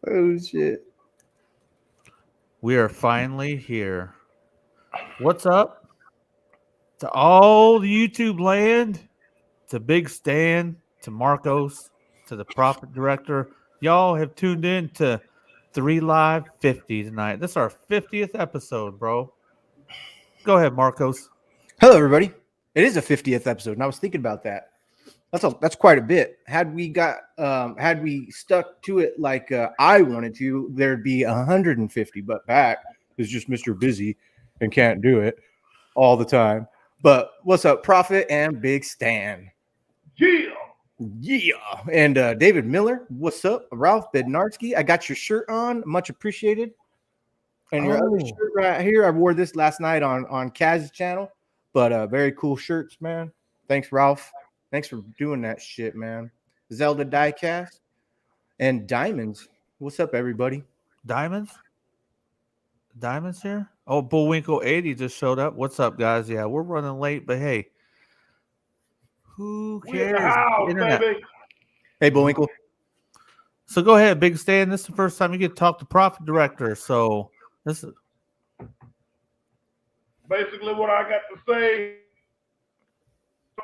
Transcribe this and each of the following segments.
Oh shit. We are finally here. What's up to all the YouTube land, to Big Stan, to Marcos, to the Profit Director. Y'all have tuned in to 3 Live 50 tonight. This is our 50th episode, bro. Go ahead, Marcos. Hello, everybody. It is a 50th episode, and I was thinking about that. That's quite a bit. Had we stuck to it like I wanted to, there'd be 150. But Pat is just Mr. Busy and can't do it all the time. But what's up, Prophet and Big Stan? Yeah. And David Miller, what's up? Ralph Bednarski, I got your shirt on. Much appreciated. And your other shirt right here, I wore this last night on Kaz's channel. But very cool shirts, man. Thanks, Ralph. Thanks for doing that shit, man. Zelda Diecast and Diamonds. What's up, everybody? Diamonds? Diamonds here? Oh, Bullwinkle 80 just showed up. What's up, guys? Yeah, we're running late, but hey, who cares? We're in the house, Internet. baby. Hey, Bullwinkle. So go ahead, Big Stan. This is the first time you get to talk to Profit Director. So this is Basically what I got to say,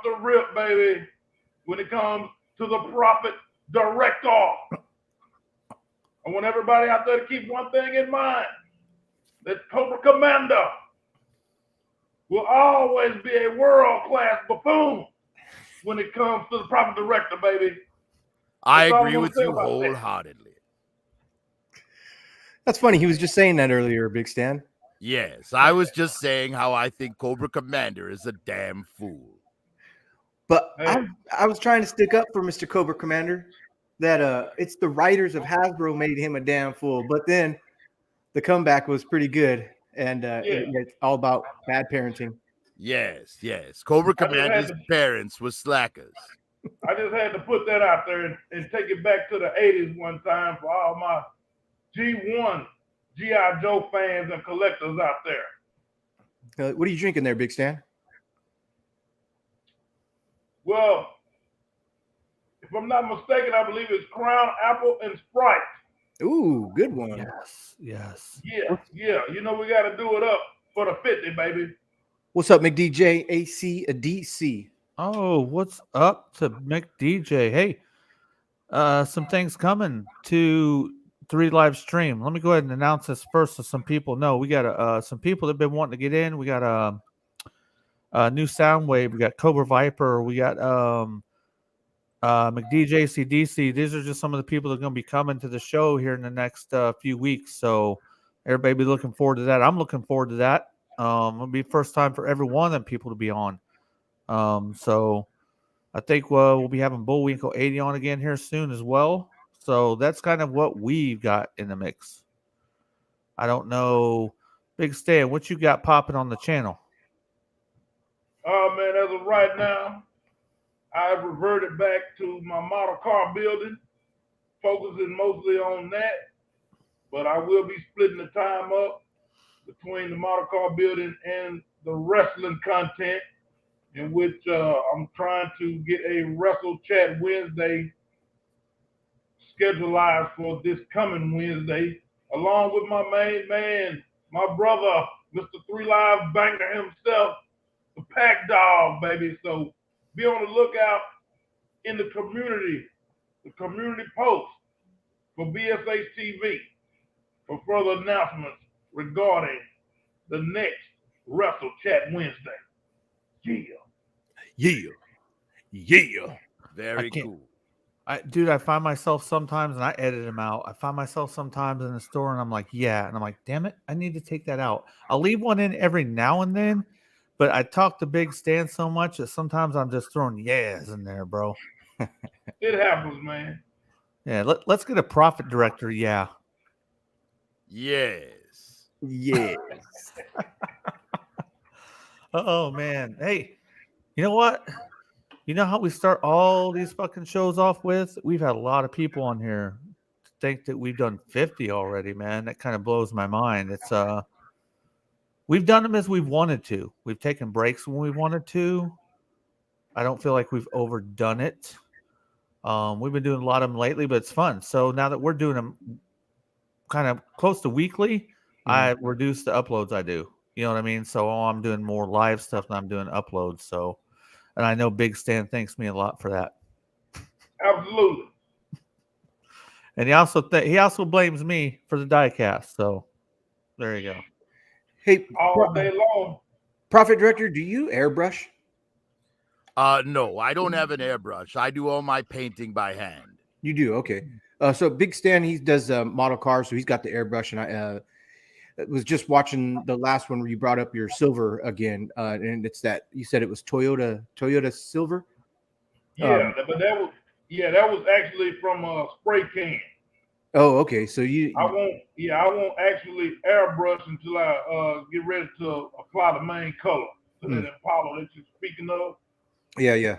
the rip, baby, when it comes to the Profit Director. I want everybody out there to keep one thing in mind. That Cobra Commander will always be a world-class buffoon when it comes to the Profit Director, baby. I agree with you wholeheartedly. That's funny. He was just saying that earlier, Big Stan. Yes, I was just saying how I think Cobra Commander is a damn fool. But I was trying to stick up for Mr. Cobra Commander. That it's the writers of Hasbro made him a damn fool. But then the comeback was pretty good, and it's all about bad parenting. Yes. Cobra Commander's parents were slackers. I just had to put that out there and take it back to the 80s one time for all my G1 G.I. Joe fans and collectors out there. What are you drinking there, Big Stan? Well, if I'm not mistaken, I believe it's Crown Apple and Sprite. Ooh, good one. Yes. Yeah. You know we got to do it up for the 50, baby. What's up, McDJ AC DC? Oh, what's up to McDJ? Hey, some things coming to 3 Live Stream. Let me go ahead and announce this first so some people know. We got some people that have been wanting to get in. We got a new Soundwave. We got Cobra Viper. We got McDJ CDC. These are just some of the people that are going to be coming to the show here in the next few weeks. So everybody be looking forward to that. I'm looking forward to that. It'll be first time for every one of them people to be on. So I think we'll be having Bullwinkle 80 on again here soon as well. So that's kind of what we've got in the mix. I don't know, Big Stan, what you got popping on the channel? Oh, man, as of right now, I've reverted back to my model car building, focusing mostly on that. But I will be splitting the time up between the model car building and the wrestling content, in which I'm trying to get a Wrestle Chat Wednesday scheduled for this coming Wednesday, along with my main man, my brother, Mr. 3 Live Banger himself, the Pack Dog, baby. So be on the lookout in the community post for BSH TV for further announcements regarding the next Wrestle Chat Wednesday. Yeah. Very cool. Dude, I find myself sometimes, and I edit them out. I find myself sometimes in the store, and I'm like, yeah. And I'm like, damn it, I need to take that out. I'll leave one in every now and then, but I talk to Big Stan so much that sometimes I'm just throwing yes in there, bro. It happens, man. Yeah, let's get a Profit Director, yeah. Yes. Oh, man. Hey, you know what? You know how we start all these fucking shows off with? We've had a lot of people on here think that we've done 50 already, man. That kind of blows my mind. It's we've done them as we've wanted to. We've taken breaks when we wanted to. I don't feel like we've overdone it. We've been doing a lot of them lately, but it's fun. So now that we're doing them kind of close to weekly, I reduce the uploads I do. You know what I mean? So I'm doing more live stuff than I'm doing uploads. So, and I know Big Stan thanks me a lot for that. Absolutely. And he also blames me for the diecast. So there you go. Hey, All day long. Profit Director, do you airbrush? No, I don't have an airbrush. I do all my painting by hand. You do, okay. So Big Stan, he does model cars, so he's got the airbrush, and I was just watching the last one where you brought up your silver again, and it's that you said it was Toyota Silver. Yeah, but that was actually from a spray can. Oh, okay. So I won't actually airbrush until I get ready to apply the main color to that Impala that you're speaking of. Yeah.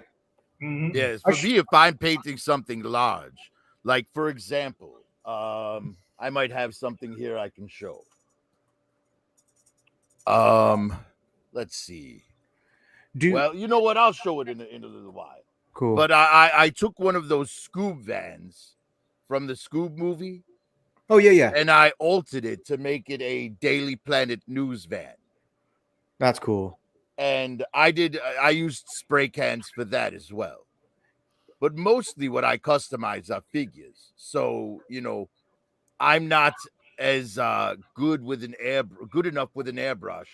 Mm-hmm. Yes, for me, if I'm painting something large, like for example, I might have something here I can show. Let's see. Well, you know what? I'll show it in a little while. Cool. But I took one of those Scoob vans from the Scoob movie. Oh, yeah. And I altered it to make it a Daily Planet news van. That's cool. And I used spray cans for that as well. But mostly what I customize are figures. So, I'm not as good enough with an airbrush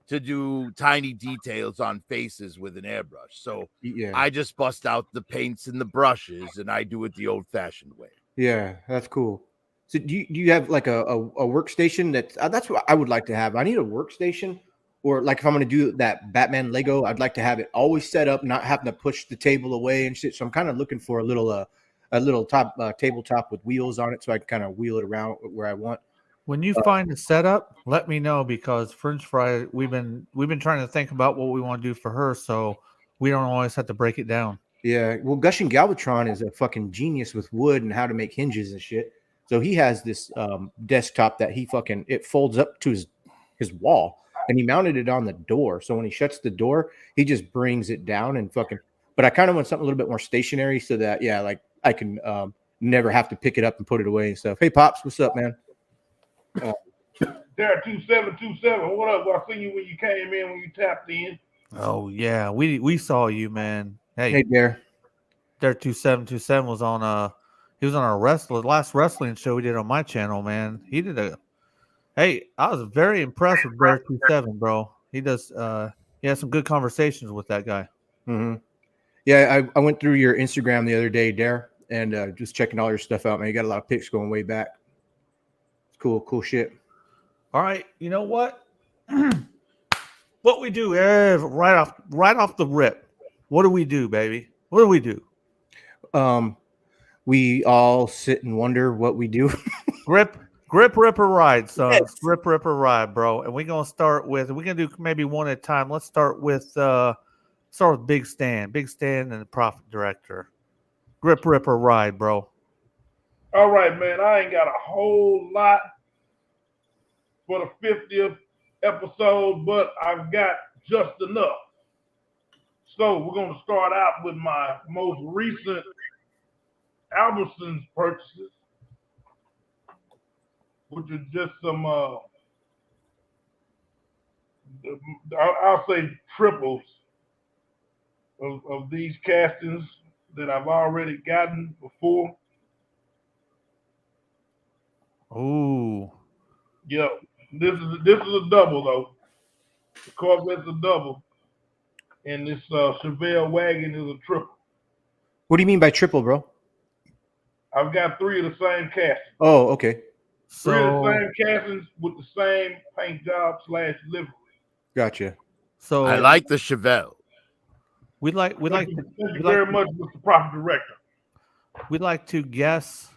to do tiny details on faces with an airbrush. So I just bust out the paints and the brushes, and I do it the old-fashioned way. Yeah, that's cool. So do you have like a workstation that's what I would like to have. I need a workstation, or like if I'm going to do that Batman Lego, I'd like to have it always set up, not having to push the table away and shit. So I'm kind of looking for a little tabletop with wheels on it, so I can kind of wheel it around where I want. When you find a setup, let me know, because French Fry, we've been trying to think about what we want to do for her, so we don't always have to break it down. Yeah, well, Gushing Galvatron is a fucking genius with wood and how to make hinges and shit. So he has this desktop that it folds up to his wall, and he mounted it on the door. So when he shuts the door, he just brings it down and fucking. But I kind of want something a little bit more stationary, so that like I can never have to pick it up and put it away and stuff. Hey, Pops, what's up, man? There, 2727. What up? I seen you when you came in, when you tapped in. Oh yeah, we saw you, man. Hey, there. There 2727 was on he was on our last wrestling show we did on my channel, man. He did I was very impressed with Bear 27, bro. He does he has some good conversations with that guy. Mm-hmm. Yeah, I went through your Instagram the other day, Dare, and just checking all your stuff out, man. You got a lot of pics going way back. It's cool shit. All right, you know what? What we do right off the rip. What do we do, baby? What do we do? We all sit and wonder what we do. Grip, ripper, ride, son. Yes. Grip, ripper, ride, bro. And we're gonna do maybe one at a time. Let's start with Big Stan and the Profit Director. Grip, ripper, ride, bro. All right, man. I ain't got a whole lot for the 50th episode, but I've got just enough. So we're going to start out with my most recent Albertsons purchases, which are just some, I'll say triples of these castings that I've already gotten before. Ooh. Yep. This is a double though. The Corvette's a double, and this Chevelle wagon is a triple. What do you mean by triple, bro? I've got 3 of the same castings. Oh, okay. 3 of the same castings with the same paint job / livery. Gotcha. So I like the Chevelle. Thank you very much, Mr. Profit Director. We'd like to guess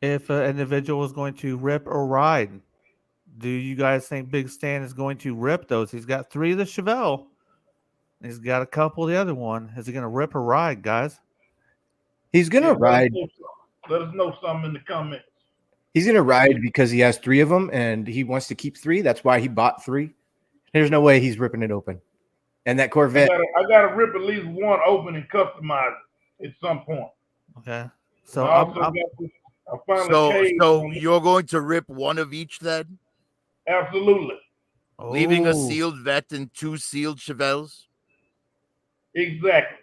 if an individual is going to rip or ride. Do you guys think Big Stan is going to rip those? He's got 3 of the Chevelle. He's got a couple of the other one. Is he going to rip or ride, guys? He's going to ride. Let us know something in the comments. He's going to ride because he has 3 of them and he wants to keep 3. That's why he bought 3. There's no way he's ripping it open. And that Corvette. I got to rip at least one open and customize it at some point. Okay. So I I found a cage. So you're going to rip one of each then? Absolutely. Leaving a Oh. sealed vet and 2 sealed Chevelles? Exactly.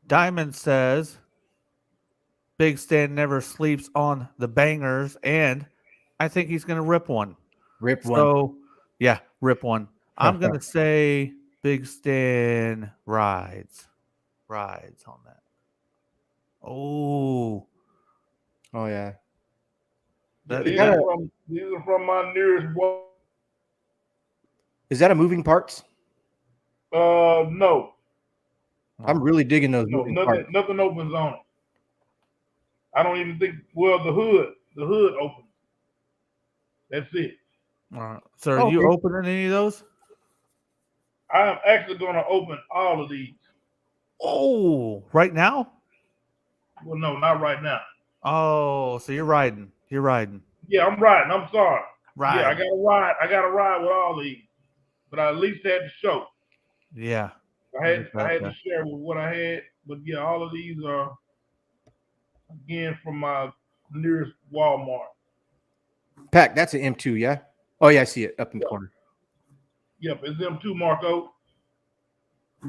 Diamond says Big Stan never sleeps on the bangers, and I think he's going to rip one. Rip one. So, yeah, rip one. I'm going to say Big Stan rides on that. Oh. Oh yeah. These are from my nearest one. Is that a moving parts? No. I'm really digging those No, moving parts. nothing opens on it. I don't even think. Well, the hood opens. That's it. So, are you opening any of those? I am actually going to open all of these. Oh, right now? Well, no, not right now. Oh, so you're riding. Yeah, I'm riding. I'm sorry. Right. Yeah, I got to ride with all these, but I at least had to show. Yeah. I had to share with what I had, but yeah, all of these are again from my nearest Walmart. Pack, that's an M2, yeah? Oh yeah, I see it up in the corner. Yep, it's M2, Marco.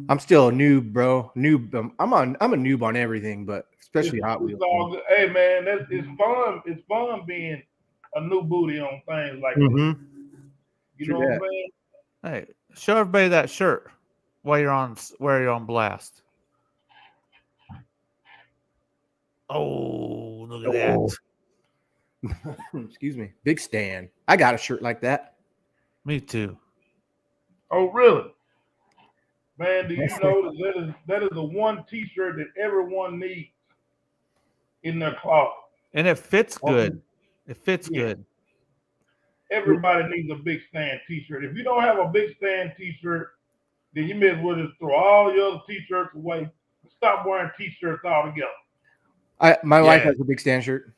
I'm still a noob, bro. I'm a noob on everything, but especially Hot Wheels. All good. Hey man, it's fun. It's fun being a new booty on things like this. You know what I'm saying? Hey, show everybody that shirt while you're on blast. Oh, look at that. Excuse me. Big Stan. I got a shirt like that. Me too. Oh, really? Man, do you know that is the one T-shirt that everyone needs in their closet? And it fits good. It fits good. Everybody needs a Big Stan T-shirt. If you don't have a Big Stan T-shirt, then you may as well just throw all your other T-shirts away and stop wearing T-shirts altogether. My wife has a Big Stan shirt.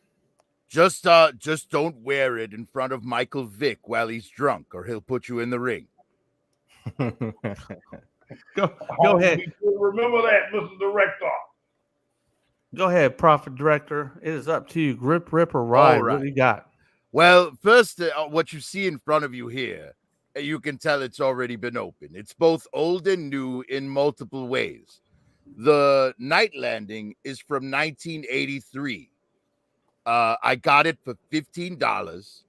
Just don't wear it in front of Michael Vick while he's drunk, or he'll put you in the ring. Go ahead. Remember that, Mr. Director. Go ahead, Profit Director. It is up to you. Grip, rip, or ride. Right. What do you got? Well, first, what you see in front of you here, you can tell it's already been opened. It's both old and new in multiple ways. The Night Landing is from 1983. I got it for $15,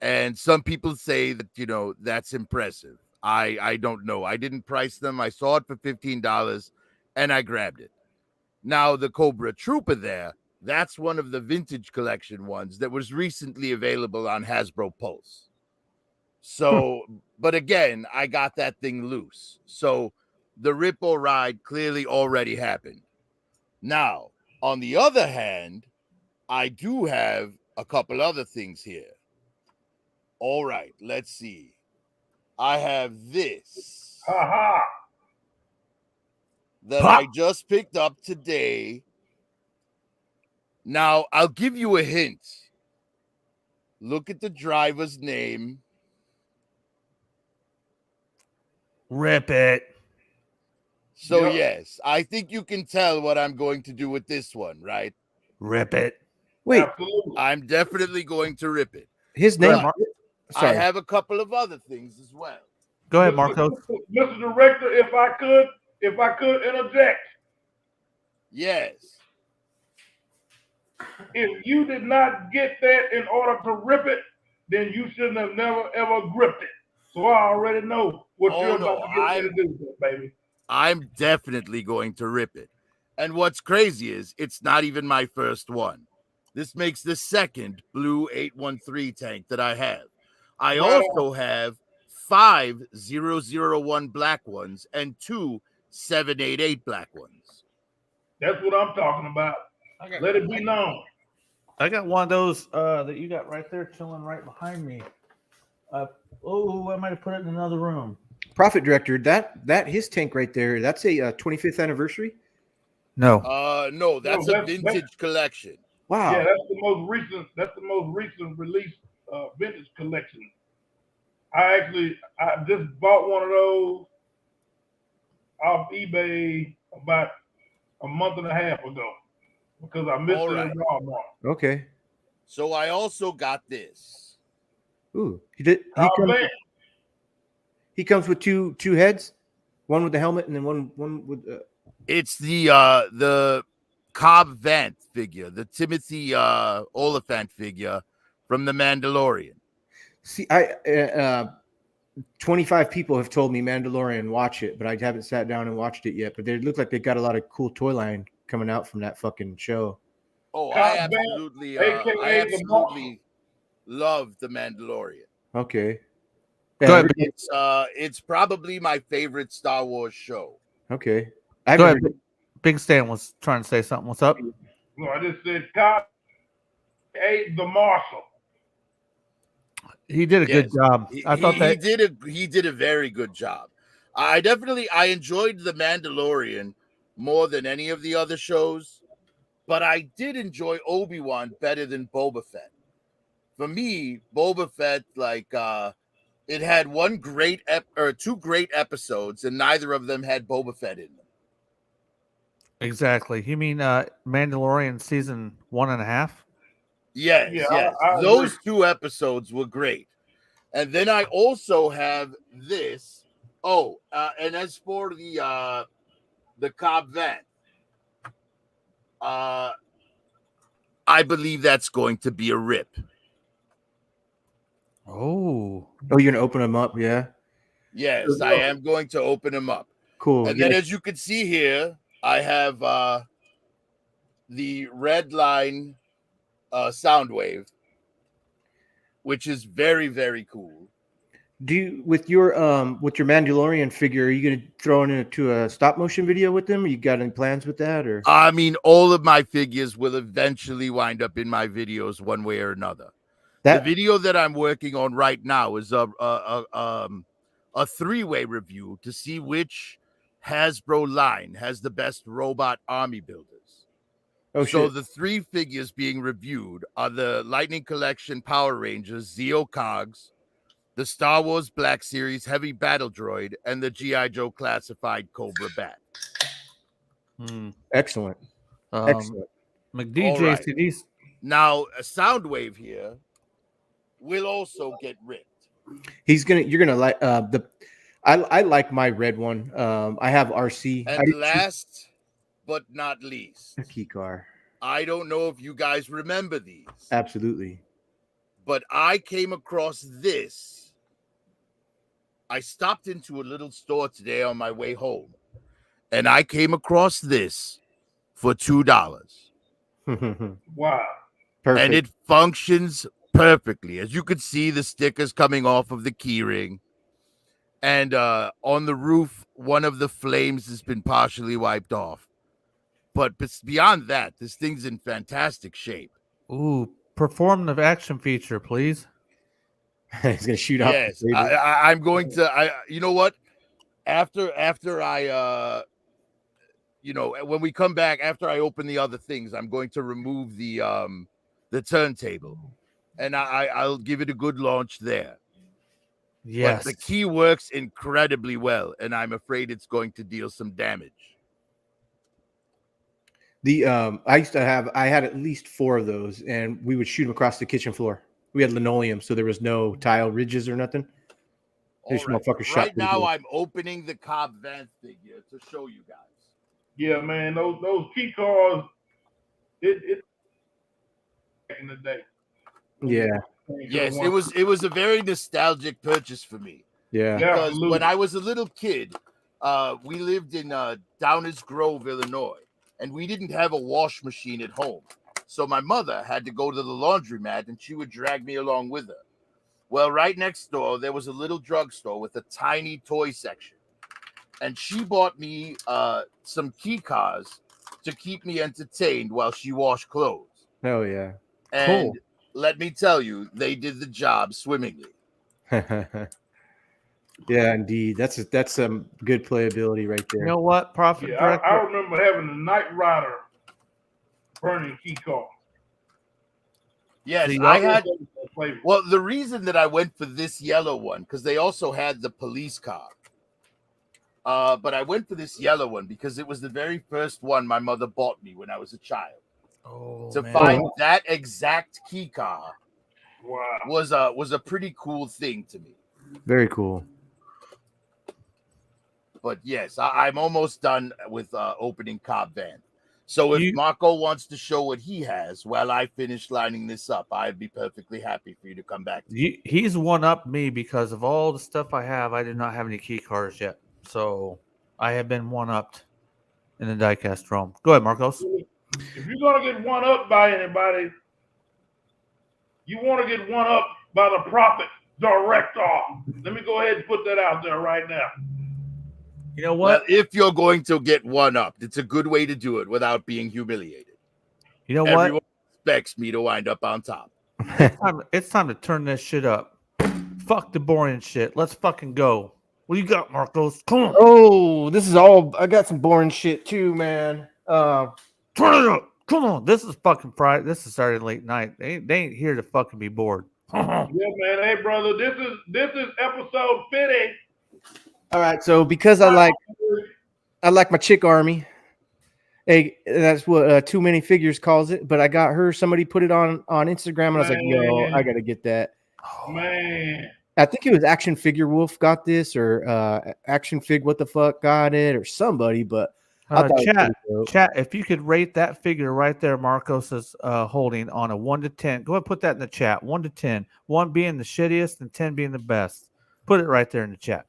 and some people say that that's impressive. I don't know. I didn't price them. I saw it for $15, and I grabbed it. Now the Cobra Trooper there, that's one of the vintage collection ones that was recently available on Hasbro Pulse. So, but again, I got that thing loose. So the rip or ride clearly already happened. Now, on the other hand, I do have a couple other things here. All right, let's see. I have this that I just picked up today. Now, I'll give you a hint. Look at the driver's name. Rip it. So, yes, I think you can tell what I'm going to do with this one, right? Rip it. Wait, absolutely. I'm definitely going to rip it. His name. I have a couple of other things as well. Go ahead, Marco. Mr. Director, if I could interject. Yes. If you did not get that in order to rip it, then you shouldn't have never ever gripped it. So I already know what you're about to get ready to do, baby. I'm definitely going to rip it. And what's crazy is it's not even my first one. This makes the second blue 813 tank that I have. I also have 5 001 black ones and 2 788 black ones. That's what I'm talking about. Let it be known. I got one of those that you got right there chilling right behind me. I might have put it in another room. Profit Director, that his tank right there, that's a 25th anniversary? No. No, that's a vintage collection. Wow. Yeah, that's the most recent release vintage collection. I just bought one of those off eBay about a month and a half ago. because I missed All it right. at Walmart. Okay. So I also got this. Ooh, he Man, comes with two heads, one with the helmet and then one with. It's the Cobb Vanth figure, the Timothy Oliphant figure from The Mandalorian. See, 25 people have told me Mandalorian, watch it, but I haven't sat down and watched it yet. But they look like they got a lot of cool toy line coming out from that fucking show. Oh, Cobb I Vanth, absolutely, AKA the Marshal. love The Mandalorian. Okay. Go ahead. It's probably my favorite Star Wars show. Okay. Go ahead. Big Stan was trying to say something. What's up? No, I just said Cobb, the Marshal. He did a good job. I thought he did a very good job. I enjoyed The Mandalorian more than any of the other shows, but I did enjoy Obi-Wan better than Boba Fett. For me, Boba Fett, it had two great episodes, and neither of them had Boba Fett in them. exactly. You mean Mandalorian season 1.5? Yes, Yeah, yes. I Those 2 episodes were great. And then I also have this. Oh, and as for the Cobb Vanth, I believe that's going to be a rip. Oh, you're gonna open them up, yeah? Yes, I am going to open them up. Cool. And then, as you can see here, I have the Red Line Soundwave, which is very, very cool. Do you with your Mandalorian figure, are you gonna throw it into a stop motion video with them? You got any plans with that, or? I mean, all of my figures will eventually wind up in my videos one way or another. The video that I'm working on right now is a 3-way review to see which Hasbro line has the best robot army builders. Oh, so shit. the 3 figures being reviewed are the Lightning Collection Power Rangers Zeo Cogs, the Star Wars Black Series Heavy Battle Droid, and the G.I. Joe Classified Cobra Bat. Excellent. Excellent. McDJCD's. Now, a Soundwave here will also get ripped. You're gonna like I like my red one. I have RC. And last but not least, a key car. I don't know if you guys remember these. Absolutely. But I came across this. I stopped into a little store today on my way home, and I came across this for $2. Wow. Perfect. And it functions perfectly. As you could see, the stickers coming off of the keyring. And on the roof, one of the flames has been partially wiped off. But beyond that, this thing's in fantastic shape. Ooh, perform the action feature, please. He's gonna shoot off. Yes, I'm going to. You know what? After I, when we come back, after I open the other things, I'm going to remove the turntable, and I'll give it a good launch there. Yes, but the key works incredibly well, and I'm afraid it's going to deal some damage. I had at least 4 of those, and we would shoot them across the kitchen floor. We had linoleum, so there was no tile ridges or nothing. Right now, I'm opening the Cobb Vanth figure to show you guys. Yeah, man, those key cards, it back in the day. Yeah. Yes, it was a very nostalgic purchase for me. Yeah. Because when I was a little kid, we lived in Downers Grove, Illinois, and we didn't have a wash machine at home. So my mother had to go to the laundromat, and she would drag me along with her. Well, right next door, there was a little drugstore with a tiny toy section. And she bought me some key cars to keep me entertained while she washed clothes. Oh, yeah. And let me tell you, they did the job swimmingly. Yeah, indeed. That's some good playability right there. You know what, Prophet? Yeah, I remember having a Knight Rider burning key car. Yes, I had. Well, the reason that I went for this yellow one, because they also had the police car. But I went for this yellow one because it was the very first one my mother bought me when I was a child. Oh, to man. find that exact key card Wow. was a pretty cool thing to me. Very cool. But yes, I'm almost done with opening Cobb Van. So if Marco wants to show what he has while I finish lining this up, I'd be perfectly happy for you to come back. He's one up me because of all the stuff I have. I did not have any key cards yet, so I have been one upped in the diecast realm. Go ahead, Marcos. If you're gonna get one up by anybody, you want to get one up by the Prophet Director. Let me go ahead and put that out there right now. You know what? Well, if you're going to get one up, it's a good way to do it without being humiliated. You know Everyone what? expects me to wind up on top. It's time to turn this shit up. Fuck the boring shit. Let's fucking go. What you got, Marcos? Come on. Oh, this is all. I got some boring shit too, man. Turn it up. Come on. This is fucking Friday. This is Saturday late night. They ain't here to fucking be bored. Yeah, man. Hey, brother, this is episode 50. All right, so because I like my chick army. Hey, that's what Too Many Figures calls it. But I got her. Somebody put it on Instagram, and I was like, "Yo, I gotta get that." Man, I think it was Action Figure Wolf got this, or Action Fig What the Fuck got it, or somebody. But I thought chat. If you could rate that figure right there, Marcos is holding on a 1 to 10. Go ahead, and put that in the chat. 1 to 10. 1 being the shittiest, and 10 being the best. Put it right there in the chat.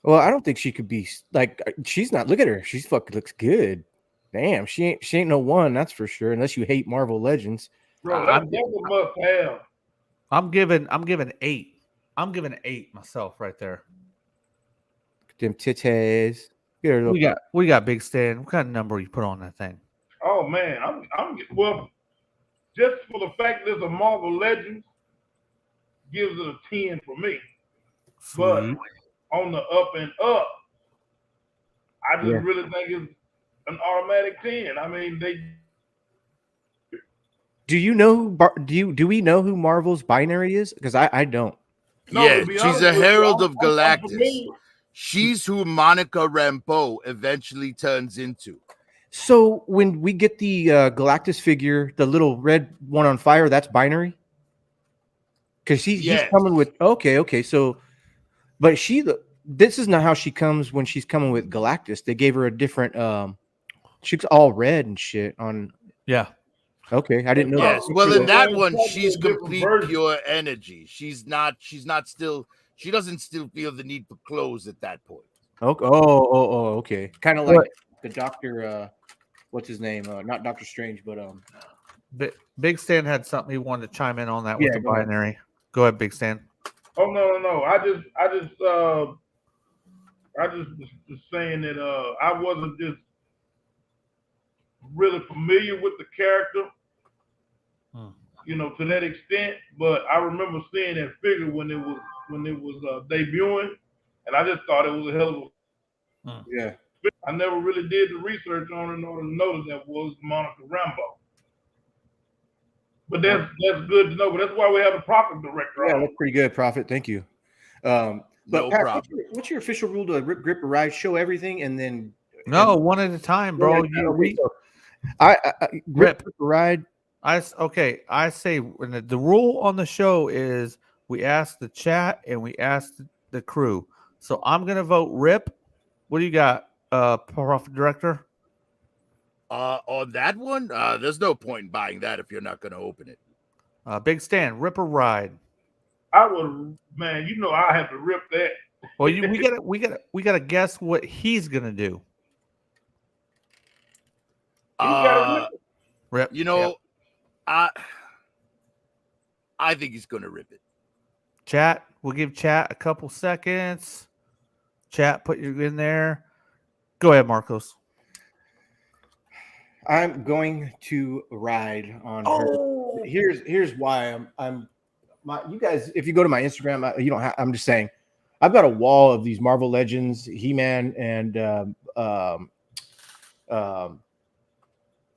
Well, I don't think she could be like she's not. Look at her; she's fucking looks good. Damn, she ain't no one, that's for sure. Unless you hate Marvel Legends, bro, that's a must have. I'm giving 8. I'm giving 8 myself right there. Them titties. We got Big Stan. What kind of number you put on that thing? Oh man, I'm well. Just for the fact that it's a Marvel Legends, gives it a 10 for me. Sweet. But on the up and up, I just really think it's an automatic 10. I mean, they. Do you know? Do we know who Marvel's binary is? Because I don't. No, yeah, she's a herald of I'm Galactus. She's who Monica Rambeau eventually turns into. So when we get the Galactus figure, the little red one on fire, that's binary. Because he's coming with okay. So, but this is not how she comes when she's coming with Galactus. They gave her a different. She's all red and shit on. Yeah. Okay, I didn't know. Yes, that. well, in that one, she's complete pure energy. She's not still. She doesn't still feel the need for clothes at that point. Okay. Oh, okay. Kind of like the Doctor. What's his name? Not Doctor Strange, but Big Stan had something he wanted to chime in on that with the binary. Go ahead, Big Stan. Oh no! I just was saying that I wasn't just really familiar with the character, you know, to that extent. But I remember seeing that figure when it was debuting, and I just thought it was a hell of a yeah. I never really did the research on it in order to notice that was Monica Rambeau. But that's good to know. But that's why we have a Prophet Director. Yeah, that's pretty good, Prophet. Thank you. But no Pat, problem. what's your official rule to rip, grip, or ride? Show everything, and then one at a time, bro. I rip, grip, or ride. I say the rule on the show is we ask the chat and we ask the crew. So I'm gonna vote rip. What do you got, Prophet Director? On that one, there's no point in buying that if you're not going to open it. Big Stan, rip or ride? I would, man. You know, I have to rip that. Well, we gotta guess what he's gonna do. Rip. You know, I think he's going to rip it. Chat, we'll give chat a couple seconds. Chat, put you in there. Go ahead, Marcos. I'm going to ride on her. Here's why you guys, if you go to my Instagram, you don't have, I'm just saying, I've got a wall of these Marvel Legends, He-Man, and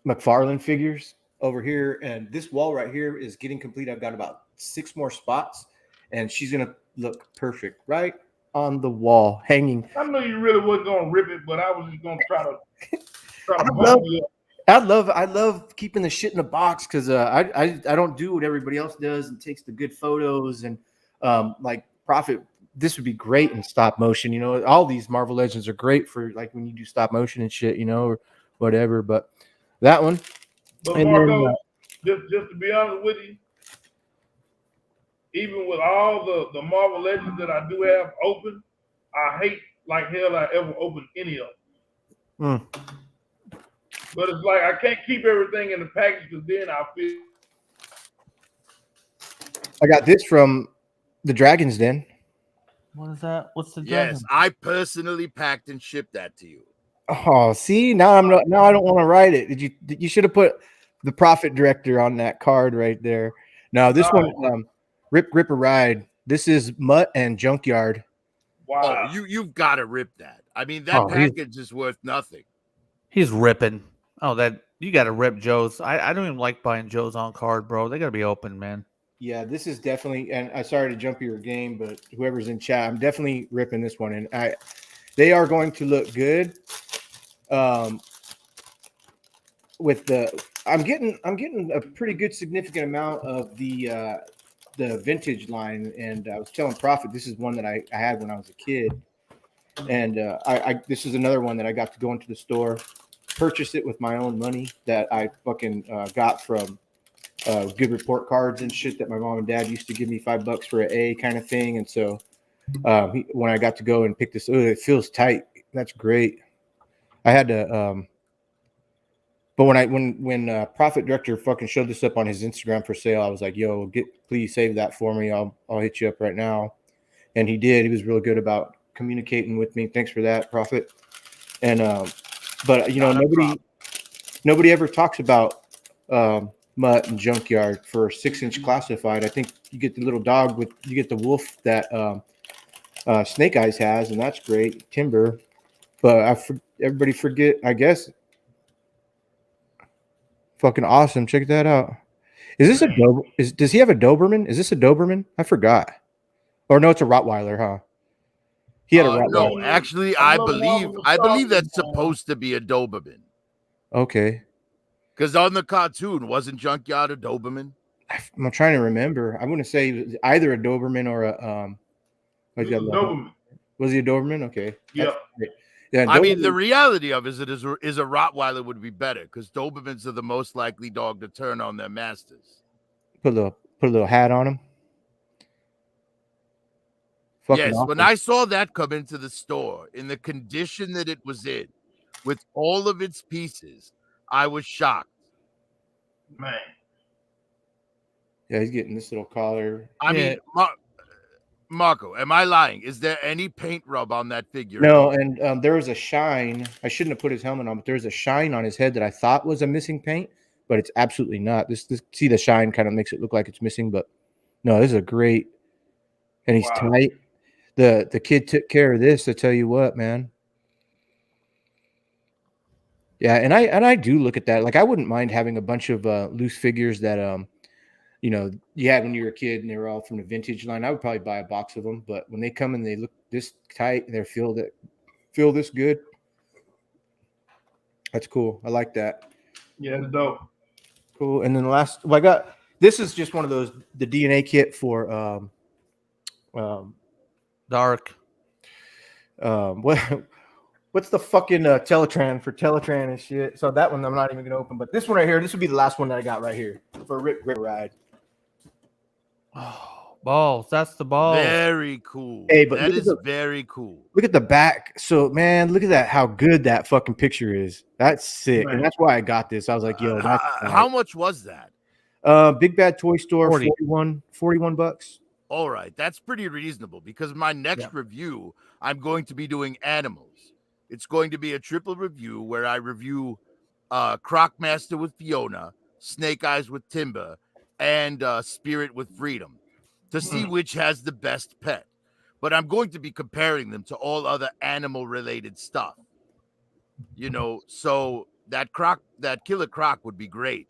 McFarlane figures over here, and this wall right here is getting complete. I've got about 6 more spots, and she's gonna look perfect right on the wall, hanging. I know you really wasn't gonna rip it, but I was just gonna try to bump you up. I love keeping the shit in a box because I don't do what everybody else does and takes the good photos and like Prophet. This would be great in stop motion. You know, all these Marvel Legends are great for like when you do stop motion and shit. You know, or whatever. But that one. But And Marco, then, just to be honest with you, even with all the Marvel Legends that I do have open, I hate like hell I ever opened any of them. But it's like I can't keep everything in the package because then I feel. I got this from the Dragon's Den. What is that? What's the Yes, I personally packed and shipped that to you. Oh, see, now I'm not. Now I don't want to write it. You should have put the Prophet Director on that card right there. No, this one, Rip a Ride. This is Mutt and Junkyard. Wow. Oh, you've got to rip that. I mean, that package is worth nothing. He's ripping. Oh, that you got to rip Joe's. I don't even like buying Joe's on card, bro. They got to be open, man. Yeah, this is definitely. And I sorry to jump your game, but whoever's in chat, I'm definitely ripping this one. And they are going to look good. With the, I'm getting a pretty good significant amount of the vintage line, and I was telling Prophet this is one that I had when I was a kid, and this is another one that I got to go into the store, purchase it with my own money that I fucking got from good report cards and shit that my mom and dad used to give me $5 for an A kind of thing, and so when I got to go and pick this, it feels tight. That's great. I had to, but when Prophet Director fucking showed this up on his Instagram for sale, I was like, "Yo, please save that for me. I'll hit you up right now." And he did. He was real good about communicating with me. Thanks for that, Prophet. And but you know, nobody ever talks about Mutt and Junkyard for 6-inch classified. I think you get the little dog you get the wolf that Snake Eyes has, and that's great. Timber. But everybody forget, I guess. Fucking awesome. Check that out. Is this does he have a Doberman? Is this a Doberman? I forgot. Or no, it's a Rottweiler, huh? He had a Rottweiler. No, actually, I believe that's supposed to be a Doberman. Okay. Because on the cartoon, wasn't Junkyard a Doberman? I'm trying to remember. I'm going to say it was either a Doberman or a Doberman. Was he a Doberman? Okay. Yeah. Yeah, I mean, the reality of it is a Rottweiler would be better because Dobermans are the most likely dog to turn on their masters. Put a little hat on him. Yes, awesome. When I saw that come into the store in the condition that it was in, with all of its pieces, I was shocked. Man. Yeah, he's getting this little collar. I mean, Marco, am I lying? Is there any paint rub on that figure? No, and there was a shine. I shouldn't have put his helmet on, but there's a shine on his head that I thought was a missing paint, but it's absolutely not. This see the shine kind of makes it look like it's missing, but no, this is a great. And he's tight. The kid took care of this. I tell you what, man. Yeah, and I do look at that. Like I wouldn't mind having a bunch of loose figures that you know, you had when you were a kid and they were all from the vintage line. I would probably buy a box of them, but when they come and they look this tight and they feel this good, that's cool. I like that. Yeah, it's dope. Cool. And then I got this is just one of those the DNA kit for Dark. What's the fucking Teletran for Teletran and shit? So that one I'm not even gonna open, but this one right here, this would be the last one that I got right here for Rip Ride. Oh, balls. That's the ball. Very cool. Hey, but that is very cool. Look at the back. So, man, look at that. How good that fucking picture is. That's sick. Man. And that's why I got this. I was like, yo, that's how much was that? Big Bad Toy Store, 41 bucks. All right. That's pretty reasonable because my next review, I'm going to be doing animals. It's going to be a triple review where I review Croc Master with Fiona, Snake Eyes with Timber, and Spirit with Freedom to see which has the best pet. But I'm going to be comparing them to all other animal related stuff. You know, so that Killer Croc would be great.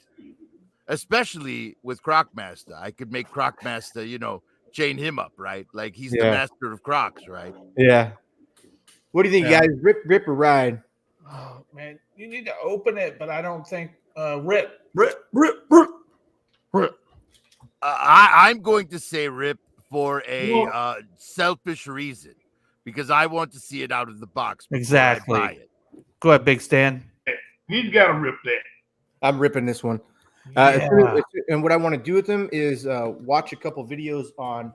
Especially with Croc Master. I could make Croc Master, you know, chain him up, right? Like he's the master of Crocs, right? Yeah. What do you think, guys? Rip or ride? Man, you need to open it, but I don't think Rip. I'm going to say Rip for a Well- selfish reason, because I want to see it out of the box before Exactly. I buy it. Go ahead, Big Stan. He's got to rip that. I'm ripping this one. Yeah. And what I want to do with them is watch a couple videos on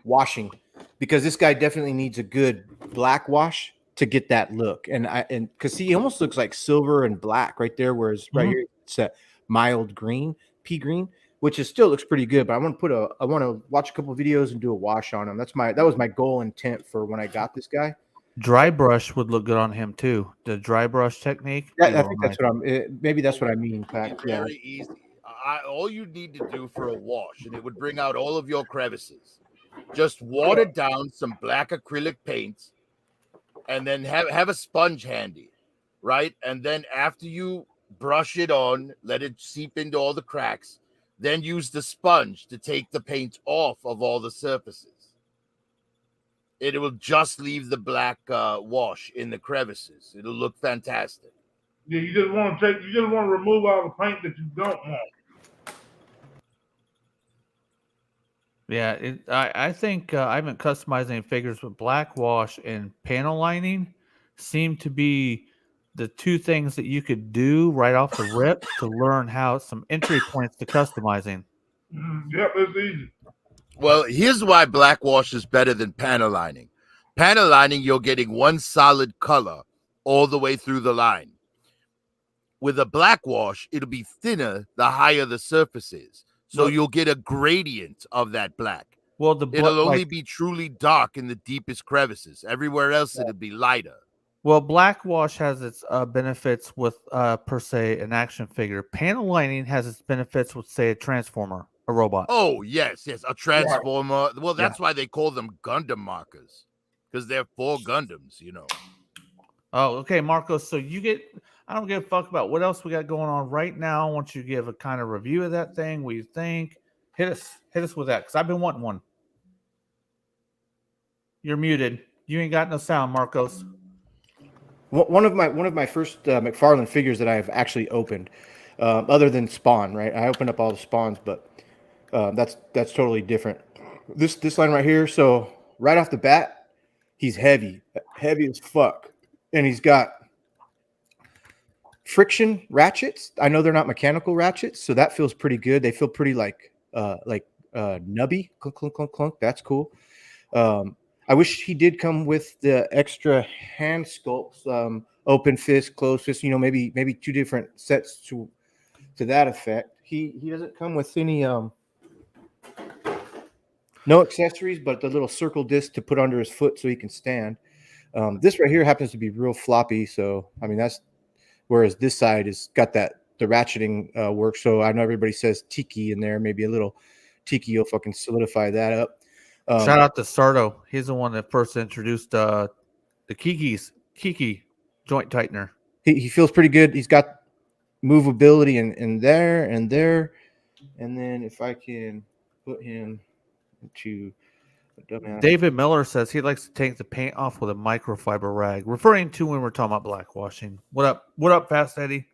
washing, because this guy definitely needs a good black wash to get that look. And because he almost looks like silver and black right there, whereas right here it's that mild green, pea green, which is still looks pretty good. But I want to watch a couple videos and do a wash on him. That was my goal intent for when I got this guy. Dry brush would look good on him too. The dry brush technique. I think that's what maybe that's what I mean, Pat. Yeah. Very easy. All you need to do for a wash, and it would bring out all of your crevices. Just water down some black acrylic paint, and then have a sponge handy, right? And then after you brush it on, let it seep into all the cracks. Then use the sponge to take the paint off of all the surfaces. It will just leave the black wash in the crevices. It'll look fantastic. Yeah, you just want to remove all the paint that you don't want. Yeah, I think I haven't customized any figures, but black wash and panel lining seem to be the two things that you could do right off the rip to learn how some entry points to customizing. Yep, it's easy. Well, here's why black wash is better than panel lining. Panel lining, you're getting one solid color all the way through the line. With a black wash, it'll be thinner the higher the surface is. So you'll get a gradient of that black. Well, it'll only be truly dark in the deepest crevices. Everywhere else, it'll be lighter. Well, black wash has its benefits with, per se, an action figure. Panel lining has its benefits with, say, a transformer, a robot. Oh, yes, a transformer. Well, that's why they call them Gundam markers, because they're 4 Gundams, you know. Oh, okay, Marcos. So I don't give a fuck about what else we got going on right now. I want you to give a kind of review of that thing. What you think? Hit us with that, because I've been wanting one. You're muted. You ain't got no sound, Marcos. One of my first McFarlane figures that I've actually opened, other than Spawn, right? I opened up all the Spawns, but that's totally different. This line right here. So right off the bat, he's heavy as fuck, and he's got friction ratchets. I know they're not mechanical ratchets, so that feels pretty good. They feel pretty like nubby. Clunk, clunk, clunk, clunk. That's cool. I wish he did come with the extra hand sculpts, open fist, closed fist. You know, maybe 2 different sets to that effect. He doesn't come with any no accessories, but the little circle disc to put under his foot so he can stand. This right here happens to be real floppy, so I mean that's whereas this side has got the ratcheting work. So I know everybody says tiki in there. Maybe a little tiki will fucking solidify that up. Shout out to Sardo. He's the one that first introduced the Kiki joint tightener. He feels pretty good. He's got movability in there and there. And then if I can put him into David Miller says he likes to take the paint off with a microfiber rag, referring to when we're talking about black washing. What up, Fast Eddie?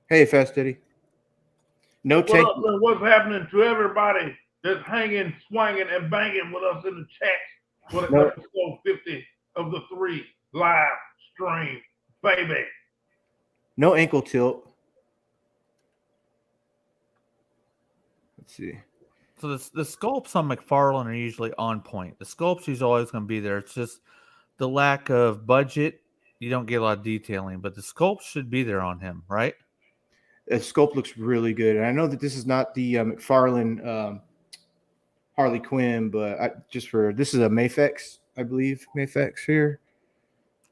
Hey, Fast Eddie. No take. What's happening to everybody that's hanging, swinging, and banging with us in the chat for episode 50 of the 3 live stream, baby? No ankle tilt. Let's see. So the sculpts on McFarlane are usually on point. The sculpts is always going to be there. It's just the lack of budget. You don't get a lot of detailing, but the sculpt should be there on him, right? The sculpt looks really good. And I know that this is not the McFarlane Harley Quinn, but this is a Mafex, I believe. Mafex here.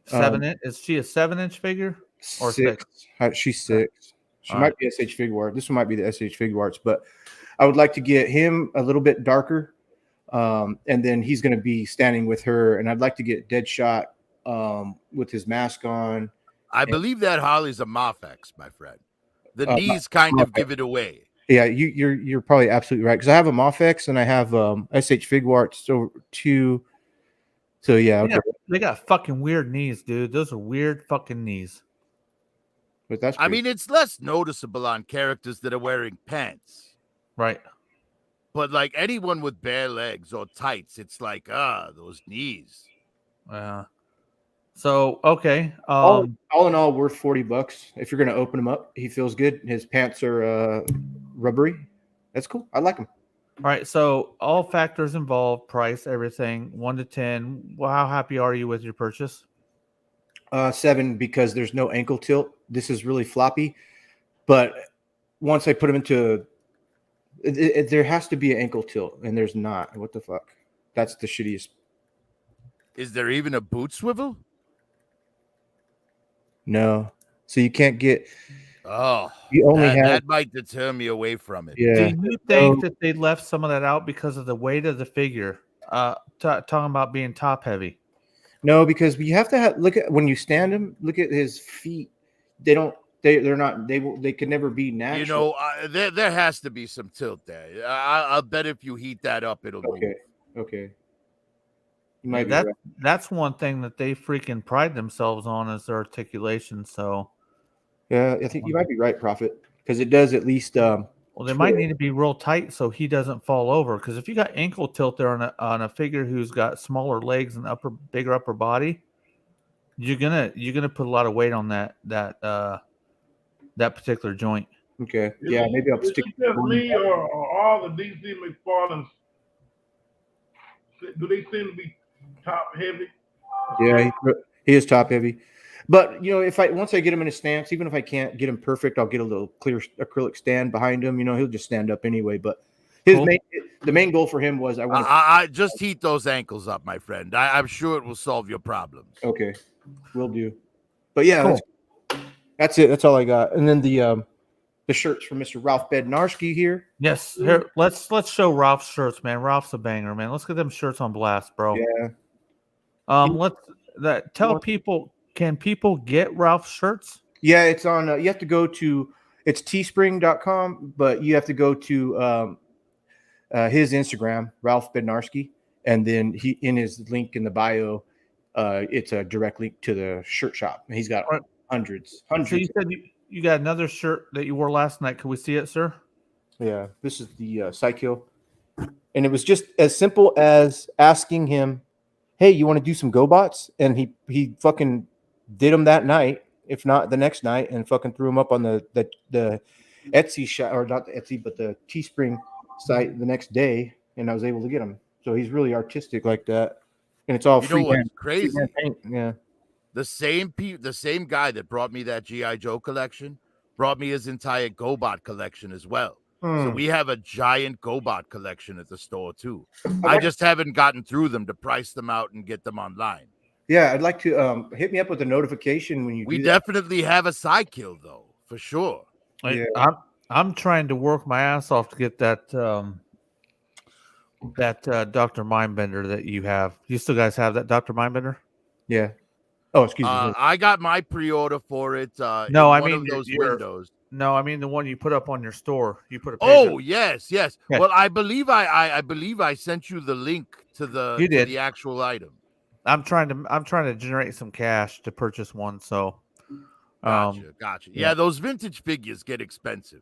7-inch. Is she a 7-inch figure or 6? She's 6. She might be SH Figure Art. This one might be the SH Figure Arts, but I would like to get him a little bit darker, and then he's going to be standing with her, and I'd like to get Deadshot with his mask on. I believe that Harley's a Mafex, my friend. The knees kind of give it away. Yeah, you're probably absolutely right, because I have a Mafex and I have SH Figure Arts. So 2, So yeah, okay. They got fucking weird knees, dude. Those are weird fucking knees. But that's I mean, it's less noticeable on characters that are wearing pants. Right. But like anyone with bare legs or tights, it's like, those knees. So okay. all in all, worth $40 if you're gonna open him up. He feels good. His pants are rubbery. That's cool. I like him. All right. So all factors involved, price, everything, 1 to 10. Well, how happy are you with your purchase? 7 because there's no ankle tilt. This is really floppy, but once I put him into there has to be an ankle tilt, and there's not. What the fuck? That's the shittiest. Is there even a boot swivel? No. So you can't get. Oh, you only have that might deter me away from it. Yeah. Do you think that they left some of that out because of the weight of the figure? Talking about being top heavy. No, because you have to look at when you stand him. Look at his feet. They don't. They're not. They could never be natural. You know, there has to be some tilt there. I'll bet if you heat that up, it'll move. Okay. You might be right. That's one thing that they freaking pride themselves on is their articulation. So yeah, I think you might be right, Prophet, because it does at least. Well, they might need to be real tight so he doesn't fall over. Because if you got ankle tilt there on a figure who's got smaller legs and bigger upper body, you're gonna put a lot of weight on that particular joint. Okay. Yeah, maybe I'll stick. Is it just me or all the DC McFarlanes? Do they seem to be top heavy? Yeah, he is top heavy. But you know, once I get him in a stance, even if I can't get him perfect, I'll get a little clear acrylic stand behind him. You know, he'll just stand up anyway. But the main goal for him was I just heat those ankles up, my friend. I'm sure it will solve your problems. Okay, will do. But yeah, that's it. That's all I got. And then the shirts from Mr. Ralph Bednarski here. Yes, here let's show Ralph's shirts, man. Ralph's a banger, man. Let's get them shirts on blast, bro. Yeah. Tell people. Can people get Ralph's shirts? Yeah, it's on. You have to go to teespring.com, but you have to go to his Instagram, Ralph Bednarski, and then he in his link in the bio, it's a direct link to the shirt shop. He's got hundreds. So you said you got another shirt that you wore last night. Can we see it, sir? Yeah, this is the Psycho, and it was just as simple as asking him, "Hey, you want to do some GoBots?" And he fucking did them that night, if not the next night, and fucking threw them up on the Etsy shop, or not the Etsy, but the Teespring site the next day, and I was able to get them. So he's really artistic like that, and it's all free. Crazy. Paint. Yeah, the same guy that brought me that GI Joe collection brought me his entire GoBot collection as well. So we have a giant GoBot collection at the store too. I just haven't gotten through them to price them out and get them online. Yeah, I'd like to hit me up with a notification when you. We definitely have a Psykill though, for sure. Yeah. I'm trying to work my ass off to get that Dr. Mindbender that you have. You still guys have that Dr. Mindbender? Yeah. Oh, excuse me. I got my pre-order for it. No, I one mean of those windows. No, I mean the one you put up on your store. You put a yes. Yeah. Well, I believe I sent you the link to the actual item. I'm trying to generate some cash to purchase one. So, gotcha. Yeah, those vintage figures get expensive.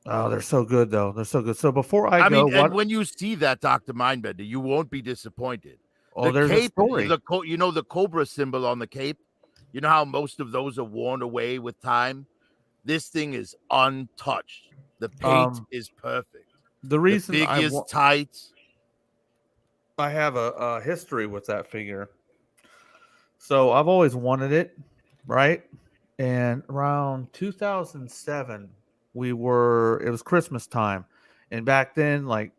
Oh, they're so good though. They're so good. So before and when you see that Dr. Mindbender, you won't be disappointed. Oh, there's a story. The Cobra symbol on the cape. You know how most of those are worn away with time. This thing is untouched. The paint is perfect. The reason the figure's tight. I have a history with that figure. So I've always wanted it, right? And around 2007, it was Christmas time. And back then, like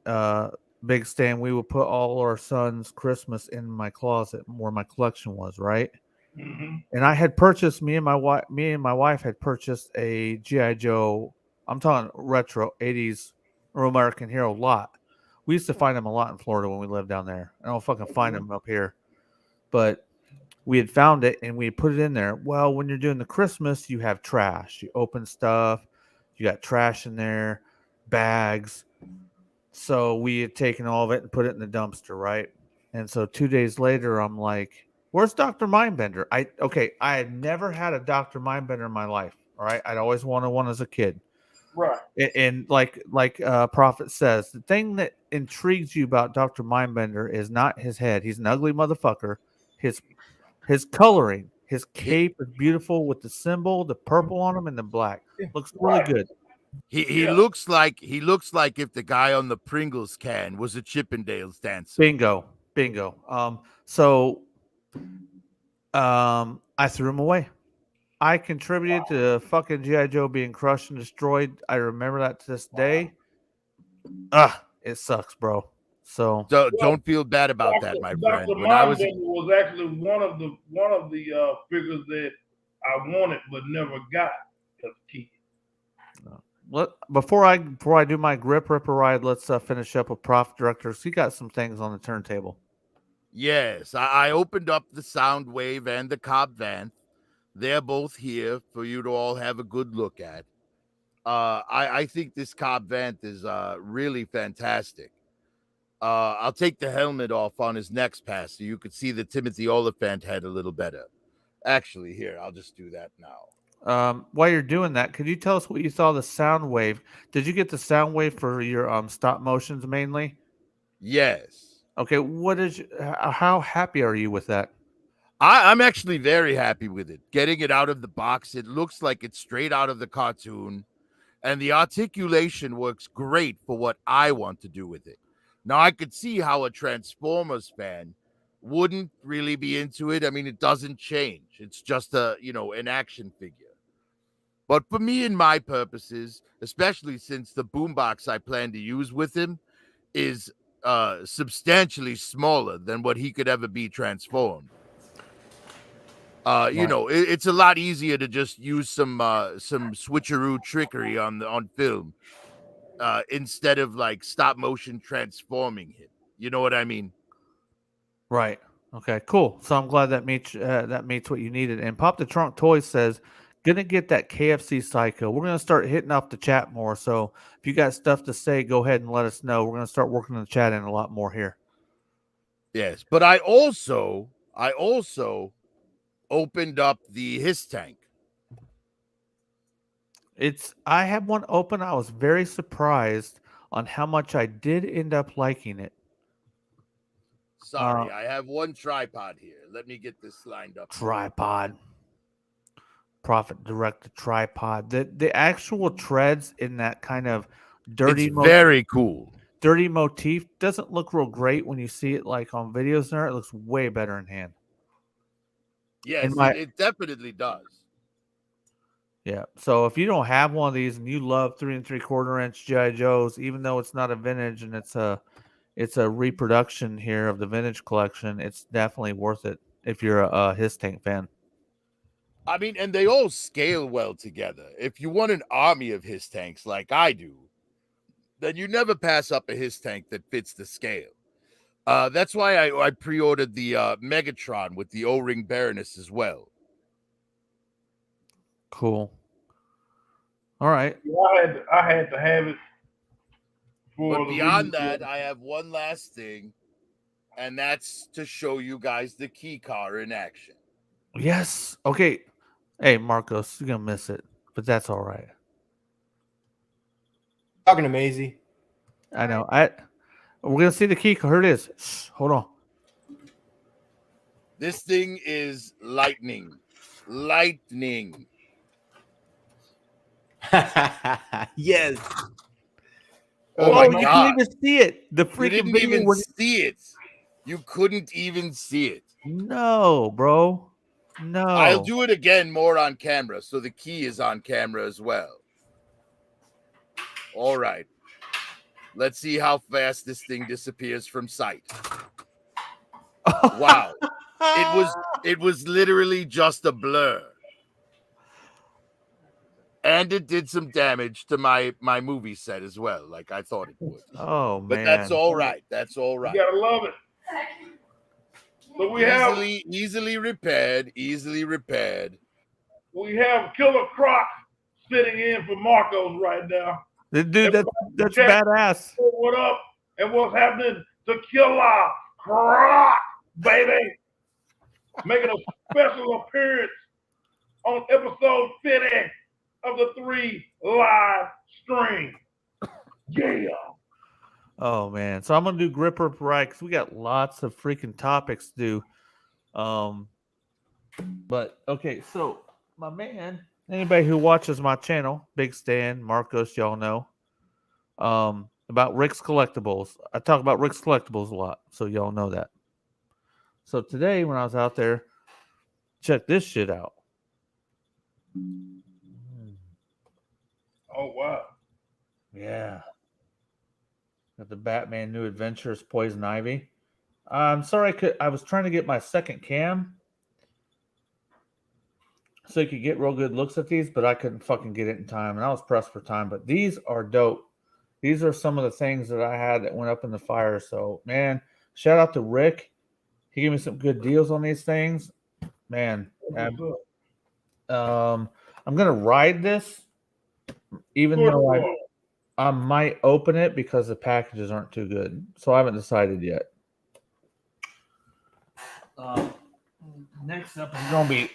Big Stan, we would put all our son's Christmas in my closet where my collection was, right? Mm-hmm. And I had purchased, me and my wife had purchased a G.I. Joe, I'm talking retro 80s or American Hero lot. We used to find them a lot in Florida when we lived down there. I don't fucking find them up here. But we had found it and we had put it in there. Well, when you're doing the Christmas, you have trash. You open stuff. You got trash in there, bags. So we had taken all of it and put it in the dumpster, right? And so 2 days later, I'm like, where's Dr. Mindbender? I had never had a Dr. Mindbender in my life. All right. I'd always wanted one as a kid. Right. And like Prophet says, the thing that intrigues you about Dr. Mindbender is not his head. He's an ugly motherfucker. His coloring, his cape is beautiful with the symbol, the purple on him and the black. Looks really good. He looks like if the guy on the Pringles can was a Chippendales dancer. Bingo. I threw him away. I contributed to fucking G.I. Joe being crushed and destroyed. I remember that to this day. It sucks, bro. So don't feel bad about that, my friend. Dr. When I was was actually one of the figures that I wanted but never got as a kid. Before I do my grip ripper ride, let's finish up with Prof Director. So he got some things on the turntable. Yes, I opened up the Soundwave and the Cobb Vanth. They're both here for you to all have a good look at. I think this Cobb Vanth is really fantastic. I'll take the helmet off on his next pass so you could see the Timothy Oliphant head a little better. Actually, here, I'll just do that now. While you're doing that, could you tell us what you saw the Soundwave? Did you get the Soundwave for your stop motions mainly? Yes. Okay, how happy are you with that? I'm actually very happy with it. Getting it out of the box, it looks like it's straight out of the cartoon, and the articulation works great for what I want to do with it. Now, I could see how a Transformers fan wouldn't really be into it. I mean, it doesn't change. It's just an action figure. But for me and my purposes, especially since the boombox I plan to use with him is substantially smaller than what he could ever be transformed. It's a lot easier to just use some switcheroo trickery on film instead of like stop motion transforming him. You know what I mean? Right. Okay, cool. So I'm glad that meets what you needed. And Pop the Trunk Toys says, gonna get that KFC Psycho. We're gonna start hitting off the chat more. So if you got stuff to say, go ahead and let us know. We're gonna start working the chat in a lot more here. Yes, but I also opened up the His Tank. I have one open. I was very surprised on how much I did end up liking it. Sorry, I have one tripod here. Let me get this lined up. Tripod. Prophet direct the tripod. The actual treads in that kind of dirty, very cool. Dirty motif doesn't look real great when you see it like on videos. There, it looks way better in hand. Yes, it definitely does. Yeah. So if you don't have one of these and you love 3 3/4 inch G.I. Joes, even though it's not a vintage and it's a reproduction here of the vintage collection, it's definitely worth it if you're a His Tank fan. I mean, and they all scale well together. If you want an army of His Tanks like I do, then you never pass up a His Tank that fits the scale. That's why I pre-ordered the Megatron with the O-Ring Baroness as well. Cool. All right. I had to have it. But beyond that, I have one last thing, and that's to show you guys the key car in action. Yes. Okay. Hey, Marcos, you're going to miss it, but that's all right. Talking to Maisie. I know. We're going to see the key car. Here it is. Shh, hold on. This thing is lightning. Lightning. Yes. Oh my you God. couldn't even see it. The freaking You didn't even see it. You couldn't even see it. No, bro. No. I'll do it again more on camera, so the key is on camera as well. All right. Let's see how fast this thing disappears from sight. Wow. It was literally just a blur. And it did some damage to my movie set as well, like I thought it would. Oh, man. But that's all right. That's all right. You gotta love it. So we easily repaired. We have Killer Croc sitting in for Marcos right now. Dude, that's badass. What up? And what's happening to Killer Croc, baby, making a special appearance on episode 50 of the 3 live stream. Yeah. Oh man, so I'm gonna do gripper right because we got lots of freaking topics to do. But okay, so my man, anybody who watches my channel, Big Stan, Marcos, y'all know, about Rick's Collectibles. I talk about Rick's Collectibles a lot, so y'all know that. So today, when I was out there, check this shit out. Oh wow. Yeah. Got the Batman New Adventures Poison Ivy. I'm sorry I was trying to get my second cam so you could get real good looks at these, but I couldn't fucking get it in time, and I was pressed for time. But these are dope. These are some of the things that I had that went up in the fire. So, man, shout out to Rick. He gave me some good deals on these things. Man, I'm gonna ride this, even though I might open it because the packages aren't too good. So I haven't decided yet. Next up is gonna be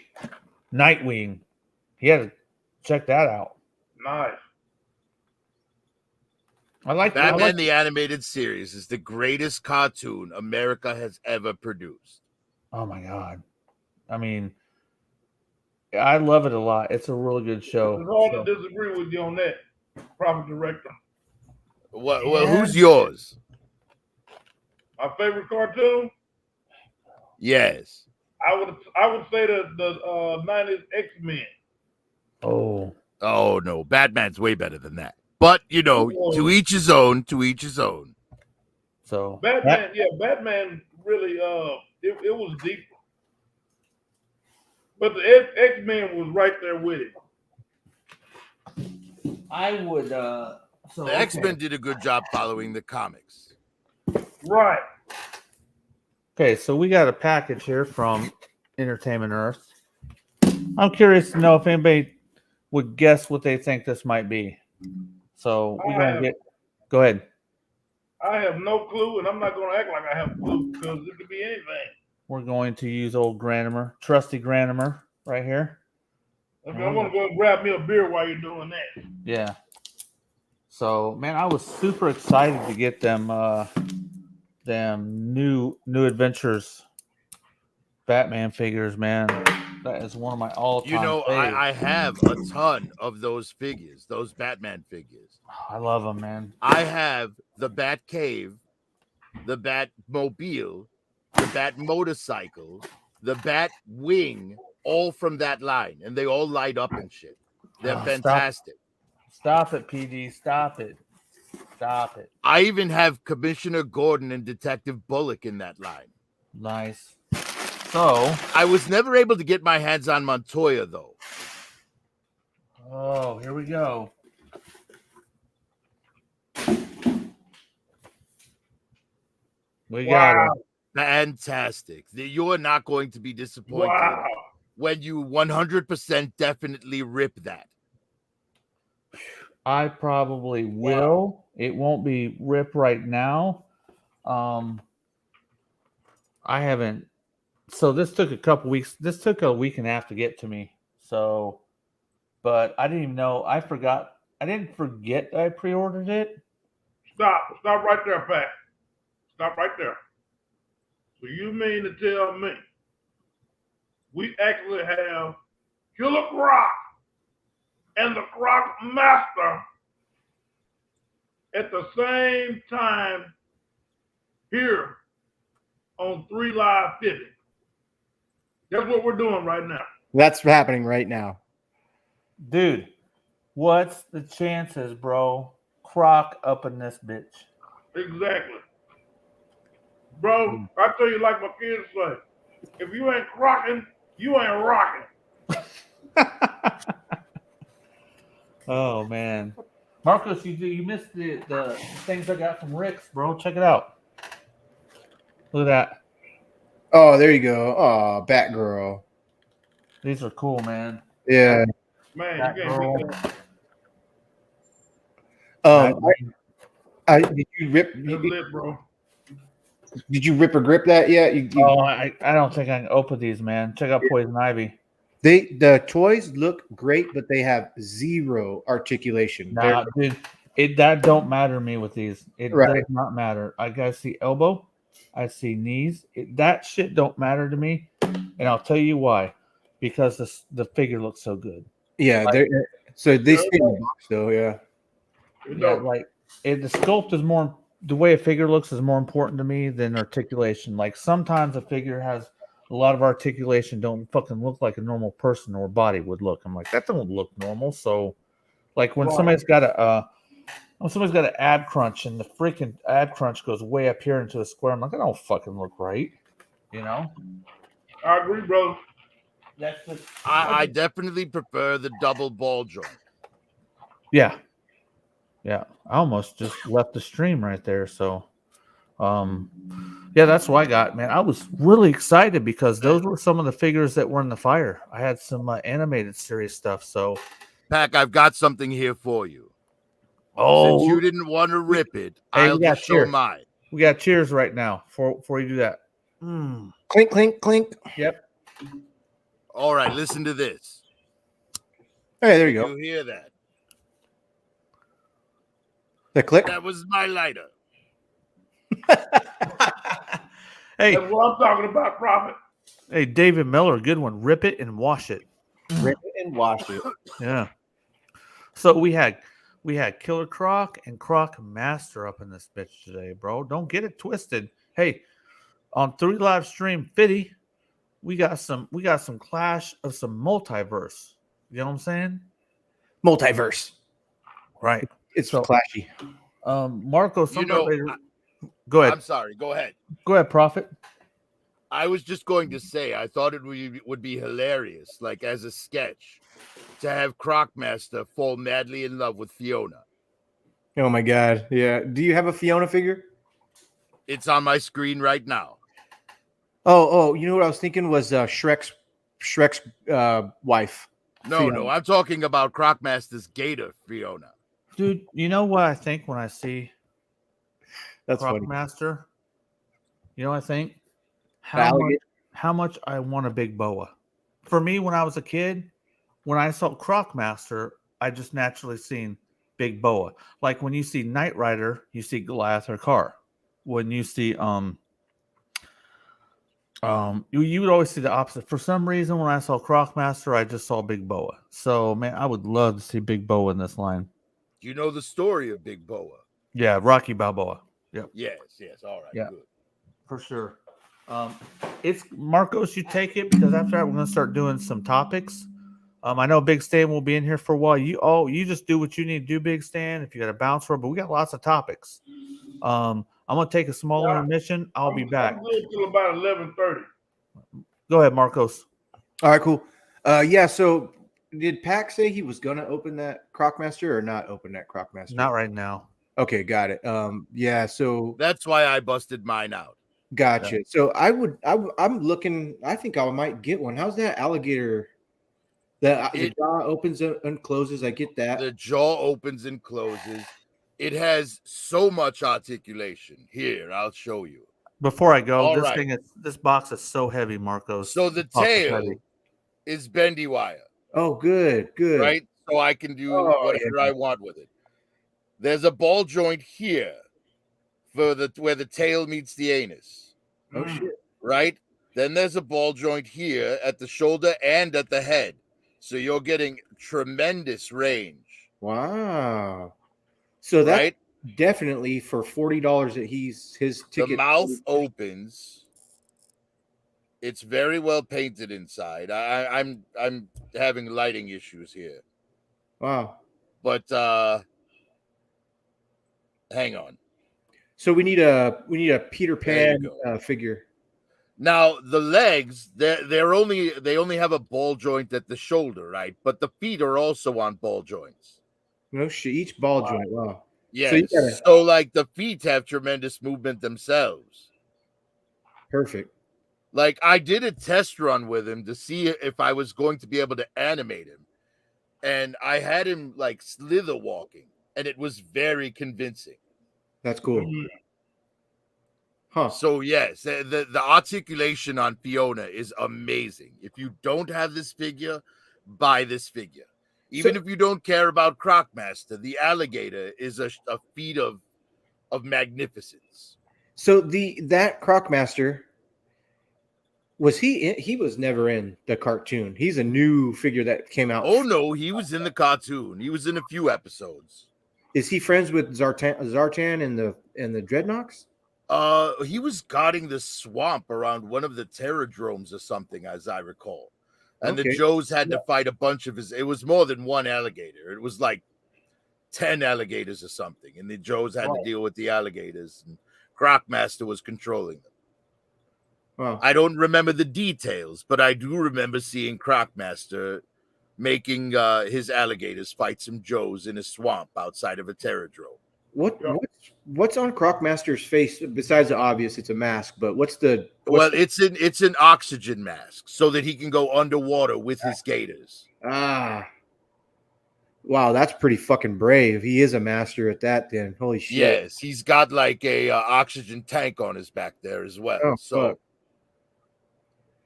Nightwing. You had to check that out. Nice. I like Batman the Animated Series is the greatest cartoon America has ever produced. Oh my god! I mean, I love it a lot. It's a really good show. It's hard to disagree with you on that, Prophet Director. Well, who's yours? My favorite cartoon? Yes. I would say the 90s X-Men. Oh no, Batman's way better than that. But you know, to each his own. To each his own. So Batman really it was deeper. But the X-Men was right there with it. I would. The X-Men did a good job following the comics. Right. Okay, so we got a package here from Entertainment Earth. I'm curious to know if anybody would guess what they think this might be. So we're gonna get. Go ahead. I have no clue, and I'm not going to act like I have a clue because it could be anything. We're going to use old Granimer, trusty Granimer, right here. I'm going to go and grab me a beer while you're doing that. Yeah. So, man, I was super excited to get them new Adventures Batman figures, man. That is one of my all-time faves. I have a ton of those figures, those Batman figures. I love them, man. I have the Bat Cave, the Batmobile, the Bat Motorcycle, the Bat Wing, all from that line, and they all light up and shit. They're fantastic. Stop it, PD. Stop it. Stop it. I even have Commissioner Gordon and Detective Bullock in that line. Nice. So I was never able to get my hands on Montoya, though. Oh, here we go. We got it. Fantastic. You're not going to be disappointed when you 100% definitely rip that. I probably will. It won't be ripped right now. I haven't. So this took a couple weeks. This took a week and a half to get to me. So, but I didn't even know. I forgot. I didn't forget that I pre-ordered it. Stop right there, Pat. Stop right there. So you mean to tell me we actually have Killer Croc and the Croc Master at the same time here on 3 Live 50? That's what we're doing right now. That's happening right now. Dude, what's the chances, bro? Croc up in this bitch. Exactly. Bro, I tell you like my kids say, if you ain't crocking, you ain't rocking. Oh, man. Marcos, you missed the things I got from Rick's, bro. Check it out. Look at that. Oh, there you go. Oh, Batgirl. These are cool, man. Yeah. Man, you can't beat that. Did you rip? That's lit, bro. Did you rip or grip that yet? Oh, I don't think I can open these, man. Check out Poison Ivy. The toys look great, but they have zero articulation. Nah, dude, that don't matter to me with these. It Right. does not matter. I gotta see elbow, I see knees. That shit don't matter to me, and I'll tell you why. Because the figure looks so good. Yeah, Like- so they stay in the box though. Yeah, Yeah, like the sculpt is more. The way a figure looks is more important to me than articulation. Like sometimes a figure has a lot of articulation, don't fucking look like a normal person or body would look. I'm like, that don't look normal. So, like when somebody's got an ab crunch and the freaking ab crunch goes way up here into a square, I'm like, that don't fucking look right. You know? I agree, brother. I definitely prefer the double ball joint. Yeah. Yeah. I almost just left the stream right there. So, yeah, that's what I got, man. I was really excited because those were some of the figures that were in the fire. I had some animated series stuff. So, Pack, I've got something here for you. Since you didn't want to rip it, Hey, I'll we got just show cheers. mine. We got cheers right now before you do that. clink, clink, clink. Yep. All right, listen to this. Hey, there you go. You hear that? The click. That was my lighter. Hey, That's what I'm talking about, Prophet. hey, David Miller, good one. Rip it and wash it. Rip it and wash it. Yeah. So we had Killer Croc and Croc Master up in this bitch today, bro. Don't get it twisted. Hey, on 3 live stream 50, we got some clash of some multiverse. You know what I'm saying? Multiverse. Right. It's So- clashy. Marco, You know, go ahead. I'm sorry. Go ahead. Go ahead, Prophet. I was just going to say, I thought it would be hilarious, like as a sketch, to have Croc Master fall madly in love with Fiona. Oh my god. Yeah. Do you have a Fiona figure? It's on my screen right now. Oh, you know what I was thinking was Shrek's wife. No, Fiona. I'm talking about Croc Master's Gator Fiona. Dude, you know what I think when I see That's Croc funny. Master? You know what I think? Alligator? How much I want a big boa. For me, when I was a kid, when I saw Croc Master, I just naturally seen big boa. Like when you see Knight Rider, you see Goliath or Car. When you see you would always see the opposite. For some reason, when I saw Croc Master, I just saw big boa. So man, I would love to see big boa in this line. Do you know the story of Big Boa? Yeah, Rocky Balboa. Yep. Yes. All right. Yeah. Good. For sure. It's Marcos, you take it because after that we're gonna start doing some topics. I know Big Stan will be in here for a while. You just do what you need to do, Big Stan. If you got a bounce for it, but we got lots of topics. I'm gonna take a small intermission. I'll be back. I'm good till about 11:30. Go ahead, Marcos. All right, cool. Yeah, so did Pac say he was gonna open that Croc Master or not open that Croc Master? Not right now. Okay, got it. Yeah, so That's why I busted mine out. gotcha. So I'm looking. I think I might get one. How's that alligator? The jaw opens and closes. I get that. The jaw opens and closes. It has so much articulation. Here, I'll show you. Before I go, All right. this box is so heavy, Marcos. So the Box is tail heavy. is bendy wire, Oh, good. right? So I can do Oh, whatever yeah. I want with it. There's a ball joint here for where the tail meets the anus, Oh shit. right? Then there's a ball joint here at the shoulder and at the head. So you're getting tremendous range, Wow. So that's right? definitely for $40 that his ticket. The mouth opens. It's very well painted inside. I'm having lighting issues here, Wow. but hang on. So we need a Peter There Pan you figure. Now the legs, they only have a ball joint at the shoulder, right? But the feet are also on ball joints. No shit. Each ball joint. Wow. Yes. you gotta- So like the feet have tremendous movement themselves. Perfect. Like I did a test run with him to see if I was going to be able to animate him. And I had him like slither walking, and it was very convincing. That's cool. Huh. So yes, the articulation on Fiona is amazing. If you don't have this figure, buy this figure. Even if you don't care about Croc Master, the alligator is a feat of magnificence. So that Croc Master, was he was never in the cartoon. He's a new figure that came out. Oh no, he was in the cartoon. He was in a few episodes. Is he friends with Zartan and the Dreadnoks? He was guarding the swamp around one of the Terradromes or something, as I recall. And the Joes had to fight a bunch of it was more than one alligator. It was like 10 alligators or something. And the Joes had to deal with the alligators. And Croc Master was controlling them. Wow. I don't remember the details, but I do remember seeing Croc Master making his alligators fight some Joes in a swamp outside of a Terradrome. What's on Croc Master's face besides the obvious? It's a mask, but it's an oxygen mask so that he can go underwater with his gators. Wow, that's pretty fucking brave. He is a master at that. Then holy shit. Yes, he's got like a oxygen tank on his back there as well. Fuck.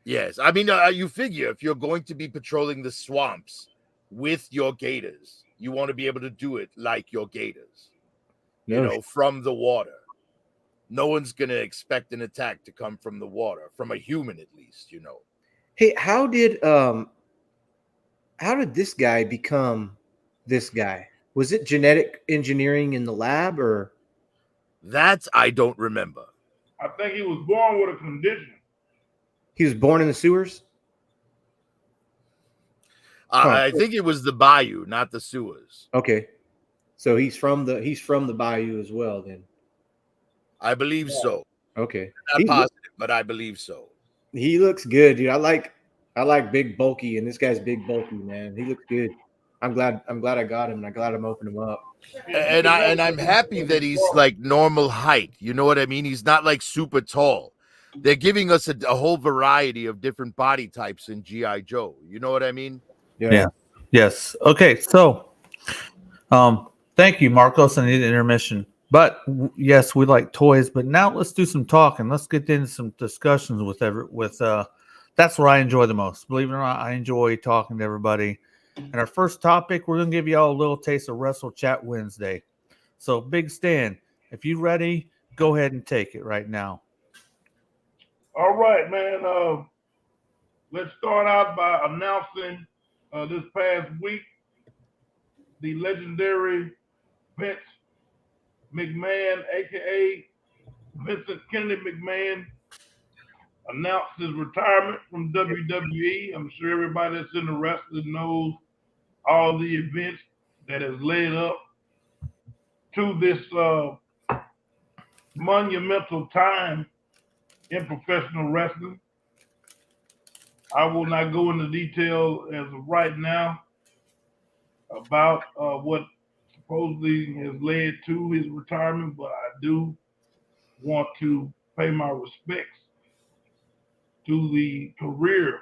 Yes, I mean you figure if you're going to be patrolling the swamps with your gators, you want to be able to do it like your gators. From the water. No one's going to expect an attack to come from the water, from a human at least, Hey, how did this guy become this guy? Was it genetic engineering in the lab or? That I don't remember. I think he was born with a condition. He was born in the sewers? I think it was the bayou, not the sewers. Okay. So he's from the bayou as well, then. I believe so. Okay. Not positive, but I believe so. He looks good, dude. I like big bulky, and this guy's big bulky, man. He looks good. I'm glad I got him, and I'm glad I'm opening him up. And I'm happy that he's like normal height. You know what I mean? He's not like super tall. They're giving us a whole variety of different body types in G.I. Joe. You know what I mean? Yeah. Yes. Okay. So, thank you, Marcos. I need an intermission. But yes, we like toys. But now let's do some talking. Let's get into some discussions with that's what I enjoy the most. Believe it or not, I enjoy talking to everybody. And our first topic, we're gonna give you all a little taste of Wrestle Chat Wednesday. So, Big Stan, if you're ready, go ahead and take it right now. All right, man. Let's start out by announcing this past week the legendary Vince McMahon, aka Vincent Kennedy McMahon, announced his retirement from WWE. I'm sure everybody that's in the wrestling knows all the events that has led up to this monumental time in professional wrestling. I will not go into detail as of right now about what supposedly has led to his retirement, but I do want to pay my respects to the career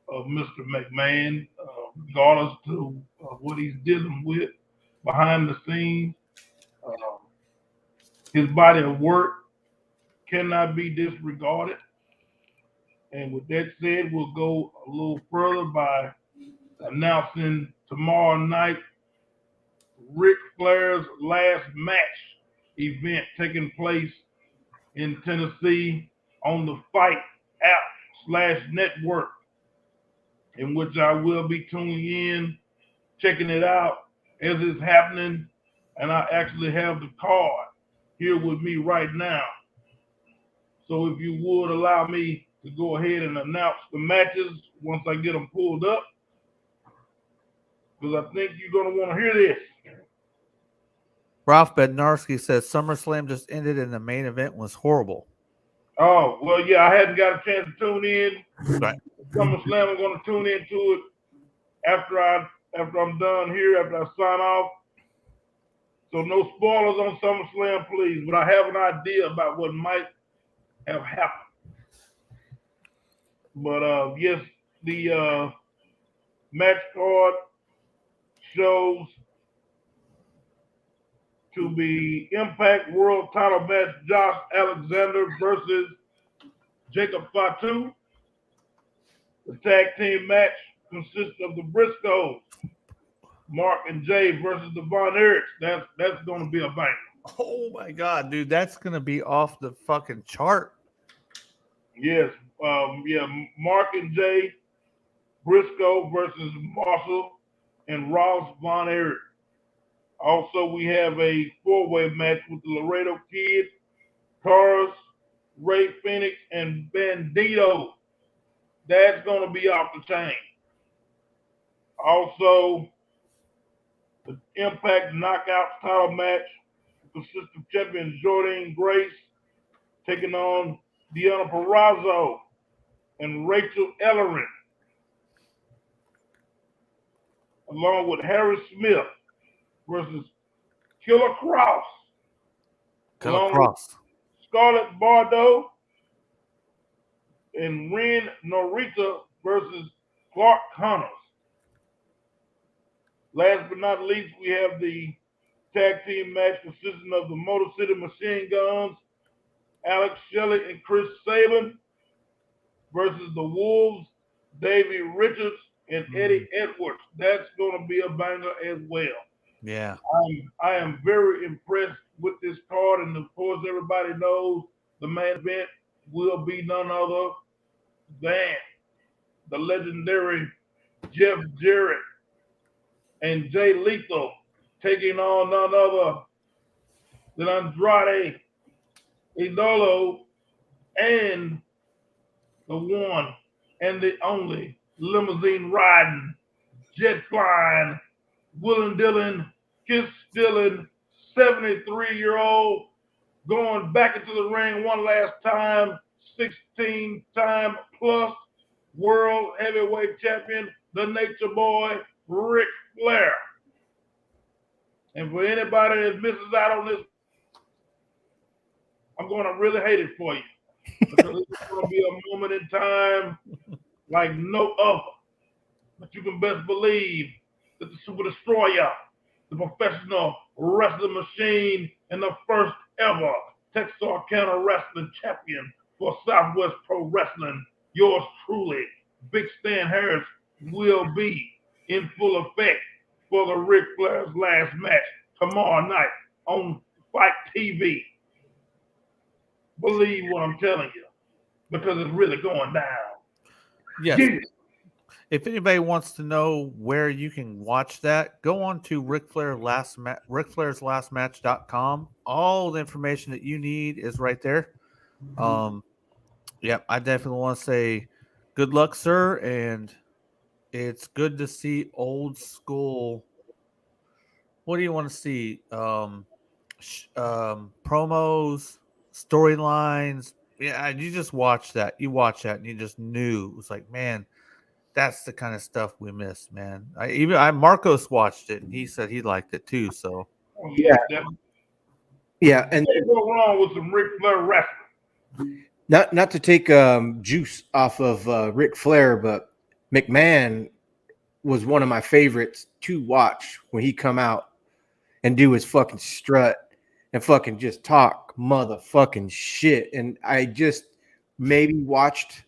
of Mr. McMahon, regardless to what he's dealing with behind the scenes. His body of work cannot be disregarded. And with that said, we'll go a little further by announcing tomorrow night Ric Flair's last match event taking place in Tennessee on the Fight app/network, in which I will be tuning in, checking it out as it's happening. And I actually have the card here with me right now. So if you would allow me to go ahead and announce the matches once I get them pulled up, because I think you're going to want to hear this. Ralph Bednarski says SummerSlam just ended and the main event was horrible. Oh, well, yeah, I hadn't got a chance to tune in. Right. SummerSlam, I'm going to tune into it after I'm done here, after I sign off. So no spoilers on SummerSlam, please. But I have an idea about what might have happened. But yes, the match card shows to be Impact World Title match, Josh Alexander versus Jacob Fatu. The tag team match consists of the Briscoes, Mark and Jay versus the Von Erichs. That's going to be a banger. Oh my God, dude, that's gonna be off the fucking chart. Yes, Mark and Jay Briscoe versus Marshall and Ross Von Erich. Also, we have a four-way match with the Laredo Kid, Taurus, Ray Phoenix, and Bandito. That's going to be off the chain. Also, the Impact Knockouts title match consists of champion Jordan Grace taking on Deanna Purrazzo and Rachel Ellerin, along with Harry Smith versus Killer Cross. Killer Cross. Scarlett Bordeaux and Ren Norita versus Clark Connors. Last but not least, we have the tag team match consisting of the Motor City Machine Guns, Alex Shelley and Chris Sabin versus the Wolves, Davey Richards and Eddie Edwards. That's going to be a banger as well. Yeah. I am very impressed with this card, and of course, everybody knows the main event will be none other than the legendary Jeff Jarrett and Jay Lethal taking on none other than Andrade Idolo and the one and the only limousine riding, jet flying, Willin' Dillon, kiss stealing, 73-year-old going back into the ring one last time, 16-time plus world heavyweight champion, the Nature Boy, Ric Flair. And for anybody that misses out on this, I'm going to really hate it for you. Because it's going to be a moment in time like no other. But you can best believe that the Super Destroyer, the professional wrestling machine, and the first ever Texarkana wrestling champion for Southwest Pro Wrestling, yours truly, Big Stan Harris, will be in full effect for the Ric Flair's last match tomorrow night on Fight TV. Believe what I'm telling you, because it's really going down. Yes. If anybody wants to know where you can watch that, go on to RicFlairsLastMatch.com. All the information that you need is right there. I definitely want to say good luck, sir, and it's good to see old school. What do you want to see? Promos, storylines. Yeah, you just watch that. You watch that, and you just knew it was like, man, that's the kind of stuff we miss, man. Marcos watched it, and he said he liked it too. So, yeah, and go wrong with some Ric Flair wrestling. Not to take juice off of Ric Flair, but McMahon was one of my favorites to watch when he come out and do his fucking strut and fucking just talk motherfucking shit. And I just maybe watched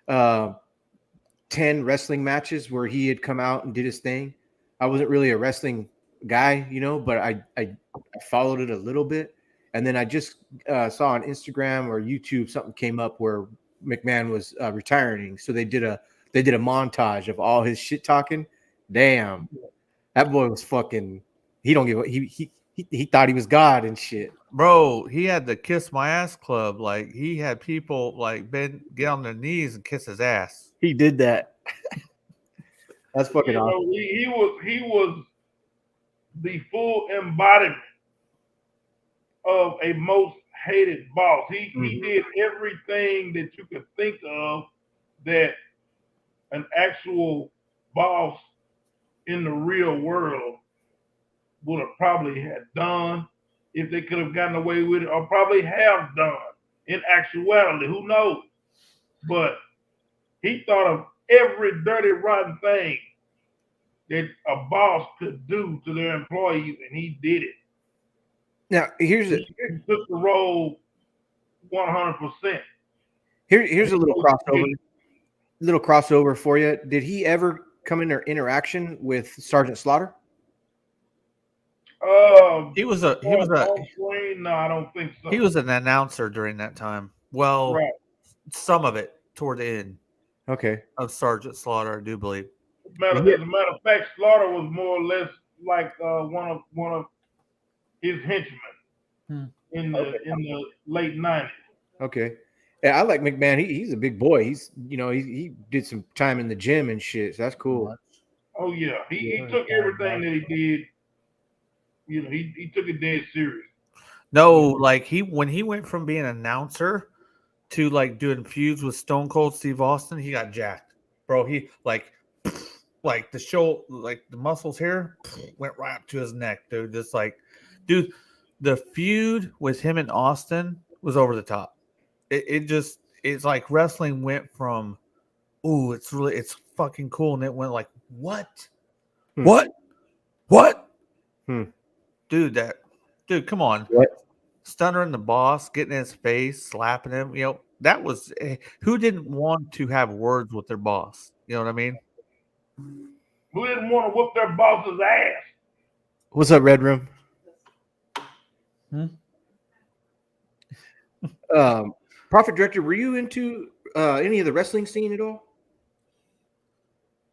10 wrestling matches where he had come out and did his thing. I wasn't really a wrestling guy, but I followed it a little bit. And then I just saw on Instagram or YouTube something came up where McMahon was retiring. So they did a montage of all his shit talking. Damn, that boy was fucking. He don't give. He thought he was God and shit. Bro, he had the Kiss My Ass Club. Like, he had people like get on their knees and kiss his ass. He did that. That's fucking awesome. He was the full embodiment of a most hated boss. He did everything that you could think of that an actual boss in the real world would have probably had done if they could have gotten away with it, or probably have done in actuality. Who knows? But he thought of every dirty, rotten thing that a boss could do to their employees, and he did it. Now here's He took the role 100%. here's a little crossover for you. Did he ever come in interaction with Sergeant Slaughter? He was a on screen? No, I don't think so. he was an announcer during that time. Well, right. some of it toward the end Okay. of Sergeant Slaughter, I do believe. As a matter of fact, Slaughter was more or less like one of his henchmen in the late 90s. Okay. Yeah, I like McMahon. He's a big boy. He's he did some time in the gym and shit. So that's cool. Oh yeah, he took everything that he did. He took it dead serious. No, like when he went from being an announcer to like doing feuds with Stone Cold Steve Austin, he got jacked, bro. He like the show, like the muscles here went right up to his neck, dude. Just like, dude, the feud with him and Austin was over the top. It's like wrestling went from, ooh, it's fucking cool, and it went like, what? Dude, come on. What? Stunner and the Boss, getting in his face, slapping him. That was who didn't want to have words with their boss? You know what I mean? Who didn't want to whoop their boss's ass? What's up, Red Room? Prophet Director, were you into any of the wrestling scene at all?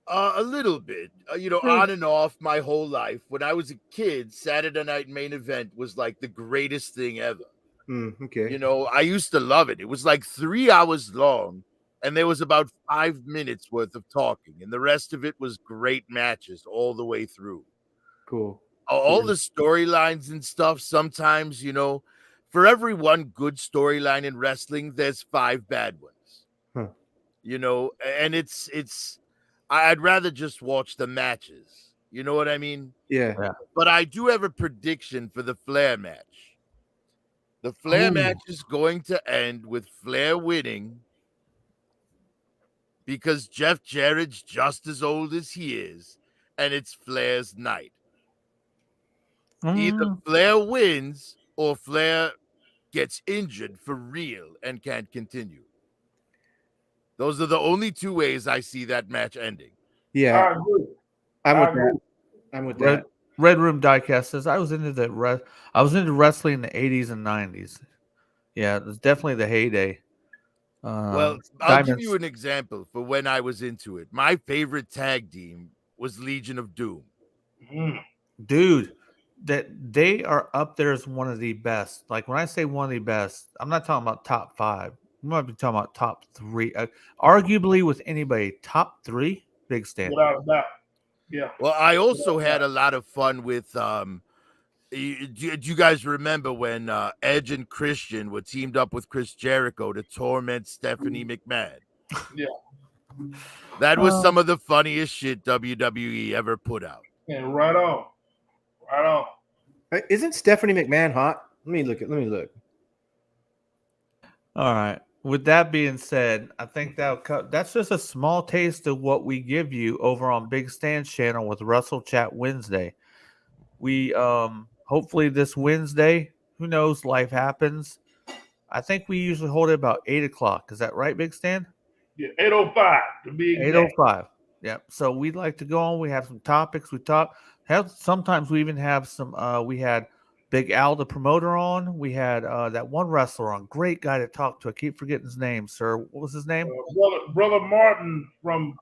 A little bit, on and off my whole life. When I was a kid, Saturday Night Main Event was like the greatest thing ever. Okay. I used to love it. It was like 3 hours long, and there was about 5 minutes worth of talking, and the rest of it was great matches all the way through. Cool. All the storylines and stuff. Sometimes, for every one good storyline in wrestling, there's 5 bad ones. And it's. I'd rather just watch the matches. You know what I mean? Yeah. But I do have a prediction for the Flair match. The Flair match is going to end with Flair winning because Jeff Jarrett's just as old as he is, and it's Flair's night. Either Flair wins or Flair gets injured for real and can't continue. Those are the only 2 ways I see that match ending. Yeah, I'm with that. Red Room Diecast says I was into wrestling in the 80s and 90s. Yeah, it was definitely the heyday. Well, I'll give you an example for when I was into it. My favorite tag team was Legion of Doom. Dude, that they are up there as one of the best. Like when I say one of the best, I'm not talking about top 5. We might be talking about top 3. Arguably with anybody, top 3, Big Stan. Without a doubt. Yeah. Well, I also had a lot of fun with do you guys remember when Edge and Christian were teamed up with Chris Jericho to torment Stephanie McMahon? Yeah. That was some of the funniest shit WWE ever put out. And right on. Isn't Stephanie McMahon hot? Let me look. All right. With that being said, I think that's just a small taste of what we give you over on Big Stan's channel with Wrestle Chat Wednesday. We hopefully this Wednesday, who knows, life happens. I think we usually hold it about 8:00. Is that right, Big Stan? Yeah, 8:05 to be exact. 8:05. Yep. So we'd like to go on. We have some topics. We talk. Sometimes we even have some. We had Big Al, the promoter, on. We had that one wrestler on. Great guy to talk to. I keep forgetting his name, sir. What was his name? Brother Martin from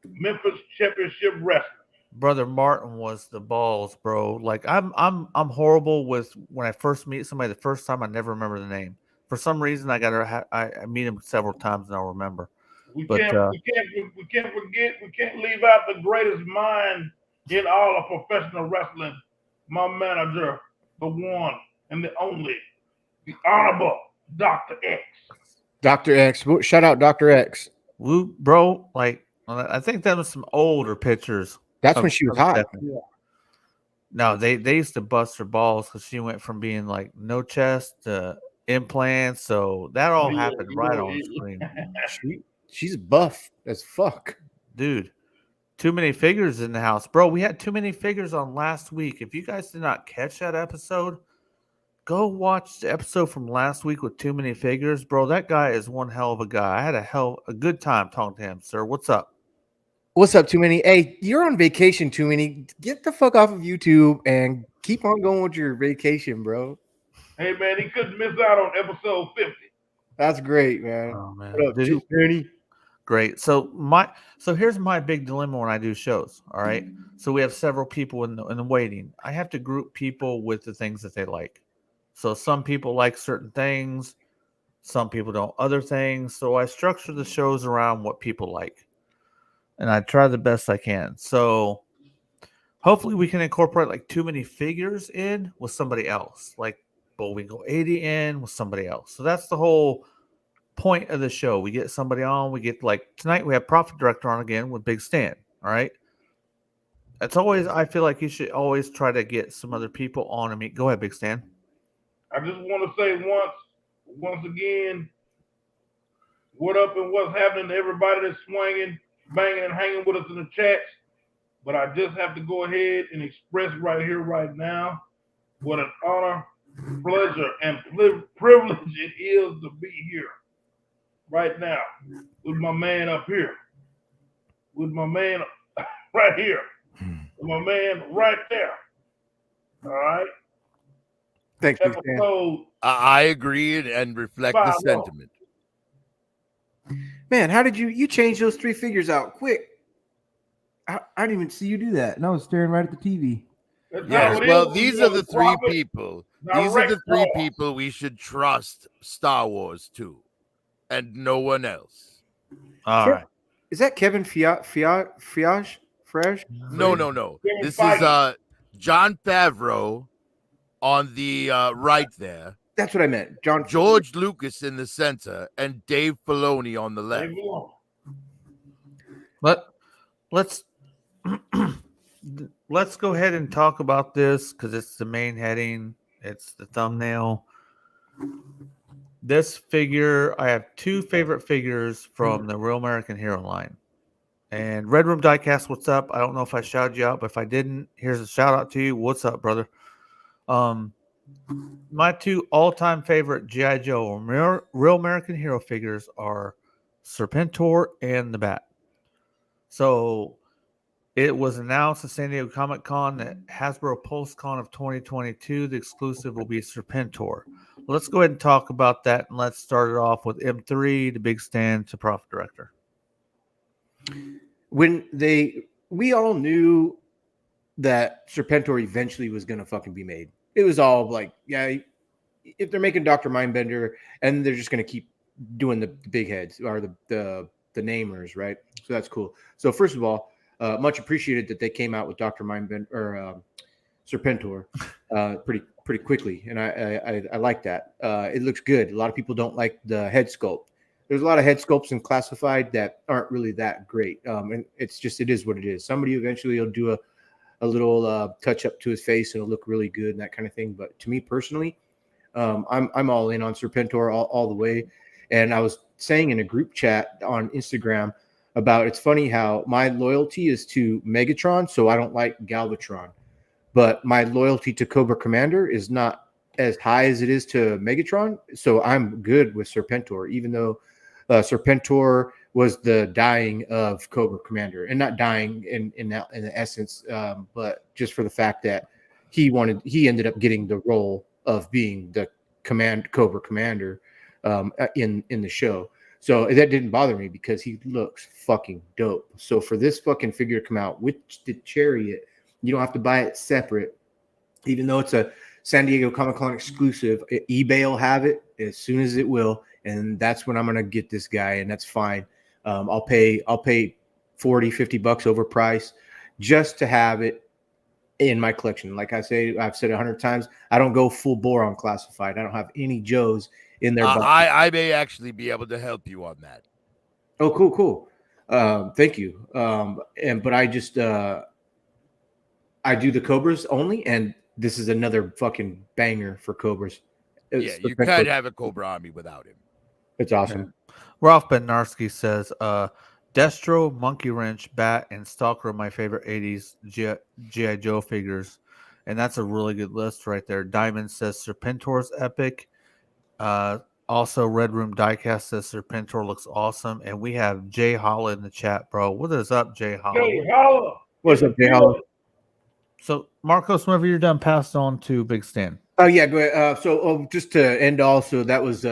Memphis Championship Wrestling. Brother Martin was the balls, bro. Like I'm horrible with when I first meet somebody the first time. I never remember the name. For some reason, I meet him several times and I'll remember. We can't forget. We can't leave out the greatest mind in all of professional wrestling. My manager, the one and the only, the Honorable Dr. X. Dr. X. Shout out Dr. X. Woo, bro. Like I think that was some older pictures. That's when she was hot. Yeah. No, they used to bust her balls because she went from being like no chest to implants. So that all happened right on the screen. She's buff as fuck. Dude, too many figures in the house. Bro, we had too many figures on last week. If you guys did not catch that episode, go watch the episode from last week with Too Many Figures, bro. That guy is one hell of a guy. I had a good time talking to him, sir. What's up? What's up, Too Many? Hey, you're on vacation, Too Many. Get the fuck off of YouTube and keep on going with your vacation, bro. Hey, man, he couldn't miss out on episode 50. That's great, man. Oh man, What up, Too Many? Great. So here's my big dilemma when I do shows. All right. So we have several people in the waiting. I have to group people with the things that they like. So some people like certain things, some people don't other things. So I structure the shows around what people like, and I try the best I can. So hopefully we can incorporate like Too Many Figures in with somebody else, like Bullwinkle 80 in with somebody else. So that's the whole point of the show. We get somebody on. We get, like, tonight we have Profit Director on again with Big Stan. All right. That's always, I feel like you should always try to get some other people on. I mean, go ahead, Big Stan. I just want to say once again, what up and what's happening to everybody that's swinging, banging, and hanging with us in the chats. But I just have to go ahead and express right here, right now, what an honor, pleasure, and privilege it is to be here right now with my man up here, with my man right here, with my man right there. All right. Thanks, Big Stan. Episode I agree and reflect the 5-0. sentiment. Man, how did you change those 3 figures out quick? I didn't even see you do that, and I was staring right at the TV. That's Yes, how it well, is. these You are know, the 3 Prophet, people. These are the direct 3 call. people we should trust Star Wars to, and no one else. All Sure. right. Is that Kevin Fiage? Fresh? No. Kevin This Feige. is John Favreau on the right there, That's what I meant. George Lucas in the center, and Dave Filoni on the left. Leave it alone. But let's go ahead and talk about this because it's the main heading. It's the thumbnail. This figure, I have 2 favorite figures from the Real American Hero line. And Red Room Diecast, what's up? I don't know if I shouted you out, but if I didn't, here's a shout out to you. What's up, brother? My 2 all-time favorite G.I. Joe or Real American Hero figures are Serpentor and the Bat. So it was announced at San Diego Comic-Con that Hasbro Pulse Con of 2022, the exclusive will be Serpentor. Let's go ahead and talk about that, and let's start it off with M3, the Big Stan, to Profit Director. We all knew that Serpentor eventually was going to fucking be made. It was all like, yeah, if they're making Dr. Mindbender and they're just going to keep doing the big heads or the namers, right? So that's cool. So first of all, much appreciated that they came out with Dr. Mindbender or Serpentor pretty quickly, and I like that. It looks good. A lot of people don't like the head sculpt. There's a lot of head sculpts in Classified that aren't really that great, and it is what it is. Somebody eventually will do a little touch up to his face and it'll look really good and that kind of thing. But to me personally, I'm all in on Serpentor all the way. And I was saying in a group chat on Instagram about, it's funny how my loyalty is to Megatron, so I don't like Galvatron, but my loyalty to Cobra Commander is not as high as it is to Megatron. So I'm good with Serpentor, even though Serpentor was the dying of Cobra Commander, and not dying in the essence, but just for the fact that he ended up getting the role of being the Cobra Commander in the show. So that didn't bother me because he looks fucking dope. So for this fucking figure to come out with the Chariot, you don't have to buy it separate, even though it's a San Diego Comic-Con exclusive. eBay will have it as soon as it will, and that's when I'm gonna get this guy, and that's fine. I'll pay $40-50 overpriced just to have it in my collection. Like I've said 100 times, I don't go full bore on Classified. I don't have any Joes in there. I may actually be able to help you on that. Oh, cool. Thank you. But I just I do the Cobras only, and this is another fucking banger for Cobras. Yeah, you can't have a Cobra army without him. It's awesome. Ralph Bednarski says, Destro, Monkey Wrench, Bat, and Stalker are my favorite 80s G.I. Joe figures. and that's a really good list right there. Diamond says Serpentor's epic. Also, Red Room Diecast says Serpentor looks awesome, and we have Jay Holla in the chat, bro. What is up, Jay Holla? Hey, holla. What's up, Jay Holla? So, Marcos, whenever you're done, pass it on to Big Stan. Oh yeah, go ahead. Just to end, also that was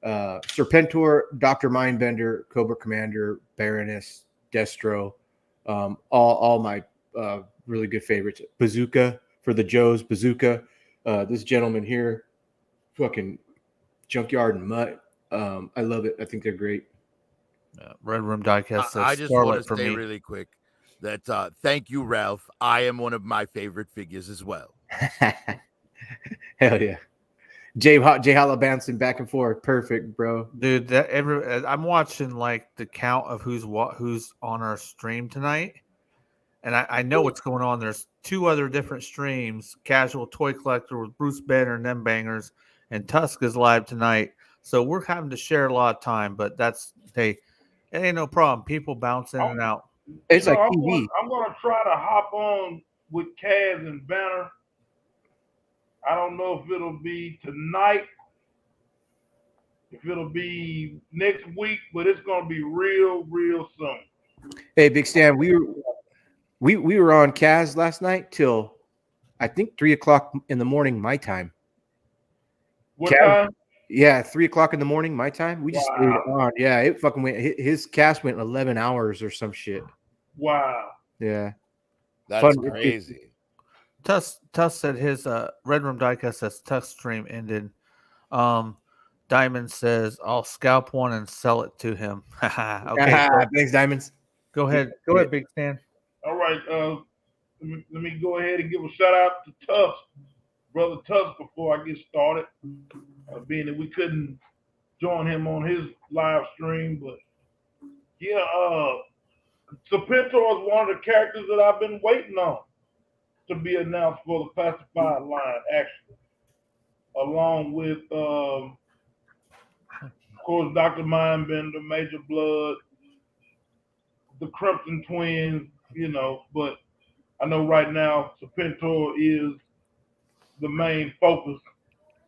Serpentor, Dr. Mindbender, Cobra Commander, Baroness, Destro, all my really good favorites. Bazooka for the Joes, Bazooka. This gentleman here, fucking Junkyard and Mutt. I love it. I think they're great. Red Room Diecast says I just want to for say me. really quick that thank you, Ralph. I am one of my favorite figures as well. Hell yeah. Jay Holla bouncing back and forth. Perfect, bro. Dude, I'm watching like the count of who's on our stream tonight. And I know what's going on. There's 2 other different streams, Casual Toy Collector with Bruce Banner and them bangers, and Tusk is live tonight. So we're having to share a lot of time, but it ain't no problem. People bounce in and out. It's like TV. I'm gonna try to hop on with Kaz and Banner. I don't know if it'll be tonight, if it'll be next week, but it's gonna be real soon. Hey, Big Stan, we were on Kaz last night till I think 3:00 in the morning my time. What time? Yeah, 3:00 in the morning my time. We just stayed on. Yeah, it fucking went. His cast went 11 hours or some shit. Wow. Yeah, That's crazy. Tusk said his Red Room Diecast says Tusk stream ended. Diamond says I'll scalp one and sell it to him. Okay, thanks, Diamonds. Go ahead, Big Stan. All right. Let me go ahead and give a shout out to Tusk, brother Tusk, before I get started. Being that we couldn't join him on his live stream, but yeah, Serpentor is one of the characters that I've been waiting on to be announced for the classified line, actually, along with, of course, Dr. Mindbender, Major Blood, the Crimson Twins, but I know right now Serpentor is the main focus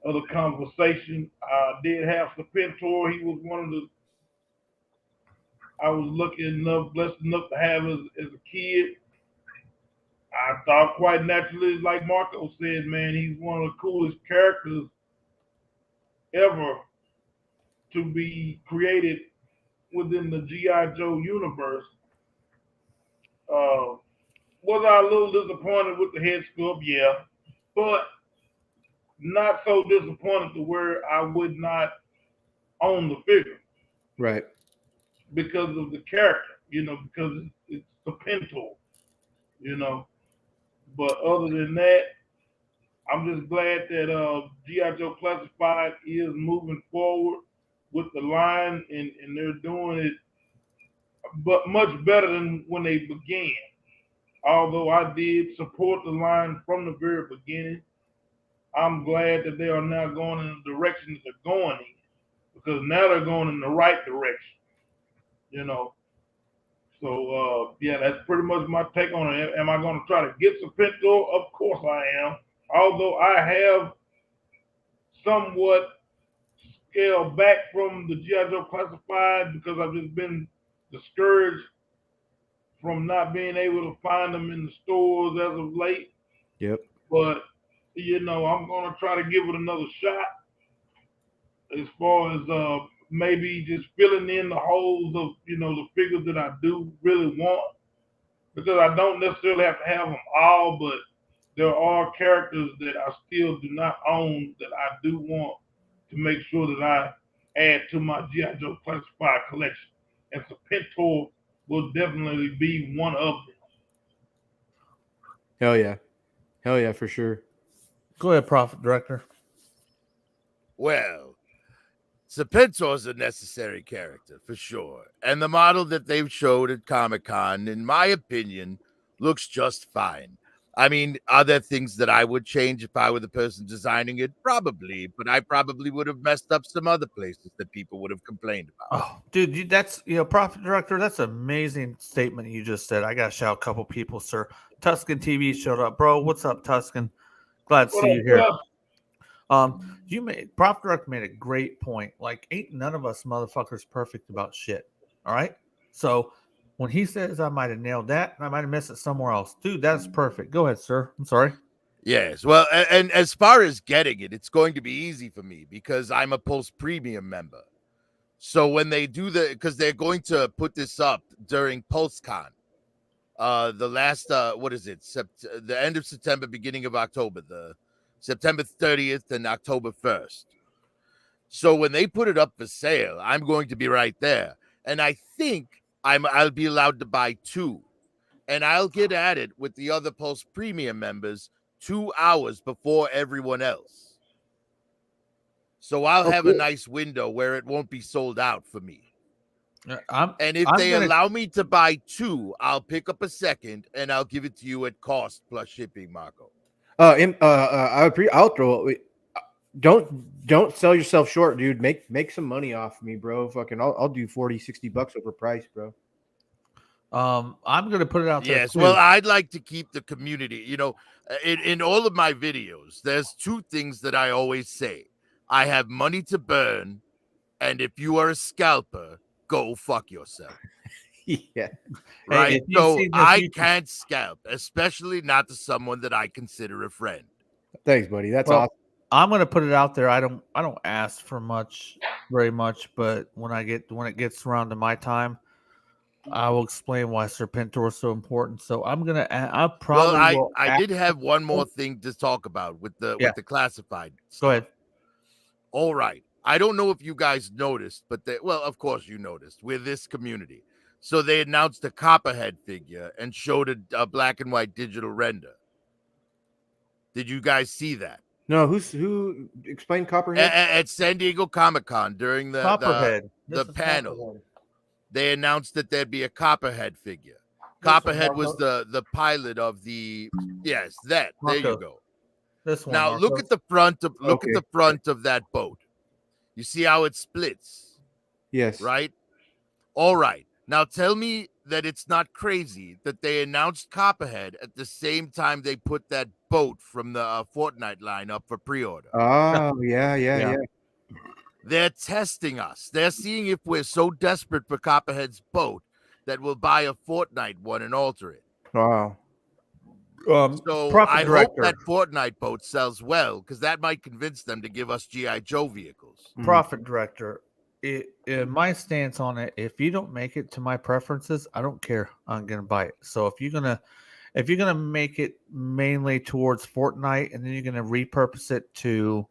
of the conversation. I did have Serpentor. He was one of the I was blessed enough to have as a kid. I thought quite naturally, like Marco said, man, he's one of the coolest characters ever to be created within the G.I. Joe universe. Was I a little disappointed with the head sculpt? Yeah. But not so disappointed to where I would not own the figure. Right. Because of the character, because it's Serpentor, But other than that, I'm just glad that G.I. Joe Classified is moving forward with the line, and they're doing it but much better than when they began. Although I did support the line from the very beginning, I'm glad that they are now going in the direction that they're going in, because now they're going in the right direction, So, yeah, that's pretty much my take on it. Am I going to try to get Serpentor? Of course I am. Although I have somewhat scaled back from the G.I. Joe Classified because I've just been discouraged from not being able to find them in the stores as of late. Yep. But, I'm going to try to give it another shot as far as maybe just filling in the holes of, the figures that I do really want. Because I don't necessarily have to have them all, but there are characters that I still do not own that I do want to make sure that I add to my G.I. Joe Classified collection. And Serpentor will definitely be one of them. Hell yeah. Hell yeah, for sure. Go ahead, Prophet Director. Well, Serpentor is a necessary character for sure. And the model that they've showed at Comic-Con, in my opinion, looks just fine. I mean, are there things that I would change if I were the person designing it? Probably, but I probably would have messed up some other places that people would have complained about. Oh, dude, that's Profit Director. That's an amazing statement you just said. I got to shout a couple people, sir. Tuscan TV showed up, bro. What's up, Tuscan? Glad to What see up, you here. Gus? Profit Director made a great point. Like, ain't none of us motherfuckers perfect about shit. All right, so when he says I might have nailed that, I might have missed it somewhere else, dude. That's perfect. Go ahead, sir. I'm sorry. Yes, well, and as far as getting it, it's going to be easy for me because I'm a Pulse Premium member. So when they do because they're going to put this up during Pulse Con, the last what is it? The end of September, beginning of October, the September 30th and October 1st. So when they put it up for sale, I'm going to be right there, and I think I'll be allowed to buy 2, and I'll get at it with the other Pulse Premium members 2 hours before everyone else. So I'll have a nice window where it won't be sold out for me. And if they allow me to buy 2, I'll pick up a second and I'll give it to you at cost plus shipping, Marco. I'll throw it. Don't sell yourself short, dude. Make some money off me, bro. Fucking I'll do $40-$60 over price, bro. I'm gonna put it out there. Yes, well, I'd like to keep the community. In all of my videos, there's 2 things that I always say. I have money to burn, and if you are a scalper, go fuck yourself. Yeah. Right? Hey, so I can't scalp, especially not to someone that I consider a friend. Thanks, buddy. That's awesome. I'm gonna put it out there. I don't ask for very much, but when it gets around to my time, I will explain why Serpentor is so important. So I'm gonna. I did have one more thing to talk about with the classified stuff. Go ahead. All right. I don't know if you guys noticed, but of course you noticed. We're this community. So they announced a Copperhead figure and showed a black and white digital render. Did you guys see that? No, who explained Copperhead? At San Diego Comic-Con during the panel. Copperhead. They announced that there'd be a Copperhead figure. Copperhead was the pilot of the there you go. This one. Now Marco. look at the front of that boat. You see how it splits? Yes. Right? All right. Now tell me that it's not crazy that they announced Copperhead at the same time they put that boat from the Fortnite line up for pre-order. Oh, yeah. They're testing us. They're seeing if we're so desperate for Copperhead's boat that we'll buy a Fortnite one and alter it. Wow. So I hope that Fortnite boat sells well, because that might convince them to give us G.I. Joe vehicles. Profit Director, my stance on it, if you don't make it to my preferences, I don't care. I'm gonna buy it. So if you're gonna make it mainly towards Fortnite and then you're gonna repurpose it to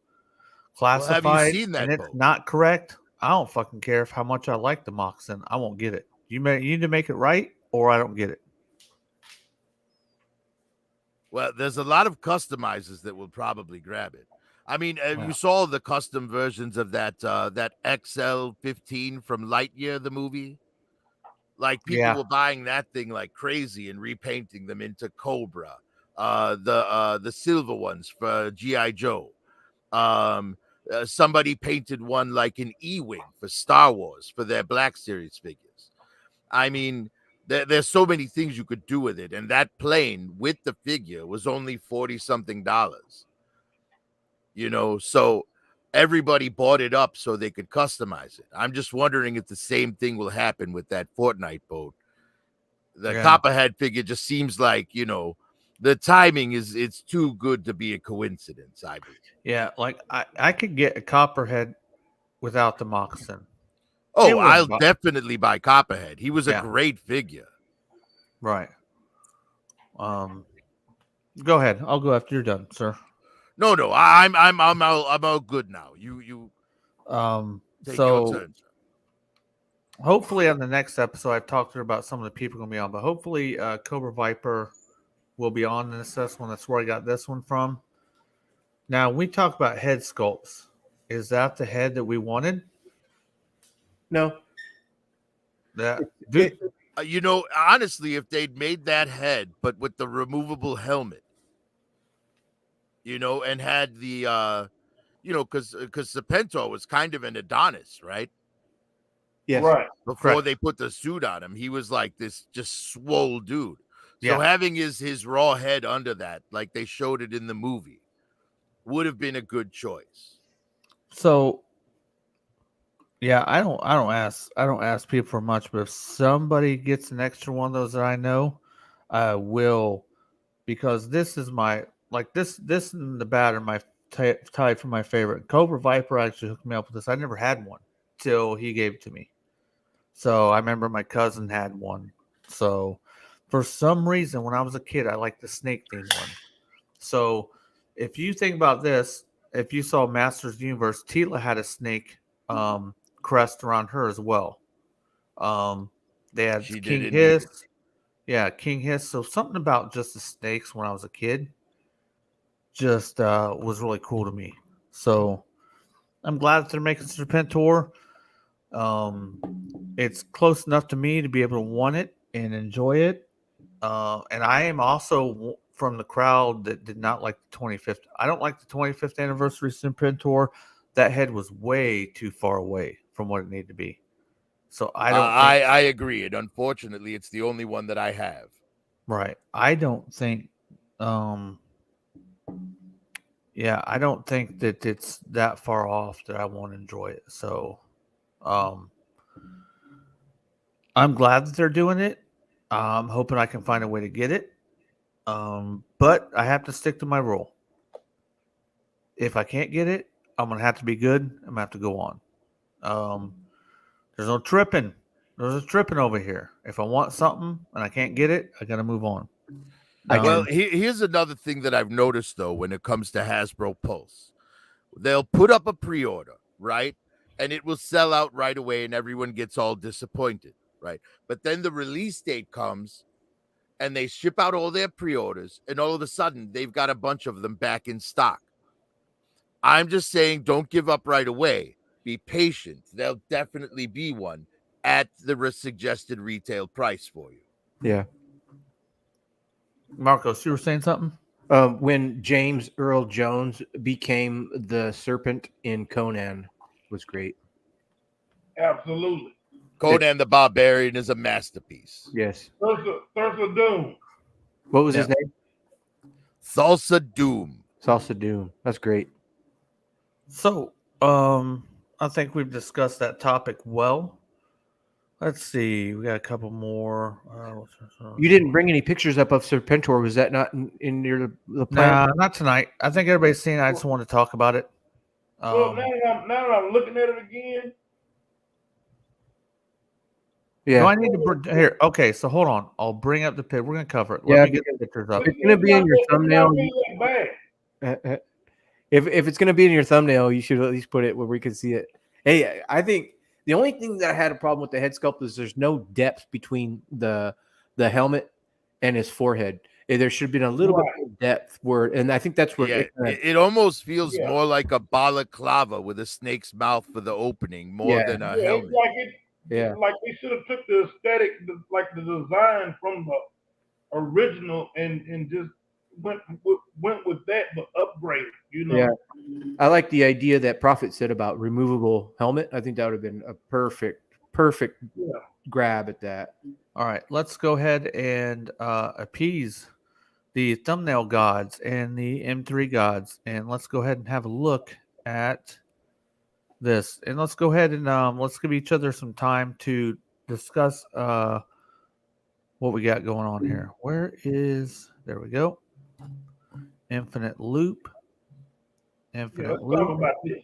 classified, have you seen that and boat? It's not correct, I don't fucking care how much I like the moccasin. I won't get it. You need to make it right, or I don't get it. Well, there's a lot of customizers that will probably grab it. I mean, you saw the custom versions of that XL-15 from Lightyear, the movie. Like, people were buying that thing like crazy and repainting them into Cobra. The silver ones for G.I. Joe. Somebody painted one like an E-Wing for Star Wars for their Black Series figures. I mean, there's so many things you could do with it, and that plane with the figure was only $40-something. So everybody bought it up so they could customize it. I'm just wondering if the same thing will happen with that Fortnite boat. The Copperhead figure just seems like, the timing it's too good to be a coincidence, I believe. Yeah, like I could get a Copperhead without the moccasin. Oh, I'll definitely buy Copperhead. He was a great figure. Right. Go ahead. I'll go after you're done, sir. No, I'm all good now. You take your turn, sir. Hopefully on the next episode, I've talked to her about some of the people going to be on, but hopefully Cobra Viper will be on this one. That's where I got this one from. Now, we talk about head sculpts. Is that the head that we wanted? No. Honestly, if they'd made that head, but with the removable helmet, you know, and had the you know, because Serpentor was kind of an Adonis, right? Yes. Right. Before Correct. they put the suit on him, he was like this just swole dude. So Yeah. having his raw head under that, like they showed it in the movie, would have been a good choice. So yeah, I don't ask people for much, but if somebody gets an extra one of those that I know, I will, because this is my this and the bat are my tied for my favorite. Cobra Viper actually hooked me up with this. I never had one till he gave it to me. So I remember my cousin had one. So for some reason, when I was a kid, I liked the snake themed one. So if you think about this, if you saw Masters of the Universe, Tila had a snake crest around her as well. They had She King did indeed. Hiss. Yeah, King Hiss. So something about just the snakes when I was a kid just was really cool to me. So I'm glad that they're making Serpentor. It's close enough to me to be able to want it and enjoy it. And I am also from the crowd that did not like the 25th. I don't like the 25th anniversary Serpentor. That head was way too far away from what it needed to be. So I don't think, I agree. And unfortunately, it's the only one that I have. right. I don't think yeah, I don't think that it's that far off that I won't enjoy it. So I'm glad that they're doing it. I'm hoping I can find a way to get it. But I have to stick to my rule. If I can't get it, I'm gonna have to be good. I'm gonna have to go on. There's no tripping. There's a tripping over here. If I want something and I can't get it, I gotta move on. Well, here's another thing that I've noticed though when it comes to Hasbro Pulse. They'll put up a pre-order, right? And it will sell out right away and everyone gets all disappointed, right? But then the release date comes and they ship out all their pre-orders and all of a sudden they've got a bunch of them back in stock. I'm just saying don't give up right away. Be patient. There'll definitely be one at the suggested retail price for you. Yeah. Marcos, you were saying something? When James Earl Jones became the serpent in Conan was great. Absolutely. Conan the Barbarian is a masterpiece. Yes. Thursa Doom. What was his name? Salsa Doom. Salsa Doom. That's great. So, I think we've discussed that topic well. Let's see. We got a couple more. You didn't bring any pictures up of Serpentor. Was that not in your the plan? Nah, not tonight. I think everybody's seen it. I just want to talk about it. Well, now that I'm looking at it again. Yeah. No, I need to here. Okay, so hold on. I'll bring up the pic. We're gonna cover it. Yeah, Let me get the pictures up. It's gonna be in your thumbnail. Bad. If it's gonna be in your thumbnail, you should at least put it where we can see it. Hey, I think the only thing that I had a problem with the head sculpt is there's no depth between the helmet and his forehead. There should have been a little bit of depth where, and I think that's where it almost feels more like a balaclava with a snake's mouth for the opening, more than a helmet. Like they should have took the aesthetic, like the design from the original, and just went with that, but upgraded. You know. Yeah, I like the idea that Prophet said about removable helmet. I think that would have been a perfect grab at that. All right, let's go ahead and appease the thumbnail gods and the M3 gods, and let's go ahead and have a look at this. And let's go ahead and let's give each other some time to discuss what we got going on here. There we go. Infinite loop. Infinite loop. Talk about this.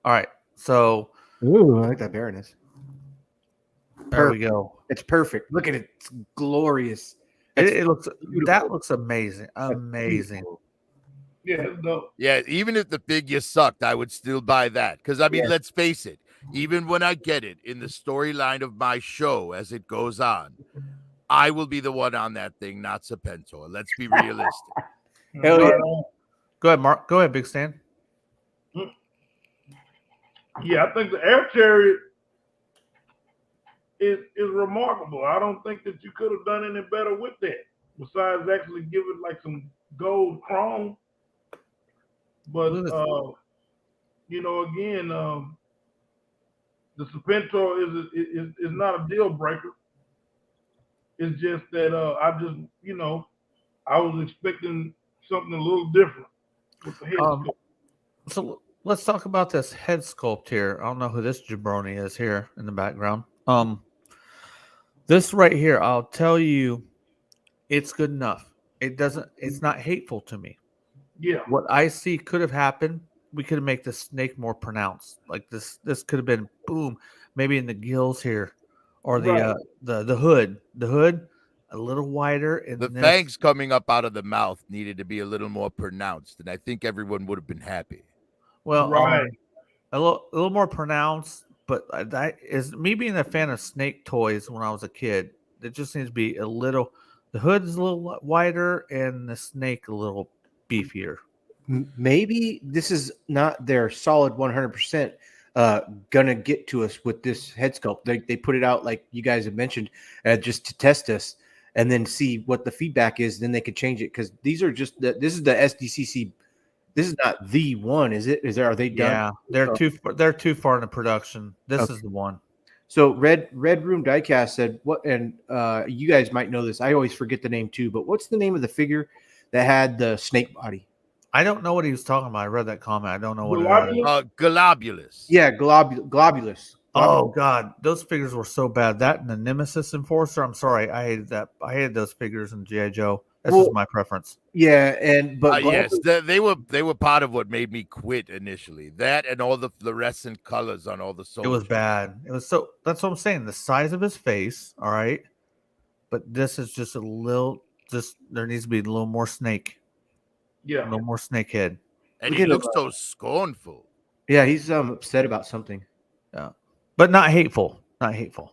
All right, so ooh, I like that Baroness. There we go. It's perfect. Look at it. It's glorious. It looks beautiful. That looks amazing. Amazing. Yeah, even if the figure sucked, I would still buy that. Because, I mean, let's face it, even when I get it in the storyline of my show as it goes on, I will be the one on that thing, not Serpentor. Let's be realistic. Hell yeah. Go ahead, Mark. Go ahead, Big Stan. Yeah, I think the air chariot is remarkable. I don't think that you could have done any better with that, besides actually give it like some gold chrome. But Look at this. you know, again, the Serpentor is not a deal breaker. It's just that I just, you know, I was expecting something a little different with the head sculpt. So let's talk about this head sculpt here. I don't know who this jabroni is here in the background. This right here, I'll tell you, it's good enough. It's not hateful to me. Yeah. What I see could have happened, we could have made the snake more pronounced. Like this could have been boom, maybe in the gills here, or the hood. The hood a little wider, and The fangs coming up out of the mouth needed to be a little more pronounced, and I think everyone would have been happy. Well, Right. a little more pronounced. But that is me being a fan of snake toys when I was a kid. It just needs to be a little. The hood is a little wider, and the snake a little beefier. Maybe this is not their solid 100% gonna get to us with this head sculpt. They put it out like you guys have mentioned, just to test us and then see what the feedback is. Then they could change it because these are just this is the SDCC. This is not the one, is it? Are they done? Yeah, they're too far into production. This is the one. So Red Room Diecast said what, and you guys might know this. I always forget the name too. But what's the name of the figure that had the snake body? I don't know what he was talking about. I read that comment. I don't know what it is. Globulus. Yeah, Globulus. Oh God, those figures were so bad. That and the Nemesis Enforcer. I'm sorry, I hated that. I hated those figures in GI Joe. That's just my preference. Yeah, and but yes, they were part of what made me quit initially. That and all the fluorescent colors on all the soldiers. It was bad. It was so. That's what I'm saying. The size of his face, all right, but this is just a little. Just there needs to be a little more snake. Yeah, a little more snake head. And he looks so scornful. Yeah, he's upset about something. Yeah, but not hateful. Not hateful.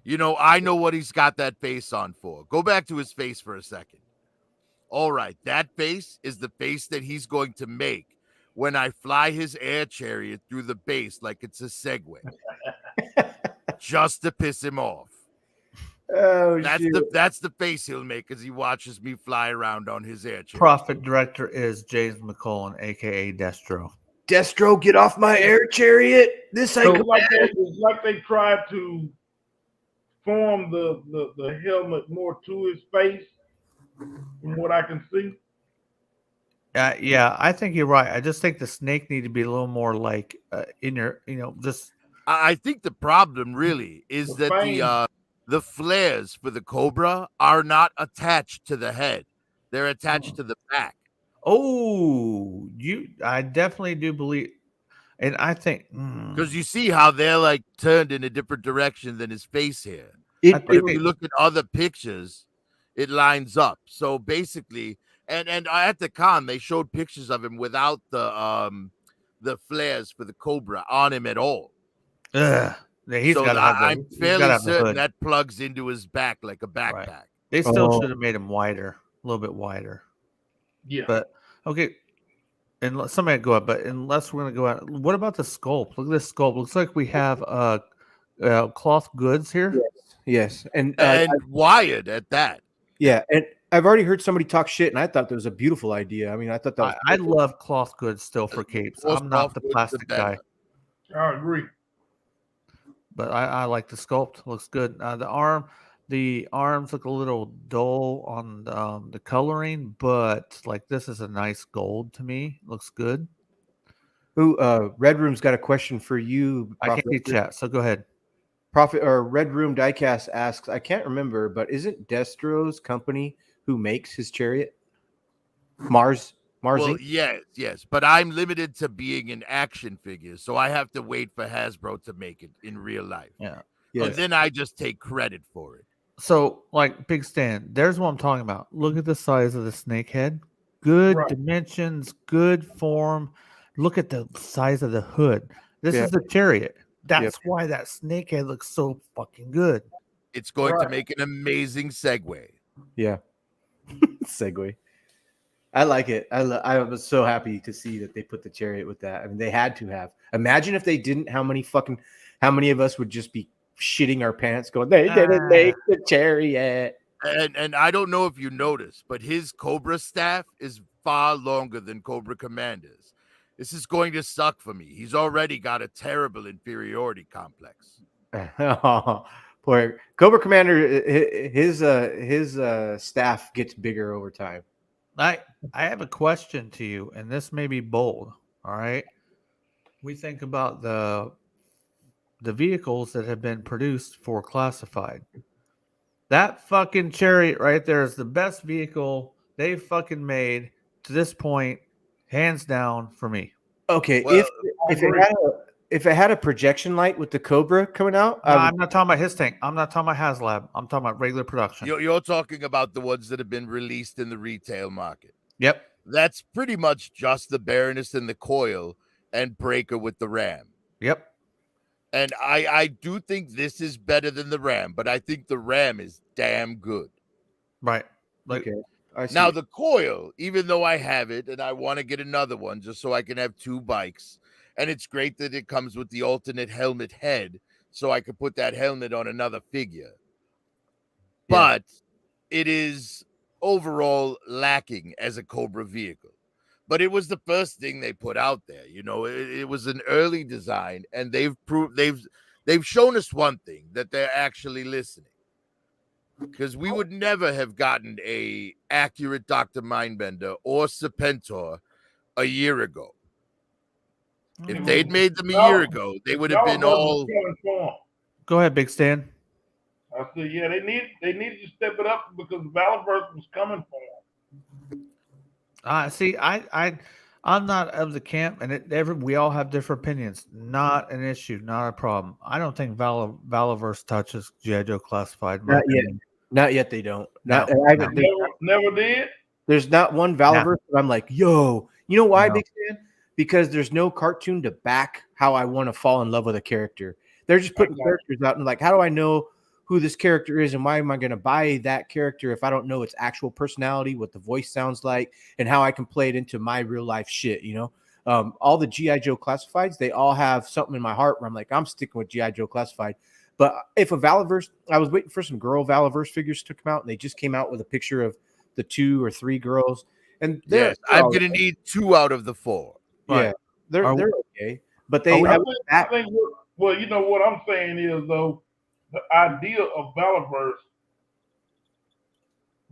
You know, I know what he's got that face on for. Go back to his face for a second. All right, that face is the face that he's going to make when I fly his air chariot through the base like it's a Segway. Just to piss him off. Oh, that's the face he'll make as he watches me fly around on his air chariot. Profit director is James McCullen, aka Destro. Destro, get off my air chariot! This ain't like they tried to form the helmet more to his face, from what I can see. Yeah, I think you're right. I just think the snake need to be a little more like in your, just. I think the problem really is that the flares for the Cobra are not attached to the head; they're attached to the back. Oh, I definitely do believe, and I think because you see how they're like turned in a different direction than his face here. But if you look at other pictures, it lines up. So basically, and at the con they showed pictures of him without the flares for the Cobra on him at all. He's so I'm fairly certain that plugs into his back like a backpack. Right. They still should have made him wider, a little bit wider. Yeah. But okay, and somebody go up. But unless we're gonna go out, what about the sculpt? Look at this sculpt. Looks like we have cloth goods here. Yes, and wired at that. Yeah, and I've already heard somebody talk shit, and I thought that was a beautiful idea. I mean, I thought that was I love cloth goods still for capes. I'm not the plastic guy. I agree. But I like the sculpt. Looks good. The arms look a little dull on the coloring, but like this is a nice gold to me. Looks good. Red Room's got a question for you. I can't see chat, so go ahead. Red Room Diecast asks, I can't remember, but isn't Destro's company who makes his chariot? Mars. Well, yes, but I'm limited to being an action figure, so I have to wait for Hasbro to make it in real life. Yeah. And then I just take credit for it. So, like Big Stan, there's what I'm talking about. Look at the size of the snake head. Good dimensions, good form. Look at the size of the hood. This is the chariot. That's why that snake head looks so fucking good. It's going to make an amazing segue. Yeah. Segue. I like it. I was so happy to see that they put the chariot with that. I mean, they had to have. Imagine if they didn't, how many of us would just be shitting our pants going, they didn't make the chariot. And I don't know if you noticed, but his Cobra staff is far longer than Cobra Commander's. This is going to suck for me. He's already got a terrible inferiority complex. Poor Cobra Commander. His staff gets bigger over time. I have a question to you, and this may be bold. All right, we think about the vehicles that have been produced for classified. That fucking Chariot right there is the best vehicle they've fucking made to this point, hands down for me. Okay, Well, if it had a projection light with the Cobra coming out, No, I'm not talking about his tank. I'm not talking about HasLab. I'm talking about regular production. You're talking about the ones that have been released in the retail market. Yep. That's pretty much just the Baroness and the Coil and Breaker with the Ram. Yep. And I do think this is better than the Ram, but I think the Ram is damn good. Right. Like, okay. I see. Now, the Coil, even though I have it and I want to get another one just so I can have two bikes, and it's great that it comes with the alternate helmet head so I could put that helmet on another figure. Yeah. But it is overall lacking as a Cobra vehicle. But it was the first thing they put out there. You know, it was an early design, and they've shown us one thing, that they're actually listening. Because we would never have gotten a accurate Dr. Mindbender or Serpentor a year ago. If they'd made them a year ago, they would have been all. Go ahead, Big Stan. I said, yeah, they need to step it up because Valiverse was coming for them. See, I'm not of the camp, and we all have different opinions. Not an issue, not a problem. I don't think Valiverse touches G.I. Joe Classified. Not yet. Not yet. They don't. No. Never did. There's not one Valiverse that I'm like, yo. You know why, No. Big Stan? Because there's no cartoon to back how I want to fall in love with a character. They're just putting characters out and like, how do I know who this character is and why am I going to buy that character if I don't know its actual personality, what the voice sounds like, and how I can play it into my real life shit, you know? All the G.I. Joe Classifieds, they all have something in my heart where I'm like, I'm sticking with G.I. Joe Classified. But if a Valiverse, I was waiting for some girl Valiverse figures to come out, and they just came out with a picture of the 2 or 3 girls. And Yes, I'm going to need 2 out of the 4. Yeah, they're okay. But they have I think well, you know what I'm saying is, though, the idea of Valiverse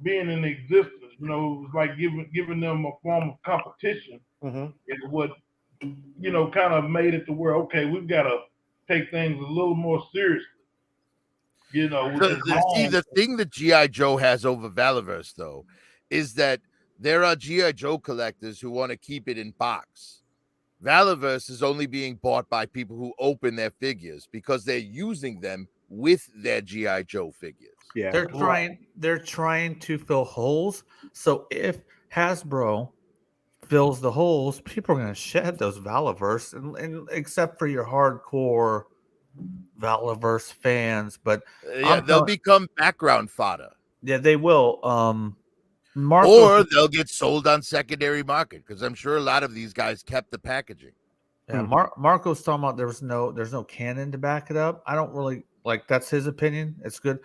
being in existence, you know, it's like giving them a form of competition is what, you know, kind of made it to where, okay, we've got to take things a little more seriously. You know, the thing that G.I. Joe has over Valiverse, though, is that there are G.I. Joe collectors who want to keep it in box. Valiverse is only being bought by people who open their figures because they're using them with their G.I. Joe figures. Yeah, they're trying to fill holes. So if Hasbro fills the holes, people are going to shed those Valiverse, and except for your hardcore Valiverse fans. But they'll become background fodder. Yeah, they will. Or they'll get sold on secondary market because I'm sure a lot of these guys kept the packaging. Yeah, Marco's talking about there's no canon to back it up. I don't really like. That's his opinion. It's good.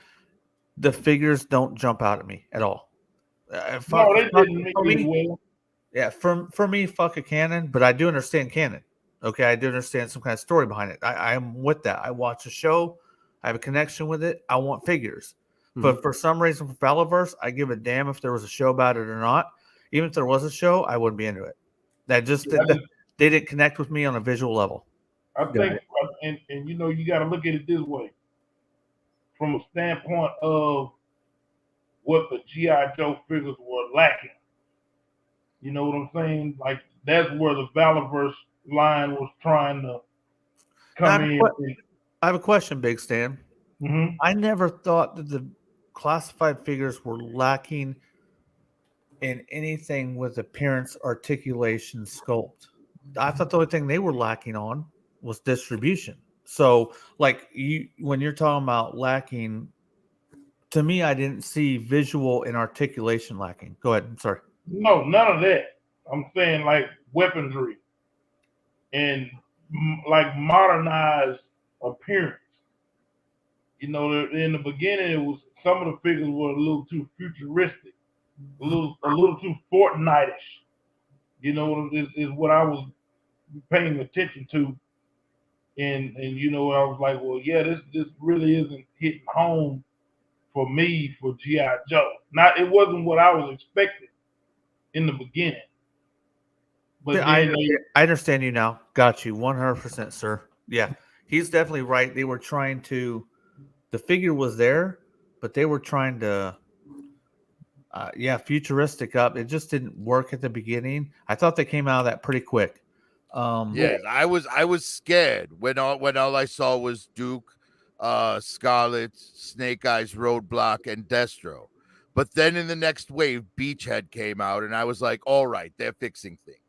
The figures don't jump out at me at all. They didn't. Yeah, for me, fuck a canon, but I do understand canon. Okay, I do understand some kind of story behind it. I am with that. I watch a show. I have a connection with it. I want figures. But for some reason, for Valiverse, I give a damn if there was a show about it or not. Even if there was a show, I wouldn't be into it. That just they didn't connect with me on a visual level. I think, and you know, you got to look at it this way, from a standpoint of what the G.I. Joe figures were lacking. You know what I'm saying? Like, that's where the Valiverse line was trying to come in. I have a question, Big Stan. Mm-hmm. I never thought that the classified figures were lacking in anything with appearance, articulation, sculpt. I thought the only thing they were lacking on was distribution. So, like, when you're talking about lacking, to me, I didn't see visual and articulation lacking. Go ahead. I'm sorry. No, none of that. I'm saying like weaponry and like modernized appearance. You know, in the beginning, it was some of the figures were a little too futuristic, a little too Fortnite-ish. You know, is what I was paying attention to. And you know, I was like, well, yeah, this really isn't hitting home for me for G.I. Joe. Not, it wasn't what I was expecting in the beginning. But I then understand you now. Got you 100%, sir. Yeah, he's definitely right. They were trying to, the figure was there, but they were trying to, futuristic up. It just didn't work at the beginning. I thought they came out of that pretty quick. Yes, I was scared when all I saw was Duke, Scarlet, Snake Eyes, Roadblock, and Destro. But then in the next wave, Beachhead came out, and I was like, all right, they're fixing things.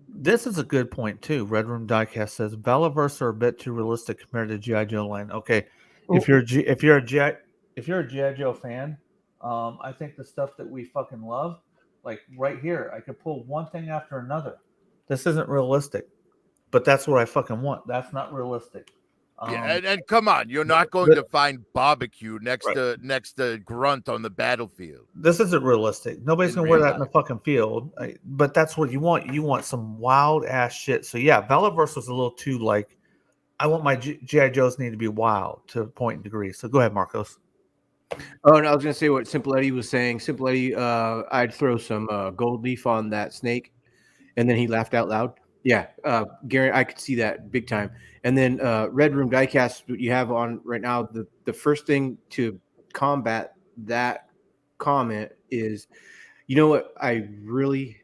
This is a good point too. Red Room Diecast says Valaverse are a bit too realistic compared to GI Joe line. Okay, if you're a GI Joe fan, I think the stuff that we fucking love, like right here, I could pull one thing after another. This isn't realistic, but that's what I fucking want. That's not realistic. Yeah, and come on, you're not going to find barbecue next to Grunt on the battlefield. This isn't realistic. Nobody's gonna wear that in the fucking field. But that's what you want. You want some wild ass shit. So yeah, Valaverse was a little too like, I want my GI Joes need to be wild to a point and degree. So go ahead, Marcos. Oh, and I was gonna say what Simple Eddie was saying. Simple Eddie, I'd throw some gold leaf on that snake, and then he laughed out loud. Yeah, Gary, I could see that big time. And then Red Room Diecast, what you have on right now, the first thing to combat that comment is, you know what I really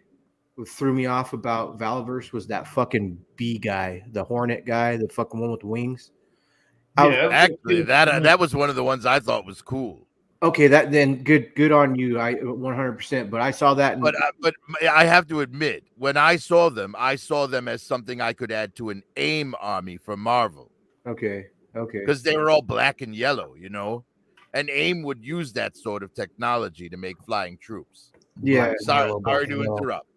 threw me off about Valaverse was that fucking B guy, the Hornet guy, the fucking one with the wings. Actually, that was one of the ones I thought was cool. Okay, that then good on you. I 100%. But I saw that. But I have to admit, when I saw them as something I could add to an AIM army from Marvel. Okay. Because they were all black and yellow, you know, and AIM would use that sort of technology to make flying troops. Yeah. Sorry to interrupt.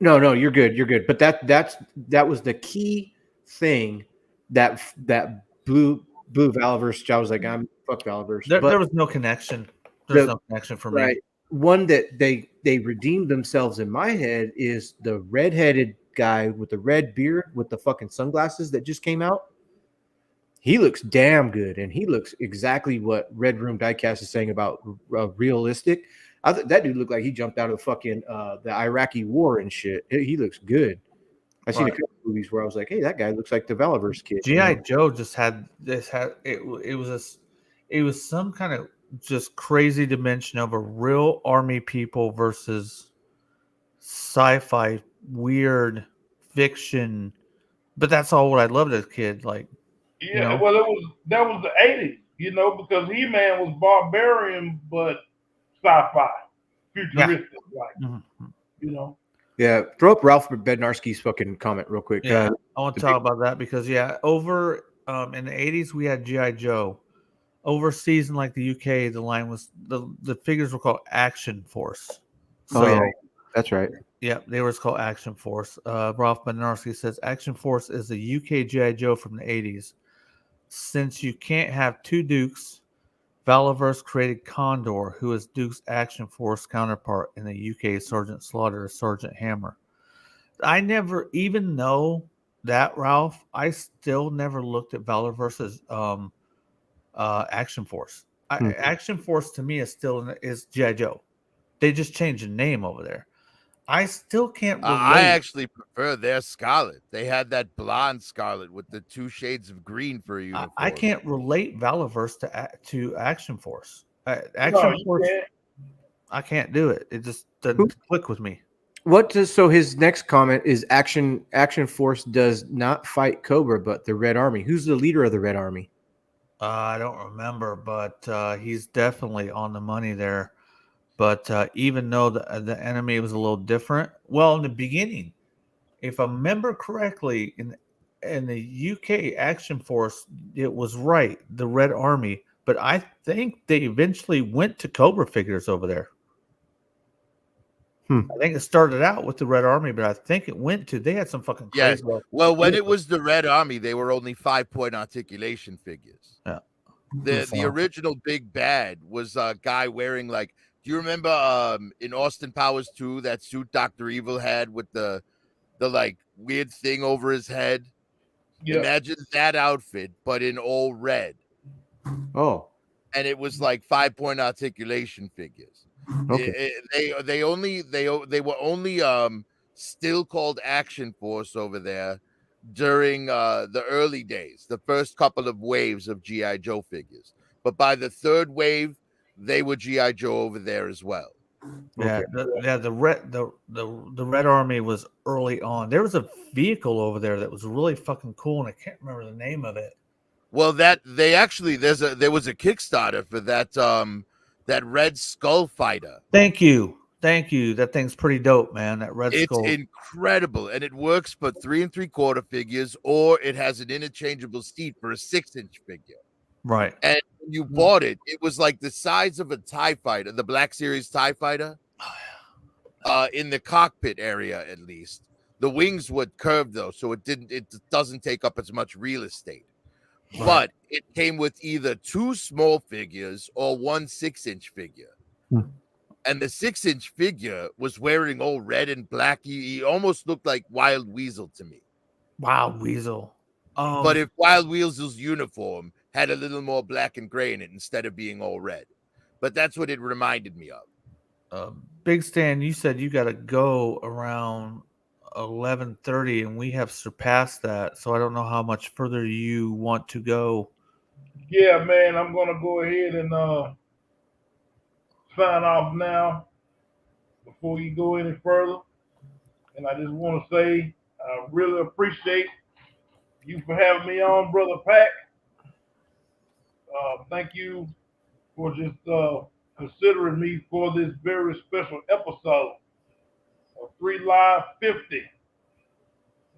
No, you're good. But that was the key thing that blew Valaverse. I was like, I'm fuck Valaverse. There was no connection. There's no connection for me. Right. One that they redeemed themselves in my head is the redheaded guy with the red beard with the fucking sunglasses that just came out. He looks damn good, and he looks exactly what Red Room Diecast is saying about realistic. That dude looked like he jumped out of the fucking the Iraqi war and shit. He looks good. I've seen a couple movies where I was like, hey, that guy looks like the Valaverse kid. G.I. Joe just had this. It was some kind of just crazy dimension of a real army people versus sci-fi weird fiction. But that's all what I loved as a kid. Like, yeah, you know? well, that was the 80s, you know, because He-Man was barbarian but sci-fi, futuristic, you know. Yeah, throw up Ralph Bednarski's fucking comment real quick. Yeah, I want to talk about that because over in the 80s we had G.I. Joe. Overseas in like the UK, the line was the figures were called Action Force. So, yeah, that's right. Yeah, they were called Action Force. Ralph Bednarski says Action Force is the UK G.I. Joe from the 80s. Since you can't have two Dukes, Valaverse created Condor, who is Duke's Action Force counterpart in the UK Sergeant Slaughter, Sergeant Hammer. I never even know that, Ralph. I still never looked at Valaverse's Action Force. Action Force to me is G.I. Joe. They just changed the name over there. I still can't relate. I actually prefer their Scarlet. They had that blonde Scarlet with the two shades of green for a uniform. I can't relate Valaverse to Action Force. Force. I can't do it. It just doesn't click with me. So his next comment is Action Force does not fight Cobra, but the Red Army. Who's the leader of the Red Army? I don't remember, but he's definitely on the money there. But even though the enemy was a little different, well, in the beginning, if I remember correctly, in the UK Action Force, it was right, the Red Army. But I think they eventually went to Cobra figures over there. I think it started out with the Red Army, but I think it went to, they had some fucking crazy. Yeah. Well, when it was the Red Army, they were only 5-point articulation figures. Yeah. The original big bad was a guy wearing like, do you remember in Austin Powers 2 that suit Dr. Evil had with the the like weird thing over his head. Yeah. Imagine that outfit, but in all red. Oh, And it was like 5-point articulation figures. okay. They were only still called Action Force over there during the early days, the first couple of waves of GI Joe figures. But by the third wave, they were GI Joe over there as well. Yeah, the Red Army was early on. There was a vehicle over there that was really fucking cool, and I can't remember the name of it. Well, there was a Kickstarter for that Red Skull fighter. Thank you. That thing's pretty dope, man. That Red Skull. It's incredible, and it works for 3 3/4 figures, or it has an interchangeable seat for a 6-inch figure. Right. And when you bought it, it was like the size of a TIE fighter, the Black Series TIE fighter. In the cockpit area, at least. The wings were curved though, so it doesn't take up as much real estate. Right. But it came with either 2 small figures or 1 6-inch figure. And the 6-inch figure was wearing all red and black. He almost looked like Wild Weasel to me. Wild Weasel. But if Wild Weasel's uniform had a little more black and gray in it instead of being all red. But that's what it reminded me of. Big Stan, you said you got to go around 11:30, and we have surpassed that. So I don't know how much further you want to go. Yeah, man, I'm going to go ahead and sign off now before you go any further. And I just want to say I really appreciate you for having me on, Brother Pack. Thank you for just considering me for this very special episode of 3 Live 50.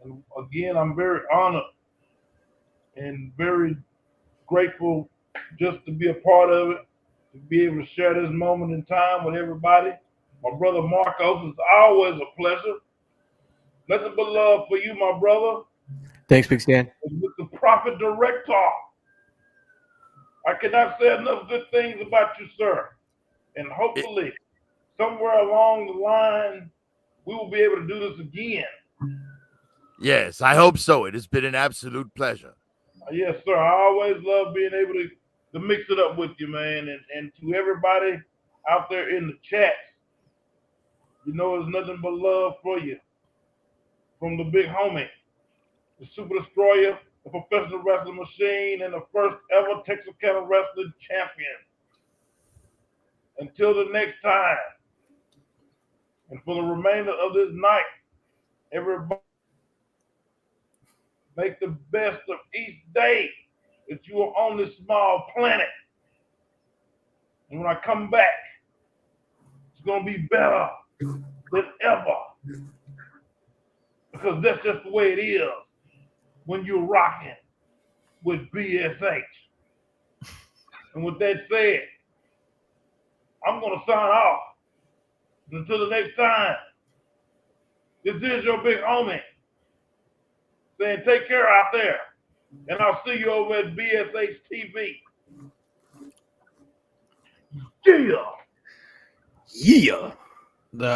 And again, I'm very honored and very grateful just to be a part of it, to be able to share this moment in time with everybody. My brother Marcos, it's always a pleasure. Nothing but love for you, my brother. Thanks, Big Stan. With the Prophet Director, I cannot say enough good things about you, sir. And hopefully, somewhere along the line, we will be able to do this again. Yes, I hope so. It has been an absolute pleasure. Yes, sir. I always love being able to mix it up with you, man. And to everybody out there in the chat, you know it's nothing but love for you. From the big homie, the Super Destroyer, the professional wrestling machine, and the first ever Texarkana wrestling champion. Until the next time, and for the remainder of this night, everybody make the best of each day that you are on this small planet. And when I come back, it's going to be better than ever. Because that's just the way it is when you're rocking with BSH. And with that said, I'm going to sign off. Until the next time, this is your big homie saying take care out there. And I'll see you over at BSH TV. Yeah.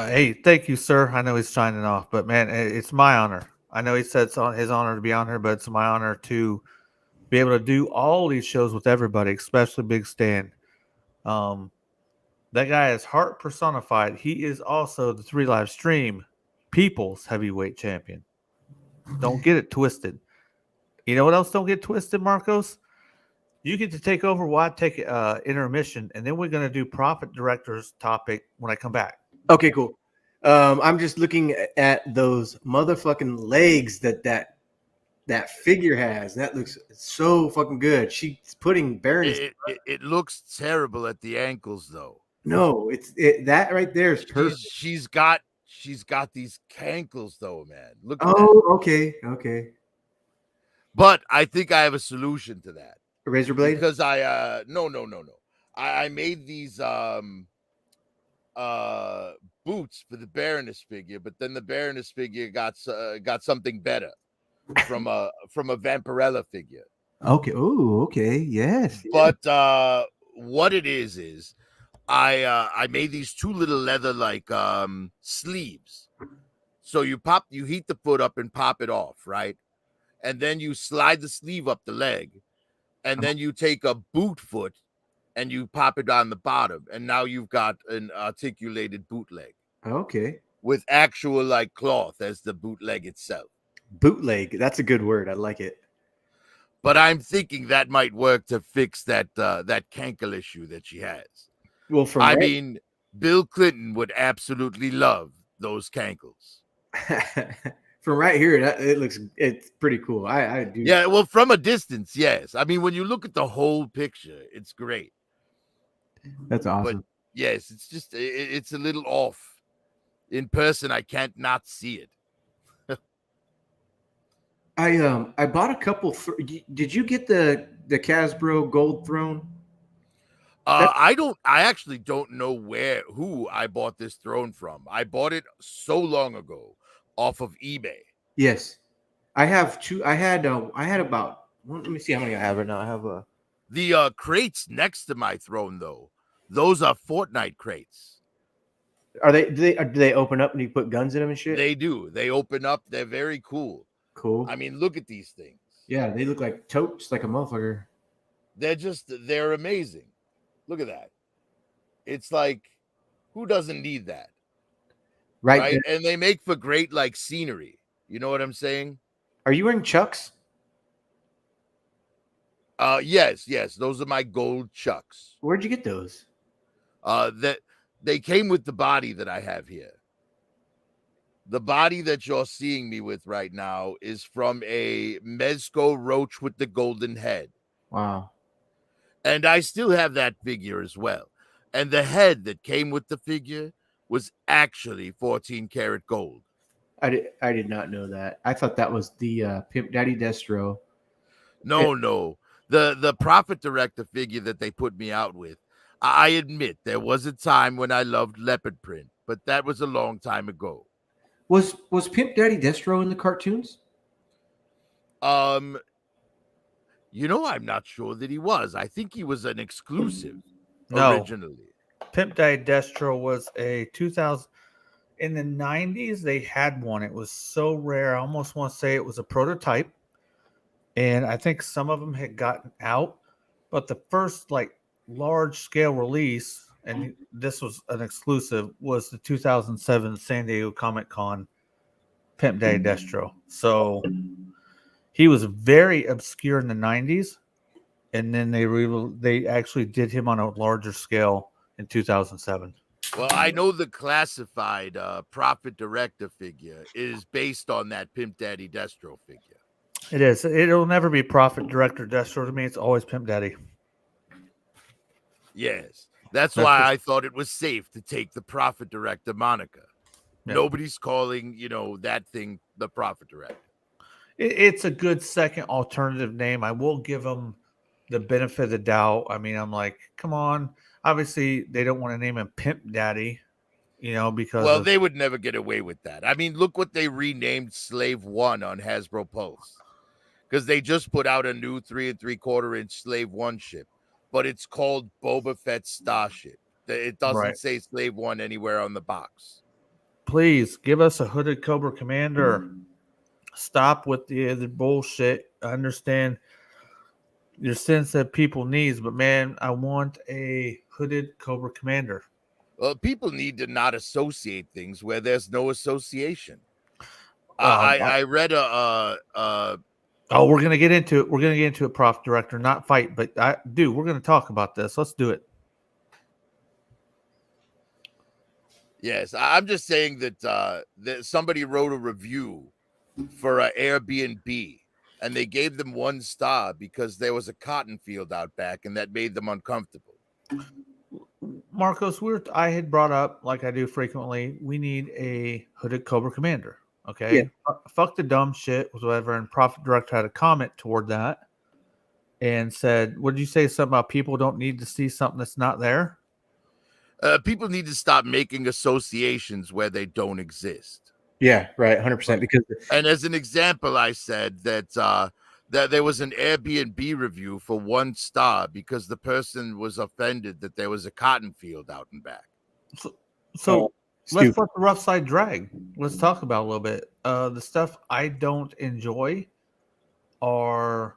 Hey, thank you, sir. I know he's signing off, but man, it's my honor. I know he said it's his honor to be on here, but it's my honor to be able to do all these shows with everybody, especially Big Stan. That guy is heart personified. He is also the 3 Live Stream People's Heavyweight Champion. Don't get it twisted. You know what else don't get twisted, Marcos? You get to take over while I take intermission, and then we're going to do Profit Director's topic when I come back. Okay, cool. I'm just looking at those motherfucking legs that figure has. That looks so fucking good. She's putting Baroness. It looks terrible at the ankles, though. No, that right there is perfect. She's got these cankles, though, man. Look. At Oh, that. Okay. But I think I have a solution to that. A razor blade? Because no. I made these boots for the Baroness figure, but then the Baroness figure got something better from a Vampirella figure. Okay. Oh, okay. Yes. But what it is I made these 2 little leather like sleeves. So you heat the foot up and pop it off, right? And then you slide the sleeve up the leg, and then you take a boot foot and you pop it on the bottom, and now you've got an articulated bootleg Okay. with actual like cloth as the bootleg itself. Bootleg. That's a good word. I like it. But I'm thinking that might work to fix that cankle issue that she has. Well, from I mean, Bill Clinton would absolutely love those cankles. from right here, it's pretty cool. I do. Yeah, well, from a distance, yes. I mean, when you look at the whole picture, it's great. That's awesome. But yes, it's just it's a little off. In person, I can't not see it. I bought a couple. Did you get the Hasbro Gold Throne? I actually don't know who I bought this throne from. I bought it so long ago off of eBay. Yes, I have two. I had about. Let me see how many I have right now. I have the crates next to my throne though. Those are Fortnite crates. Are they? Do they open up and you put guns in them and shit? They do. They open up. They're very cool. Cool. I mean, look at these things. Yeah, they look like totes, like a motherfucker. They're amazing. Look at that. It's like, who doesn't need that? Right? And they make for great like scenery. You know what I'm saying? Are you wearing Chucks? Yes. Those are my gold Chucks. Where'd you get those? That they came with the body that I have here. The body that you're seeing me with right now is from a Mezco roach with the golden head. Wow. And I still have that figure as well. And the head that came with the figure was actually 14 karat gold. I did not know that. I thought that was the Pimp Daddy Destro. No. The Prophet Director figure that they put me out with. I admit there was a time when I loved leopard print, but that was a long time ago. Was Pimp Daddy Destro in the cartoons? I'm not sure that he was. I think he was an exclusive originally. Pimp Daddy Destro was a 2000 in the 90s. They had one. It was so rare. I almost want to say it was a prototype, and I think some of them had gotten out. But the first like large scale release, and this was an exclusive, was the 2007 San Diego Comic Con Pimp Daddy Destro. So he was very obscure in the 90s, and then they actually did him on a larger scale in 2007. Well, I know the classified Prophet Director figure is based on that Pimp Daddy Destro figure. It is. It'll never be Prophet Director Destro to me. It's always Pimp Daddy. Yes. That's why I thought it was safe to take the Prophet Director moniker. Yeah. Nobody's calling, that thing the Prophet Director. It's a good second alternative name. I will give them the benefit of the doubt. I mean, I'm like, come on. Obviously, they don't want to name him Pimp Daddy, because they would never get away with that. I mean, look what they renamed Slave 1 on Hasbro Pulse. Because they just put out a new 3 3/4 inch Slave 1 ship. But it's called Boba Fett's Starship. It doesn't say Slave 1 anywhere on the box. Please give us a hooded Cobra Commander. Stop with the bullshit. I understand your sense that people needs, but man, I want a hooded Cobra Commander. Well, people need to not associate things where there's no association. I read we're gonna get into it. We're gonna get into it, Prof Director, not fight, but we're gonna talk about this. Let's do it. Yes, I'm just saying that somebody wrote a review for an Airbnb, and they gave them 1 star because there was a cotton field out back, and that made them uncomfortable. Marcos, I had brought up, like I do frequently, we need a hooded Cobra Commander. Okay, yeah. Fuck the dumb shit, whatever. And Prophet Director had a comment toward that and said, "What did you say? Something about people don't need to see something that's not there." People need to stop making associations where they don't exist. Yeah, right, 100%. And as an example, I said that there was an Airbnb review for 1 star because the person was offended that there was a cotton field out and back. So let's let the rough side drag. Let's talk about a little bit. The stuff I don't enjoy are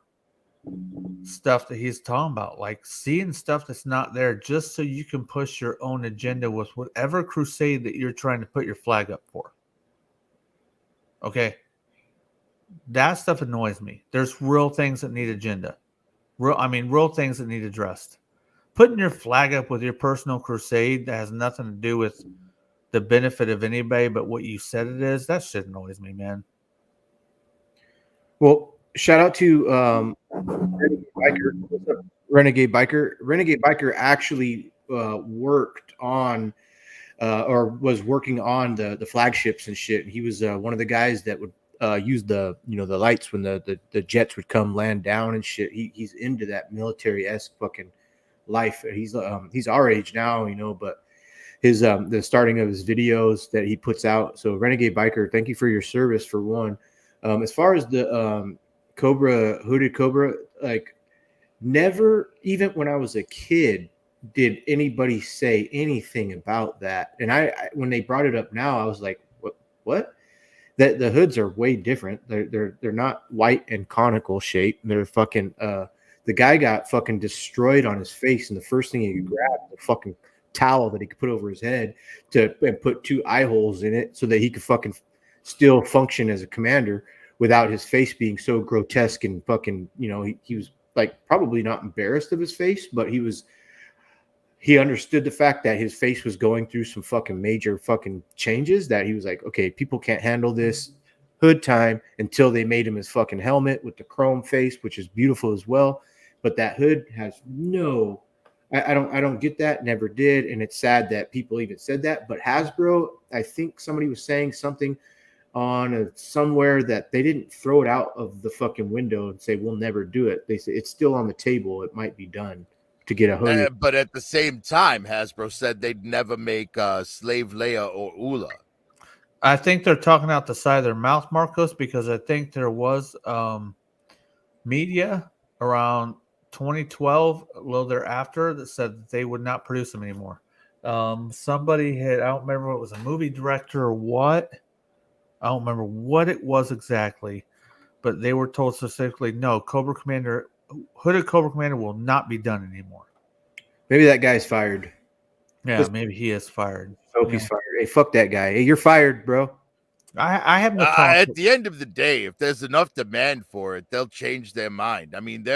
stuff that he's talking about, like seeing stuff that's not there just so you can push your own agenda with whatever crusade that you're trying to put your flag up for. Okay. That stuff annoys me. There's real things that need agenda. Real things that need addressed. Putting your flag up with your personal crusade that has nothing to do with the benefit of anybody but what you said it is, that shit annoys me, man. Well, shout out to Renegade Biker. Renegade Biker actually worked on or was working on the flagships and shit. He was one of the guys that would use the lights when the jets would come land down and shit. He's into that military-esque fucking life. He's our age now, but his the starting of his videos that he puts out. So Renegade Biker, thank you for your service for one. As far as the hooded Cobra, like never, even when I was a kid, did anybody say anything about that. And I when they brought it up now, I was like, what? That the hoods are way different. They're not white and conical shape. They're fucking the guy got fucking destroyed on his face, and the first thing he could grab was a fucking towel that he could put over his head and put 2 eye holes in it so that he could fucking still function as a commander without his face being so grotesque and fucking, he was like probably not embarrassed of his face, but he understood the fact that his face was going through some fucking major fucking changes, that he was like, okay, people can't handle this hood time, until they made him his fucking helmet with the chrome face, which is beautiful as well. But that hood has no, I don't get that. Never did. And it's sad that people even said that. But Hasbro, I think somebody was saying something on somewhere that they didn't throw it out of the fucking window and say, we'll never do it. They say it's still on the table. It might be done to get a hood. But at the same time, Hasbro said they'd never make Slave Leia or Ula. I think they're talking out the side of their mouth, Marcos, because I think there was media around 2012, a little thereafter, that said that they would not produce them anymore. Somebody had, I don't remember if it was a movie director or what. I don't remember what it was exactly, but they were told specifically, no, Hooded Cobra Commander will not be done anymore. Maybe that guy's fired. Yeah, maybe he is fired. Hope he's fired. Hey, fuck that guy. Hey, you're fired, bro. I have no at the end of the day, if there's enough demand for it, they'll change their mind. I mean,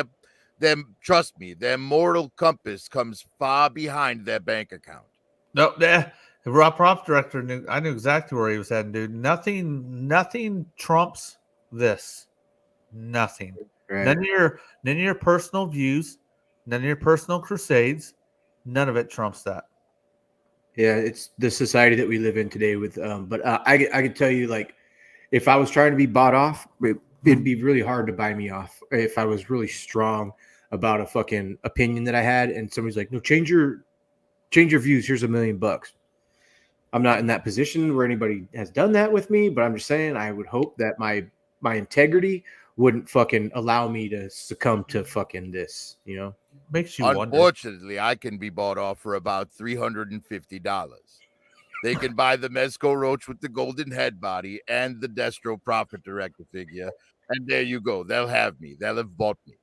trust me, their moral compass comes far behind their bank account. No, the Rob Prop director I knew exactly where he was heading, dude. Nothing trumps this. Nothing. Right. None of your personal views, none of your personal crusades, none of it trumps that. Yeah, it's the society that we live in today. But I can tell you, like, if I was trying to be bought off, it'd be really hard to buy me off if I was really strong about a fucking opinion that I had, and somebody's like, "No, change your views. Here's $1 million." I'm not in that position where anybody has done that with me, but I'm just saying I would hope that my integrity wouldn't fucking allow me to succumb to fucking this, Makes you Unfortunately, wonder. I can be bought off for about $350. They can buy the Mezco Roach with the golden head body and the Destro Prophet Director figure, and there you go. They'll have me. They'll have bought me.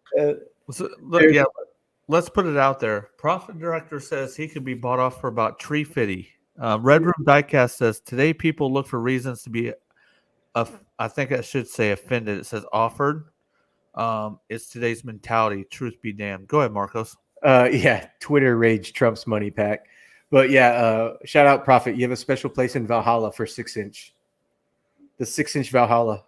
Let's put it out there. Prophet Director says he could be bought off for about $350. Red Room Diecast says today people look for reasons to be, I think I should say offended. It says offered. It's today's mentality. Truth be damned. Go ahead, Marcos. Yeah, Twitter rage trumps money pack. But yeah, shout out Prophet. You have a special place in Valhalla for 6-inch. The 6-inch Valhalla.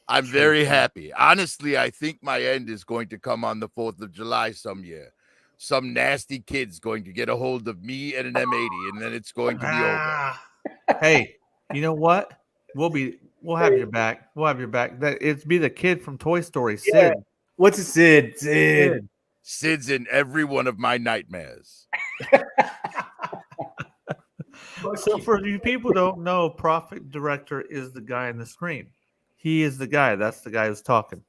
I'm very happy. Honestly, I think my end is going to come on the 4th of July some year. Some nasty kid's going to get a hold of me and an M80, and then it's going to be over. Hey, you know what? We'll have your back. We'll have your back. It's be the kid from Toy Story, Sid. Yeah. What's a Sid? Sid. Sid's in every one of my nightmares. So for you people who don't know, Prophet Director is the guy on the screen. He is the guy. That's the guy who's talking.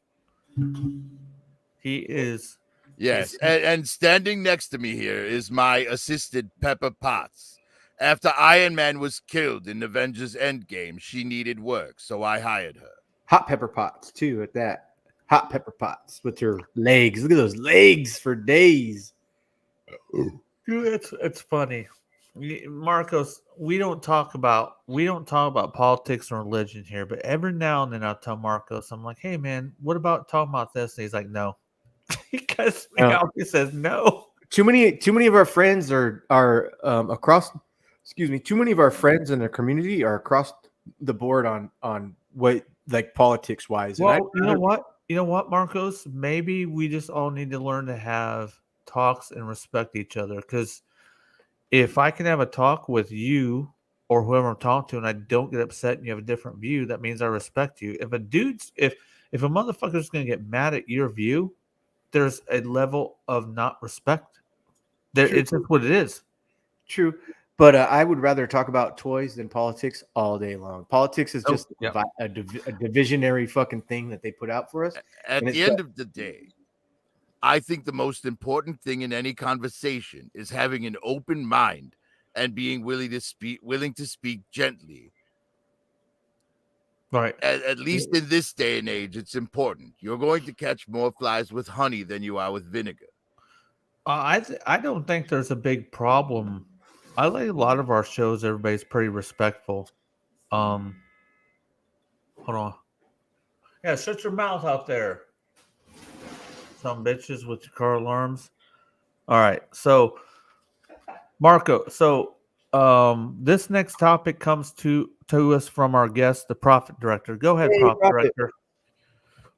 He is. Yes, and standing next to me here is my assistant, Pepper Potts. After Iron Man was killed in Avengers Endgame, she needed work, so I hired her. Hot pepper pots too at that. Hot pepper pots with her legs. Look at those legs for days. Dude, it's funny. Marcos, we don't talk about politics and religion here, but every now and then I'll tell Marcos, I'm like, hey man, what about talking about this? And he's like, no. He cuts me out. He says no. Too many of our friends are across. Excuse me. Too many of our friends in the community are across the board on what, like, politics wise. Well, you know what, Marcos? Maybe we just all need to learn to have talks and respect each other. Because if I can have a talk with you or whoever I'm talking to, and I don't get upset, and you have a different view, that means I respect you. If a motherfucker's gonna get mad at your view, there's a level of not respect. It's just what it is. True. But I would rather talk about toys than politics all day long. Politics is just a divisionary fucking thing that they put out for us. At the end of the day, I think the most important thing in any conversation is having an open mind and being willing to speak gently. Right. At least in this day and age, it's important. You're going to catch more flies with honey than you are with vinegar. I don't think there's a big problem. I like a lot of our shows. Everybody's pretty respectful. Hold on. Yeah, shut your mouth out there. Some bitches with your car alarms. All right. So, Marco, this next topic comes to us from our guest, the Prophet Director. Go ahead, Prophet Director.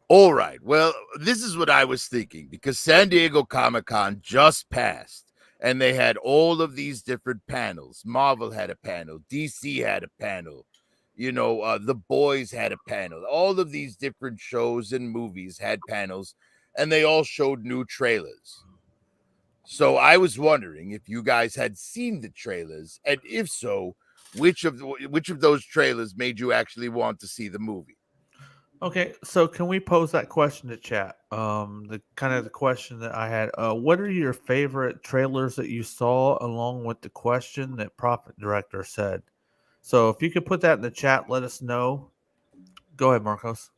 All right. Well, this is what I was thinking, because San Diego Comic-Con just passed. And they had all of these different panels. Marvel had a panel. DC had a panel. The Boys had a panel. All of these different shows and movies had panels, and they all showed new trailers. So I was wondering if you guys had seen the trailers, and if so, which of those trailers made you actually want to see the movie? Okay, so can we pose that question to chat? The question that I had. What are your favorite trailers that you saw, along with the question that Prophet Director said? So if you could put that in the chat, let us know. Go ahead, Marcos.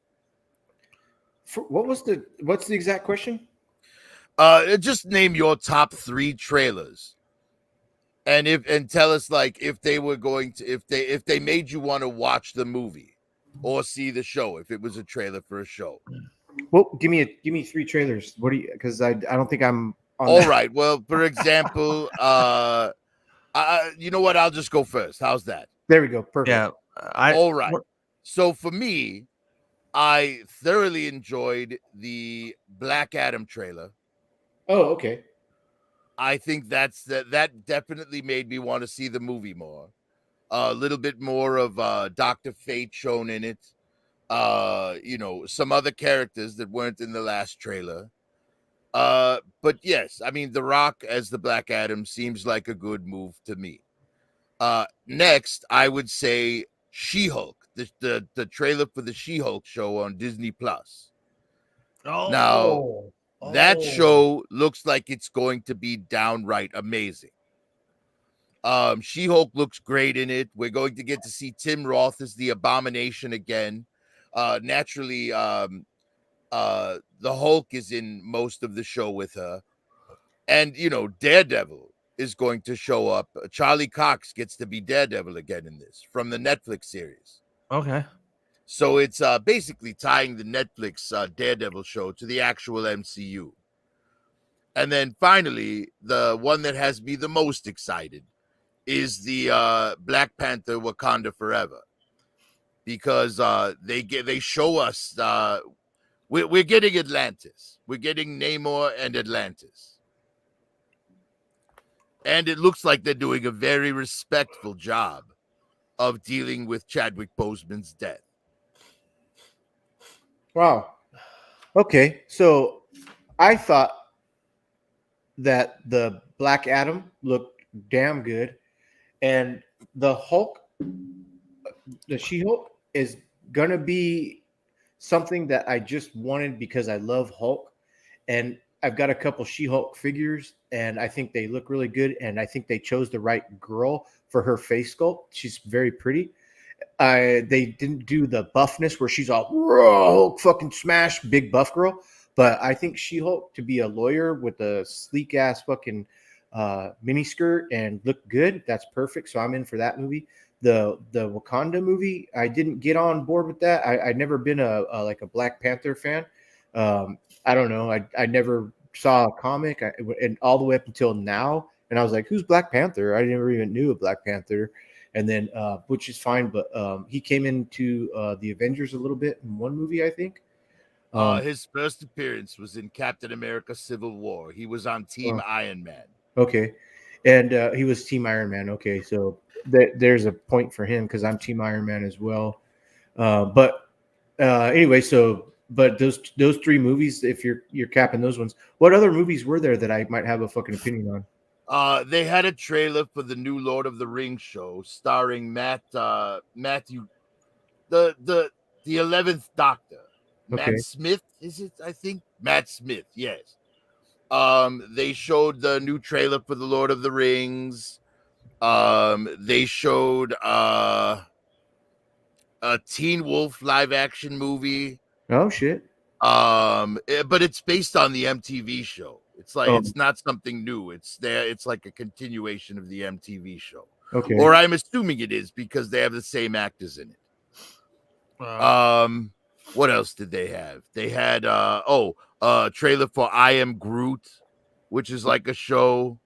What's the exact question? Just name your top 3 trailers, and tell us, like, if they were going to, if they made you want to watch the movie or see the show, if it was a trailer for a show. Well, give me 3 trailers. What do you? Because I don't think I'm on. All right. Well, for example, you know what? I'll just go first. How's that? There we go. Perfect. Yeah. All right. So for me, I thoroughly enjoyed the Black Adam trailer. Oh, okay. I think that definitely made me want to see the movie more. A little bit more of Dr. Fate shown in it. Some other characters that weren't in the last trailer. But yes, I mean, The Rock as the Black Adam seems like a good move to me. Next, I would say She-Hulk, the trailer for the She-Hulk show on Disney Plus. That show looks like it's going to be downright amazing. She-Hulk looks great in it. We're going to get to see Tim Roth as the Abomination again. Naturally, the Hulk is in most of the show with her. And, Daredevil is going to show up. Charlie Cox gets to be Daredevil again in this, from the Netflix series. Okay. So it's basically tying the Netflix Daredevil show to the actual MCU. And then finally, the one that has me the most excited is the Black Panther Wakanda Forever, because they show us we're getting Atlantis. We're getting Namor and Atlantis. And it looks like they're doing a very respectful job of dealing with Chadwick Boseman's death. Wow. Okay. So I thought that the Black Adam looked damn good. And the Hulk, the She-Hulk, is going to be something that I just wanted because I love Hulk. And I've got a couple She-Hulk figures, and I think they look really good. And I think they chose the right girl for her face sculpt. She's very pretty. They didn't do the buffness where she's all Hulk fucking smash big buff girl, but I think She-Hulk to be a lawyer with a sleek ass fucking mini skirt and look good. That's perfect. So I'm in for that movie. The Wakanda movie, I didn't get on board with that. I'd never been a like a Black Panther fan. I don't know. I never saw a comic and all the way up until now. And I was like, who's Black Panther? I never even knew a Black Panther. And then, which is fine, but he came into the Avengers a little bit in one movie, I think. His first appearance was in Captain America: Civil War. He was on Team Iron Man. Okay, and he was Team Iron Man. Okay, so there's a point for him because I'm Team Iron Man as well. But anyway, but those three movies, if you're capping those ones, what other movies were there that I might have a fucking opinion on? They had a trailer for the new Lord of the Rings show starring Matthew, the 11th Doctor. Okay. Matt Smith, is it? I think Matt Smith. Yes. They showed the new trailer for the Lord of the Rings. They showed a Teen Wolf live action movie. Oh shit. But it's based on the MTV show. It's like it's not something new. It's like a continuation of the MTV show. Okay. Or I'm assuming it is because they have the same actors in it. What else did they have? They had a trailer for I Am Groot, which is like a show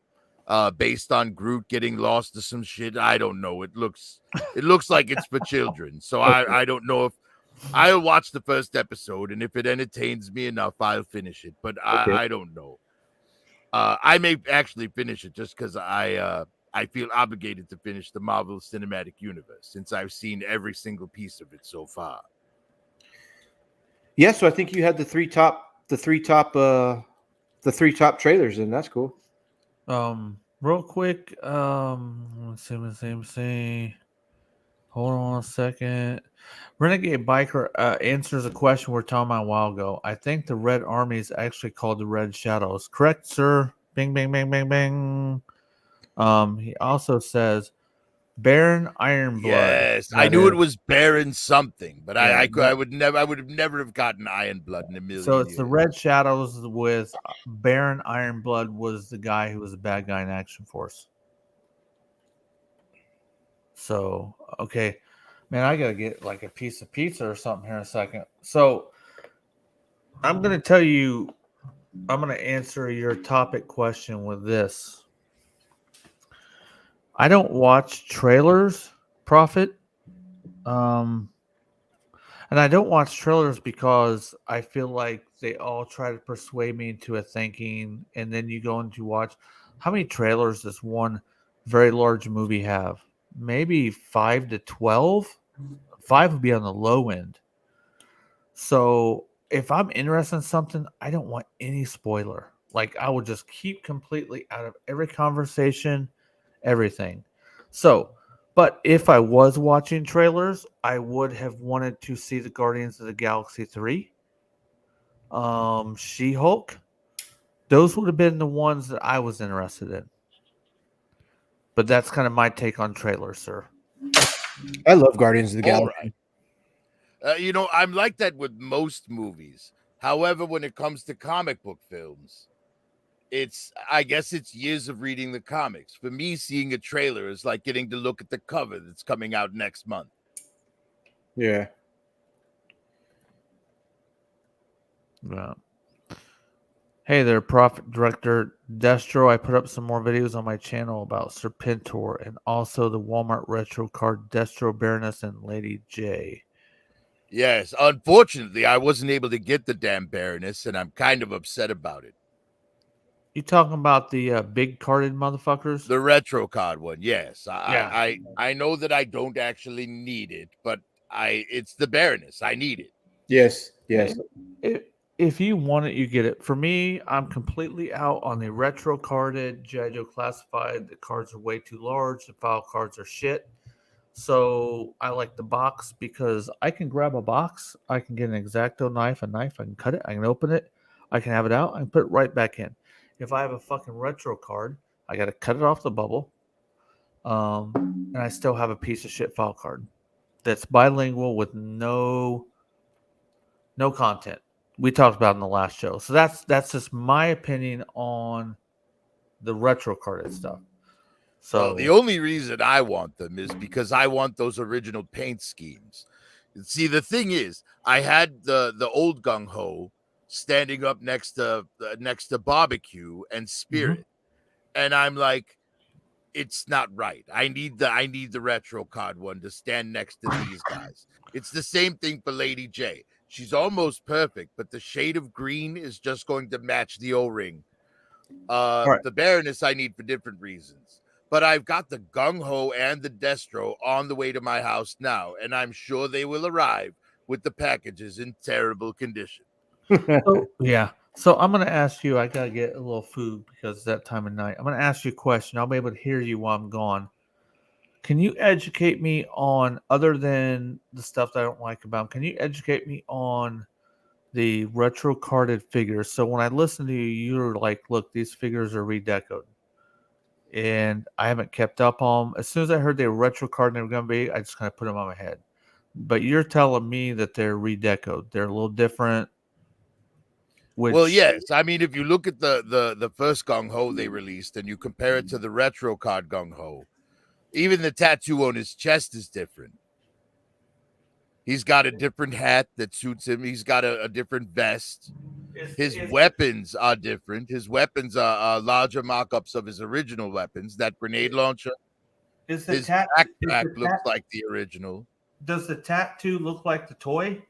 based on Groot getting lost to some shit. I don't know. It looks like it's for children. So I don't know if I'll watch the first episode, and if it entertains me enough, I'll finish it. But I don't know. I may actually finish it just because I feel obligated to finish the Marvel Cinematic Universe since I've seen every single piece of it so far. Yeah, so I think you had the three top trailers, and that's cool. Real quick, let's see. Hold on a second. Renegade Biker answers a question we were talking about a while ago. I think the Red Army is actually called the Red Shadows. Correct, sir? Bing, bing, bing, bing, bing. He also says Baron Ironblood. Yes, I knew it was Baron something, but I would have never have gotten Ironblood in a million. So it's years. the Red Shadows with Baron Ironblood was the guy who was a bad guy in Action Force. So, okay. Man, I got to get like a piece of pizza or something here in a second. So, I'm going to tell you, I'm going to answer your topic question with this. I don't watch trailers, Prophet. And I don't watch trailers because I feel like they all try to persuade me into a thinking. And then you go into watch. How many trailers does one very large movie have? Maybe 5 to 12. 5 would be on the low end. So if I'm interested in something, I don't want any spoiler. Like I will just keep completely out of every conversation, everything. So, but if I was watching trailers, I would have wanted to see the Guardians of the Galaxy 3, She-Hulk. Those would have been the ones that I was interested in. But that's kind of my take on trailers, sir. I love Guardians of the Galaxy. Right. I'm like that with most movies. However, when it comes to comic book films, I guess it's years of reading the comics. For me, seeing a trailer is like getting to look at the cover that's coming out next month. Yeah. Yeah. Hey there, Prophet Director Destro. I put up some more videos on my channel about Serpentor and also the Walmart retro card Destro Baroness and Lady J. Yes, unfortunately, I wasn't able to get the damn Baroness, and I'm kind of upset about it. You talking about the big carded motherfuckers? The retro card one, yes. I know that I don't actually need it, but it's the Baroness. I need it. Yes. If you want it, you get it. For me, I'm completely out on the retro carded Joe Classified. The cards are way too large. The file cards are shit. So I like the box because I can grab a box. I can get an X-Acto knife, I can cut it. I can open it. I can have it out. I can put it right back in. If I have a fucking retro card, I got to cut it off the bubble, And I still have a piece of shit file card that's bilingual with no content. We talked about it in the last show. So that's just my opinion on the retro carded stuff. So well, the only reason I want them is because I want those original paint schemes. See, the thing is, I had the old gung ho standing up next to barbecue and spirit, and I'm like, it's not right. I need the retro card one to stand next to these guys. It's the same thing for Lady J. She's almost perfect, but the shade of green is just going to match the O-ring. Right. The Baroness I need for different reasons. But I've got the Gung Ho and the Destro on the way to my house now, and I'm sure they will arrive with the packages in terrible condition. Yeah. So I'm going to ask you, I got to get a little food because it's that time of night. I'm going to ask you a question. I'll be able to hear you while I'm gone. Can you educate me on, other than the stuff that I don't like about them, can you educate me on the retro carded figures? So when I listen to you, you're like, look, these figures are redecoed. And I haven't kept up on them. As soon as I heard they were retro card and they were going to be, I just kind of put them on my head. But you're telling me that they're redecoed. They're a little different. Well, yes. I mean, if you look at the first Gung Ho they released and you compare it to the retro card Gung Ho, even the tattoo on his chest is different. He's got a different hat that suits him. He's got a different vest. His weapons are different. His weapons are larger mock-ups of his original weapons. That grenade launcher. His backpack looks like the original. Does the tattoo look like the toy?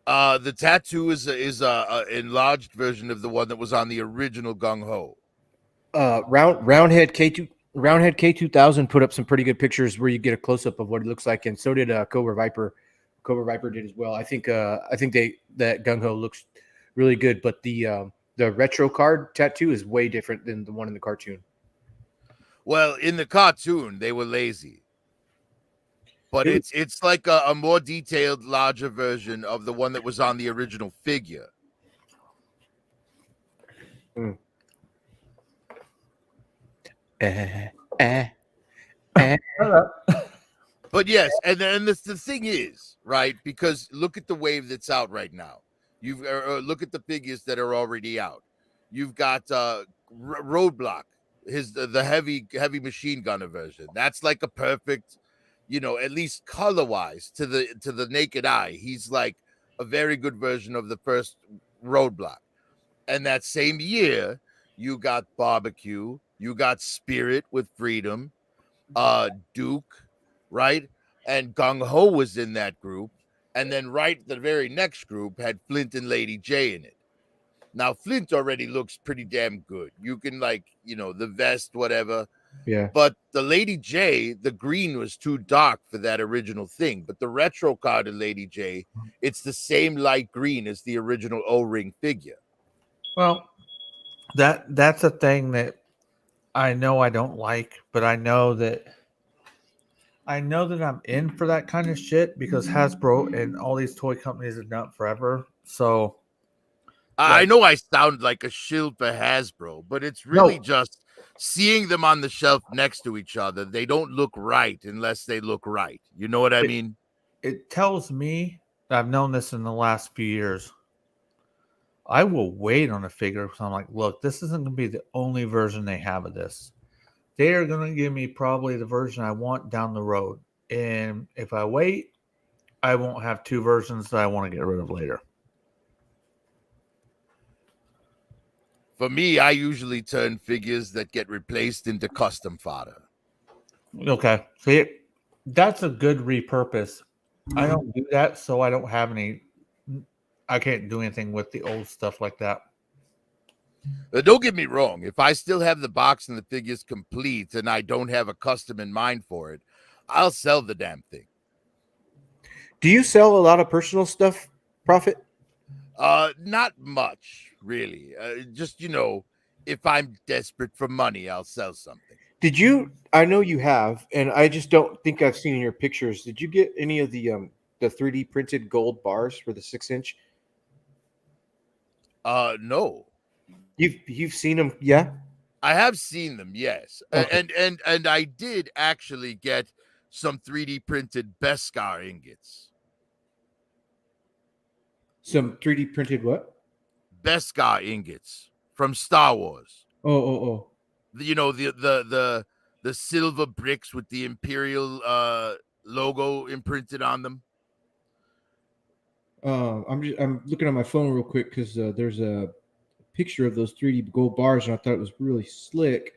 The tattoo is a enlarged version of the one that was on the original Gung Ho. Roundhead K2000 put up some pretty good pictures where you get a close up of what it looks like, and so did Cobra Viper. Cobra Viper did as well. I think that Gung Ho looks really good, but the retro card tattoo is way different than the one in the cartoon. Well, in the cartoon, they were lazy. But it's like a more detailed, larger version of the one that was on the original figure. Mm. But yes, and the thing is, right, because look at the wave that's out right now. You've look at the figures that are already out. You've got Roadblock, the heavy machine gunner version. That's like a perfect, at least color wise to the naked eye. He's like a very good version of the first Roadblock. And that same year, you got Barbecue, you got Spirit with Freedom, Duke, right? And Gung Ho was in that group. And then the very next group had Flint and Lady J in it. Now, Flint already looks pretty damn good. You can the vest, whatever. Yeah. But the Lady J, the green was too dark for that original thing. But the retro card of Lady J, it's the same light green as the original O-ring figure. Well, that's a thing that I know I don't like, but I know that I'm in for that kind of shit because Hasbro and all these toy companies have done it forever. So I know I sound like a shill for Hasbro, but it's really just seeing them on the shelf next to each other. They don't look right unless they look right. You know what I mean? It tells me, I've known this in the last few years, I will wait on a figure because I'm like, look, this isn't going to be the only version they have of this. They are going to give me probably the version I want down the road. And if I wait, I won't have two versions that I want to get rid of later. For me, I usually turn figures that get replaced into custom fodder. Okay. See, that's a good repurpose. I don't do that, so I don't have any. I can't do anything with the old stuff like that. Don't get me wrong. If I still have the box and the figures complete and I don't have a custom in mind for it, I'll sell the damn thing. Do you sell a lot of personal stuff, Prophet? Not much, really. Just, if I'm desperate for money, I'll sell something. Did you? I know you have, and I just don't think I've seen in your pictures. Did you get any of the 3D printed gold bars for the 6-inch? No. You've seen them, yeah? I have seen them, yes. Okay. And I did actually get some 3D printed Beskar ingots. Some 3D printed what? Beskar ingots from Star Wars. Oh. You know, the silver bricks with the Imperial logo imprinted on them. I'm looking on my phone real quick because there's a picture of those 3D gold bars, and I thought it was really slick.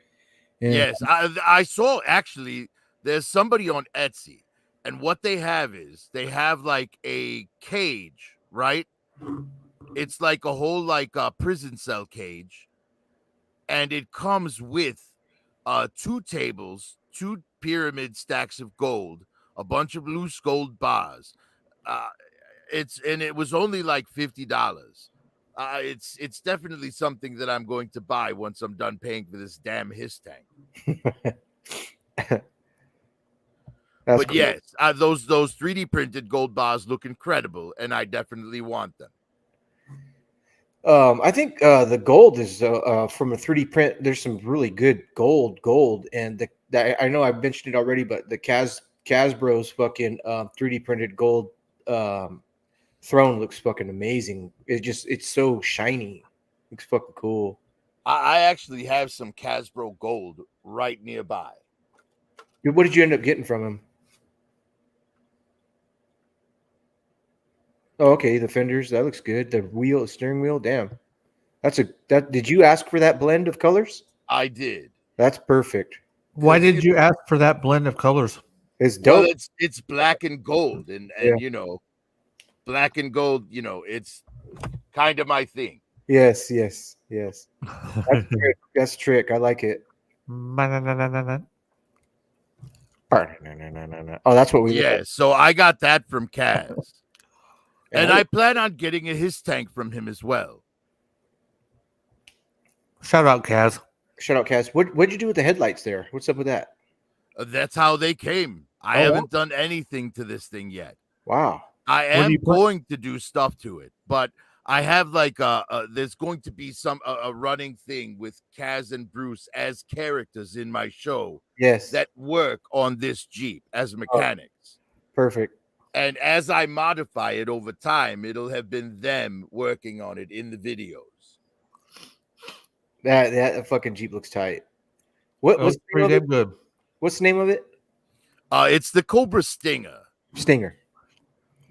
And Yes, I saw actually. There's somebody on Etsy, and what they have is they have like a cage, right? It's like a whole like prison cell cage, and it comes with 2 tables, 2 pyramid stacks of gold, a bunch of loose gold bars. It was only like $50. It's definitely something that I'm going to buy once I'm done paying for this damn his tank. But cool. yes, those 3D printed gold bars look incredible, and I definitely want them. I think the gold is from a 3D print. There's some really good gold, and I know I've mentioned it already, but the Hasbro's fucking 3D printed gold throne looks fucking amazing. It's so shiny. Looks fucking cool. I actually have some Hasbro gold right nearby. What did you end up getting from him? Oh, okay, the fenders, that looks good. The steering wheel, damn. Did you ask for that blend of colors? I did. That's perfect. Why did you ask for that blend of colors? It's dope. Well, it's black and gold, and Yeah. you know, black and gold, you know, it's kind of my thing. Yes. That's trick. I like it. Oh, that's what we. Yeah, so I got that from Kaz. And I plan on getting a his tank from him as well. Shout out, Kaz. Shout out, Kaz. What'd you do with the headlights there? What's up with that? That's how they came. I haven't done anything to this thing yet. Wow. I am going to do stuff to it, but I have like there's going to be a running thing with Kaz and Bruce as characters in my show. Yes. That work on this Jeep as mechanics. Perfect. And as I modify it over time, it'll have been them working on it in the videos. That fucking Jeep looks tight. What's pretty damn good? What's the name of it? It's the Cobra Stinger.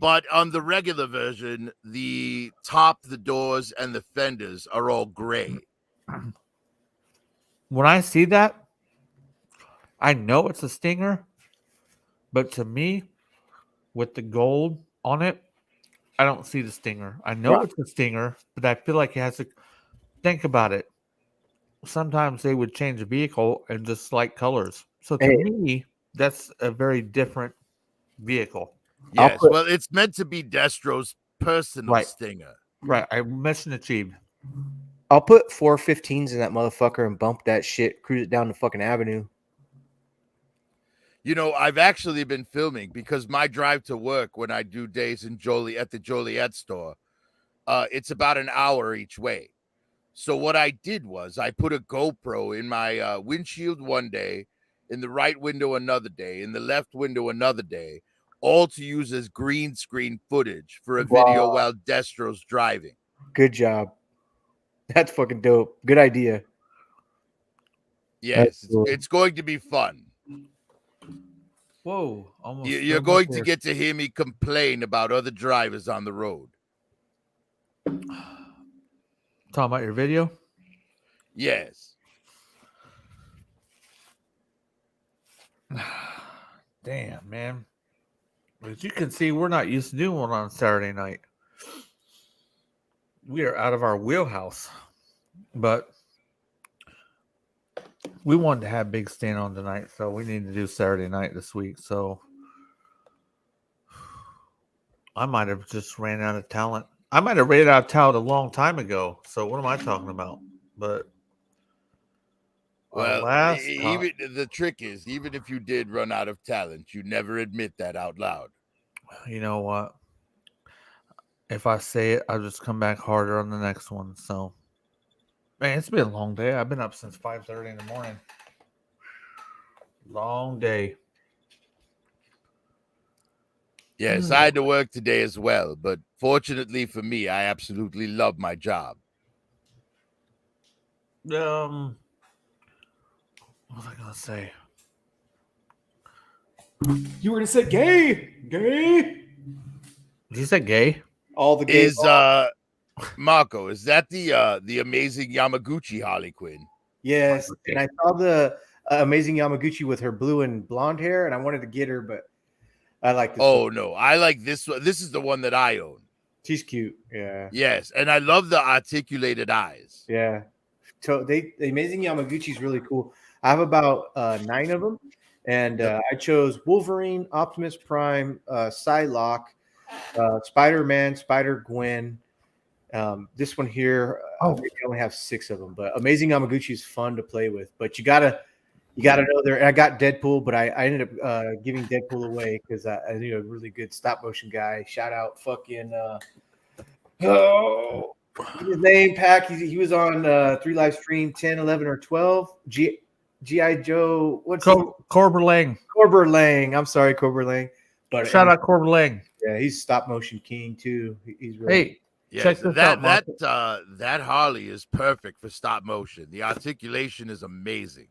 But on the regular version, the top, the doors, and the fenders are all gray. When I see that, I know it's a Stinger, but to me, with the gold on it, I don't see the Stinger. I know it's a Stinger, but I feel like it has to think about it. Sometimes they would change a vehicle and just like colors. So to me, that's a very different vehicle. Yes, well, it's meant to be Destro's personal Stinger. Right, mission achieved. I'll put 415s in that motherfucker and bump that shit, cruise it down the fucking avenue. You know, I've actually been filming because my drive to work when I do days in at the Joliet store, it's about an hour each way. So what I did was I put a GoPro in my windshield one day, in the right window another day, in the left window another day, all to use as green screen footage for a video while Destro's driving. Good job. That's fucking dope. Good idea. Yes, it's going to be fun. Whoa. Almost You're going to get to hear me complain about other drivers on the road. Talking about your video? Yes. Damn, man. As you can see, we're not used to doing one on Saturday night. We are out of our wheelhouse. But we wanted to have Big Stan on tonight, so we need to do Saturday night this week. So I might have just ran out of talent. I might have ran out of talent a long time ago. So what am I talking about? But well, the trick is, even if you did run out of talent, you never admit that out loud. You know what? If I say it, I'll just come back harder on the next one. So Man, it's been a long day. I've been up since 5:30 in the morning. Long day. Yes, I had to work today as well, but fortunately for me, I absolutely love my job. What was I gonna say? You were to say gay. Did you say gay? All the gay. Is Marco, is that the amazing Yamaguchi Harley Quinn? Yes, and I saw the amazing Yamaguchi with her blue and blonde hair, and I wanted to get her, but I like this. Oh one. no, I like this one. This is the one that I own. She's cute. Yeah. Yes, and I love the articulated eyes. Yeah. So the amazing Yamaguchi is really cool. I have about 9 of them, and I chose Wolverine, Optimus Prime, Psylocke, Spider-Man, Spider-Gwen. This one here, I only have 6 of them, but amazing Yamaguchi is fun to play with. But you gotta know there. I got Deadpool, but I ended up giving Deadpool away because I knew a really good stop motion guy. Shout out fucking his name Pack. He was on 3 live stream 10, 11, or 12. G.I. Joe. What's Corbin Lang. Corbin Lang. I'm sorry, Corbin Lang. But Shout out Corbin Lang. Yeah, he's stop motion king too. He's really check this out. That Harley is perfect for stop motion. The articulation is amazing.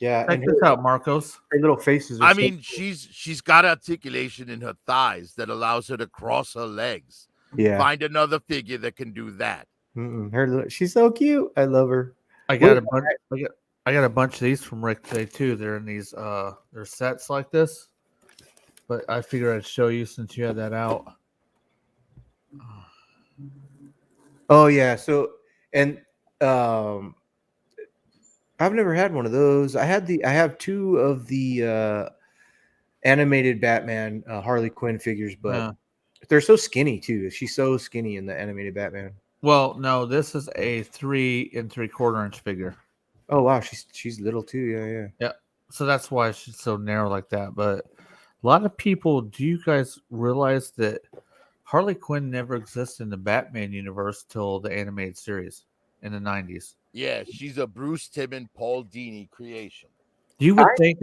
Yeah, check this out, Marcos. Her little faces. I mean, she's got articulation in her thighs that allows her to cross her legs. Yeah, find another figure that can do that. She's so cute. I love her. I got a bunch of these from Rick today too. They're in these they're sets like this. But I figured I'd show you since you had that out. Oh yeah. So and I've never had one of those. I have 2 of the animated Batman Harley Quinn figures, but they're so skinny too. She's so skinny in the animated Batman. Well, no, this is a 3 3/4 inch figure. Oh wow, she's little too. Yeah. So that's why she's so narrow like that. But a lot of people, do you guys realize that Harley Quinn never existed in the Batman universe till the animated series in the 90s? Yeah, she's a Bruce Timm and Paul Dini creation. You would think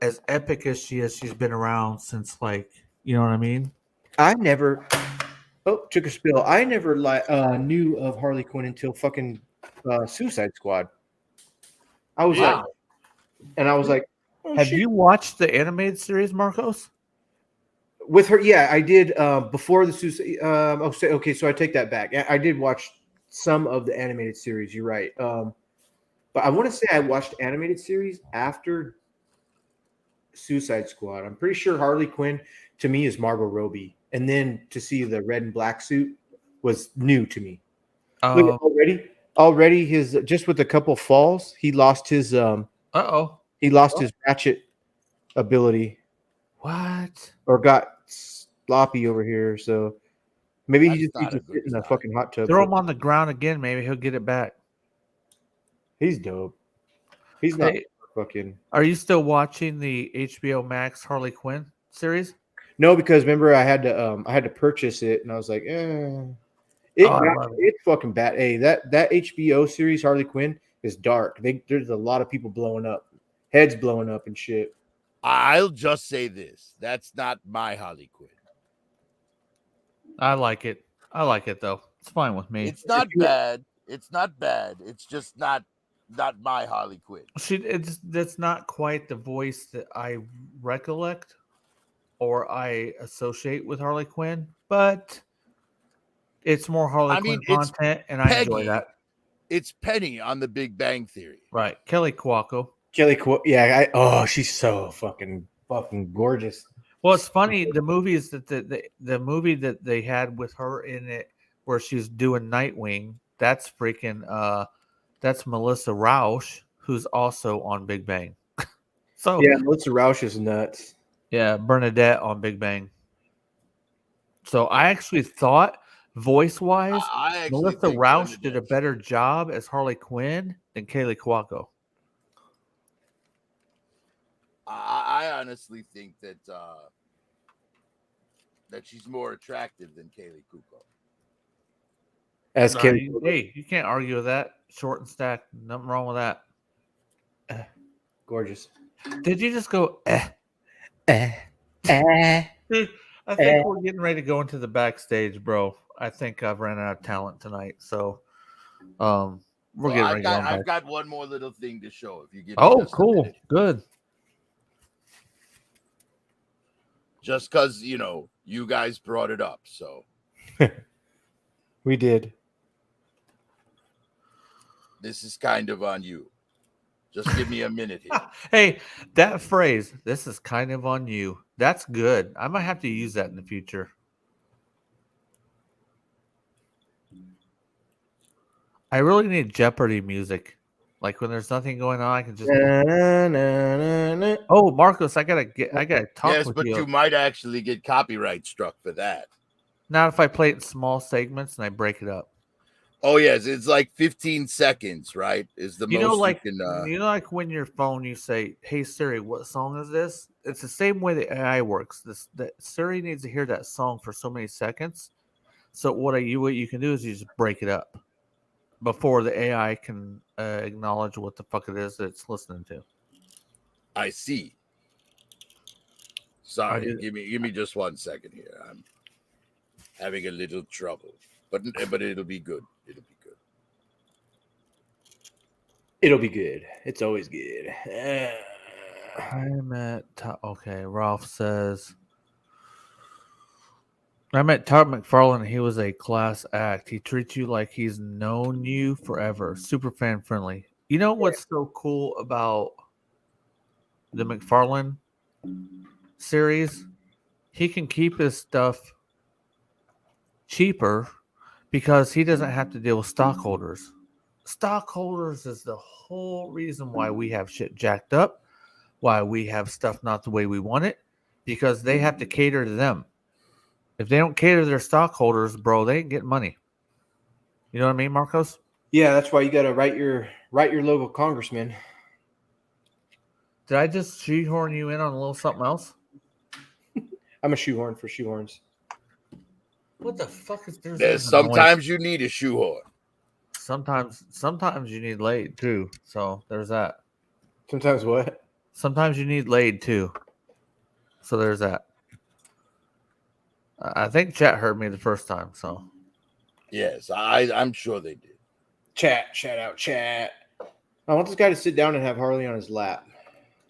as epic as she is, she's been around since, like, you know what I mean? I never. Oh, took a spill. I never knew of Harley Quinn until fucking Suicide Squad. I was like, have you watched the animated series, Marcos? With her, yeah, I did before the Suicide. Okay, so I take that back. I did watch some of the animated series. You're right. But I want to say I watched animated series after Suicide Squad. I'm pretty sure Harley Quinn to me is Margot Robbie, and then to see the red and black suit was new to me. Look, already his just with a couple falls, he lost his he lost his ratchet ability. What? Or got sloppy over here, so maybe he just needs to sit in a fucking hot tub. Throw him on the ground again, maybe he'll get it back. He's dope. He's not fucking. Are you still watching the HBO Max Harley Quinn series? No, because remember I had to purchase it, and I was like, it's fucking bad. Hey, that HBO series Harley Quinn is dark. There's a lot of people blowing up, heads blowing up and shit. I'll just say this: that's not my Harley Quinn. I like it. I like it though. It's fine with me. It's not bad. It's not bad. It's just not my Harley Quinn. That's not quite the voice that I recollect or I associate with Harley Quinn, but it's more Harley Quinn content, and I enjoy that. It's Penny on The Big Bang Theory, right? Kelly Cuoco. Yeah. She's so fucking gorgeous. Well, it's funny. The movies that the movie that they had with her in it, where she's doing Nightwing, that's freaking that's Melissa Rauch, who's also on Big Bang. So yeah, Melissa Rauch is nuts. Yeah, Bernadette on Big Bang. So I actually thought, voice-wise, Melissa Rauch did a better job as Harley Quinn than Kaylee Cuoco. I honestly think that she's more attractive than Kaylee Cuoco. Hey, you can't argue with that. Short and stacked. Nothing wrong with that. Gorgeous. Did you just go, eh? Dude, I think we're getting ready to go into the backstage, bro. I think I've ran out of talent tonight. So we're getting ready to go. I've got one more little thing to show if you give me Oh, just a cool. minute. Good. Just because, you guys brought it up. So We did. this is kind of on you. Just give me a minute here. Hey, that phrase, this is kind of on you. That's good. I might have to use that in the future. I really need Jeopardy music. Like when there's nothing going on, I can just. Oh, Marcos, I gotta talk Yes, with but you. you might actually get copyright struck for that. Not if I play it in small segments and I break it up. Oh yes, it's like 15 seconds, right? Is the most Like you can. like when your phone you say, "Hey Siri, what song is this?" It's the same way the AI works. That Siri needs to hear that song for so many seconds. So what you can do is you just break it up before the AI can acknowledge what the fuck it is that it's listening to. I see. Sorry, give me just 1 second here. I'm having a little trouble, but it'll be good. It'll be good. It'll be good. It's always good. I'm at okay. Ralph says I met Todd McFarlane. He was a class act. He treats you like he's known you forever. Super fan friendly. You know what's so cool about the McFarlane series? He can keep his stuff cheaper because he doesn't have to deal with stockholders. Stockholders is the whole reason why we have shit jacked up, why we have stuff not the way we want it, because they have to cater to them. If they don't cater to their stockholders, bro, they ain't getting money. You know what I mean, Marcos? Yeah, that's why you got to write your local congressman. Did I just shoehorn you in on a little something else? I'm a shoehorn for shoehorns. What the fuck is there? There's sometimes you need a shoehorn. Sometimes you need laid too. So there's that. Sometimes what? Sometimes you need laid too. So there's that. I think chat heard me the first time. So Yes, I'm sure they did. Chat out, chat. I want this guy to sit down and have Harley on his lap.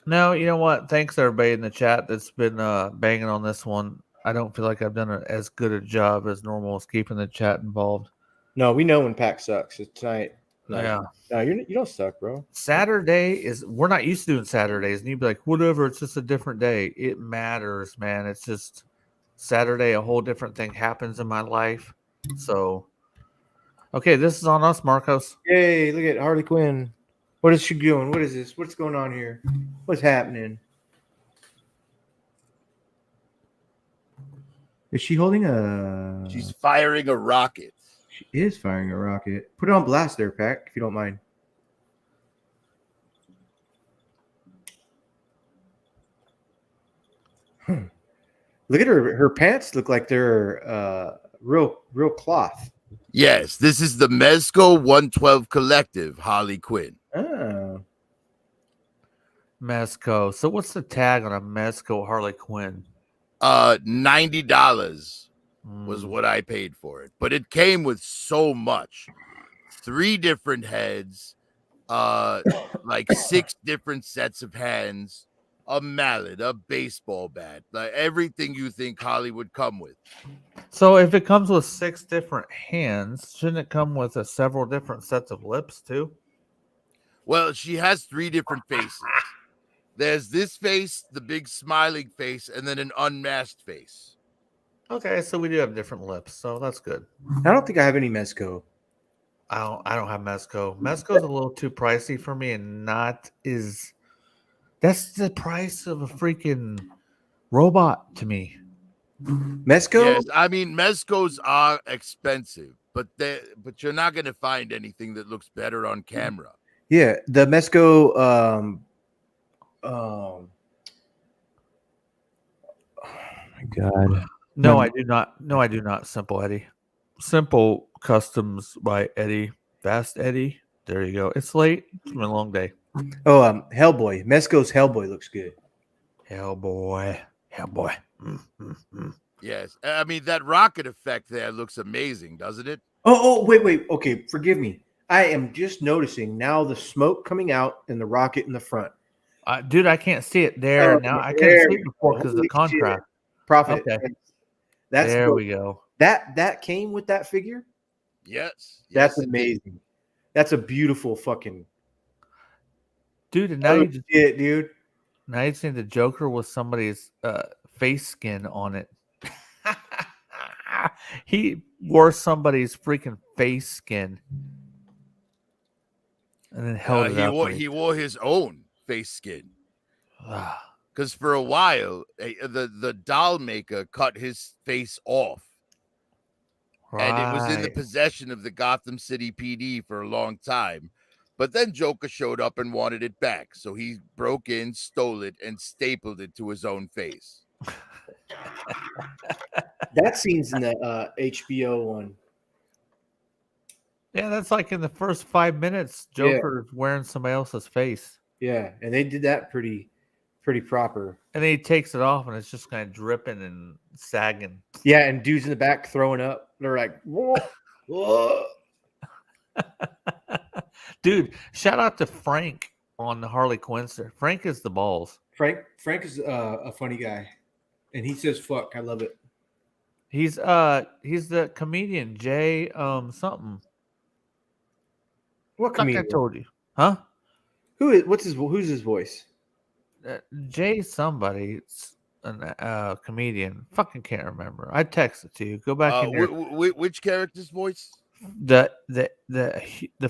no, you know what? Thanks everybody in the chat that's been banging on this one. I don't feel like I've done as good a job as normal as keeping the chat involved. No, we know when Pac sucks. It's tonight. Yeah. No, you don't suck, bro. Saturday we're not used to doing Saturdays, and you'd be like, whatever, it's just a different day. It matters, man. It's just Saturday, a whole different thing happens in my life. So, okay, this is on us, Marcos. Hey, look at Harley Quinn. What is she doing? What is this? What's going on here? What's happening? Is she holding a... She's firing a rocket. She is firing a rocket. Put it on blast there, Pac, if you don't mind. Look at her. Her pants look like they're real cloth. Yes, this is the Mezco 112 Collective, Harley Quinn. Oh. Mezco. So what's the tag on a Mezco Harley Quinn? $90 was what I paid for it, but it came with so much. 3 different heads, like 6 different sets of hands, a mallet, a baseball bat, like everything you think Harley would come with. So if it comes with 6 different hands, shouldn't it come with several different sets of lips too? Well, she has 3 different faces. There's this face, the big smiling face, and then an unmasked face. Okay, so we do have different lips, so that's good. I don't think I have any Mezco. I don't have Mezco. Mezco's a little too pricey for me, and that's the price of a freaking robot to me. Mezco? Yes, I mean Mezcos are expensive, but you're not going to find anything that looks better on camera. Yeah, the Mezco. Oh my God. No, I do not. No, I do not. Simple Eddie. Simple Customs by Eddie. Fast Eddie. There you go. It's late. It's been a long day. Oh, Hellboy. Mesco's Hellboy looks good. Hellboy. Yes. I mean, that rocket effect there looks amazing, doesn't it? Wait. Okay, forgive me. I am just noticing now the smoke coming out and the rocket in the front. Dude, I can't see it there now. I couldn't see it before because of the contrast. Profit. Okay. That's there cool. we go. That came with that figure? Yes. That's amazing. That's a beautiful fucking dude. And now you just it, dude. Now you've seen the Joker with somebody's face skin on it. He wore somebody's freaking face skin and then held it up. He wore his own face skin. Because for a while, the doll maker cut his face off. Right. And it was in the possession of the Gotham City PD for a long time. But then Joker showed up and wanted it back. So he broke in, stole it, and stapled it to his own face. That scene's in the HBO one. Yeah, that's like in the first 5 minutes, Joker's wearing somebody else's face. Yeah, and they did that pretty proper. And then he takes it off, and it's just kind of dripping and sagging. Yeah, and dudes in the back throwing up. They're like, whoa, whoa. Dude, shout out to Frank on the Harley Quinn. Frank is the balls. Frank is a funny guy, and he says "fuck." I love it. He's the comedian Jay something. What comedian? Like I told you, huh? Who's his voice? Jay somebody. It's a comedian. Fucking can't remember. I texted to you. Go back in there. Which character's voice? The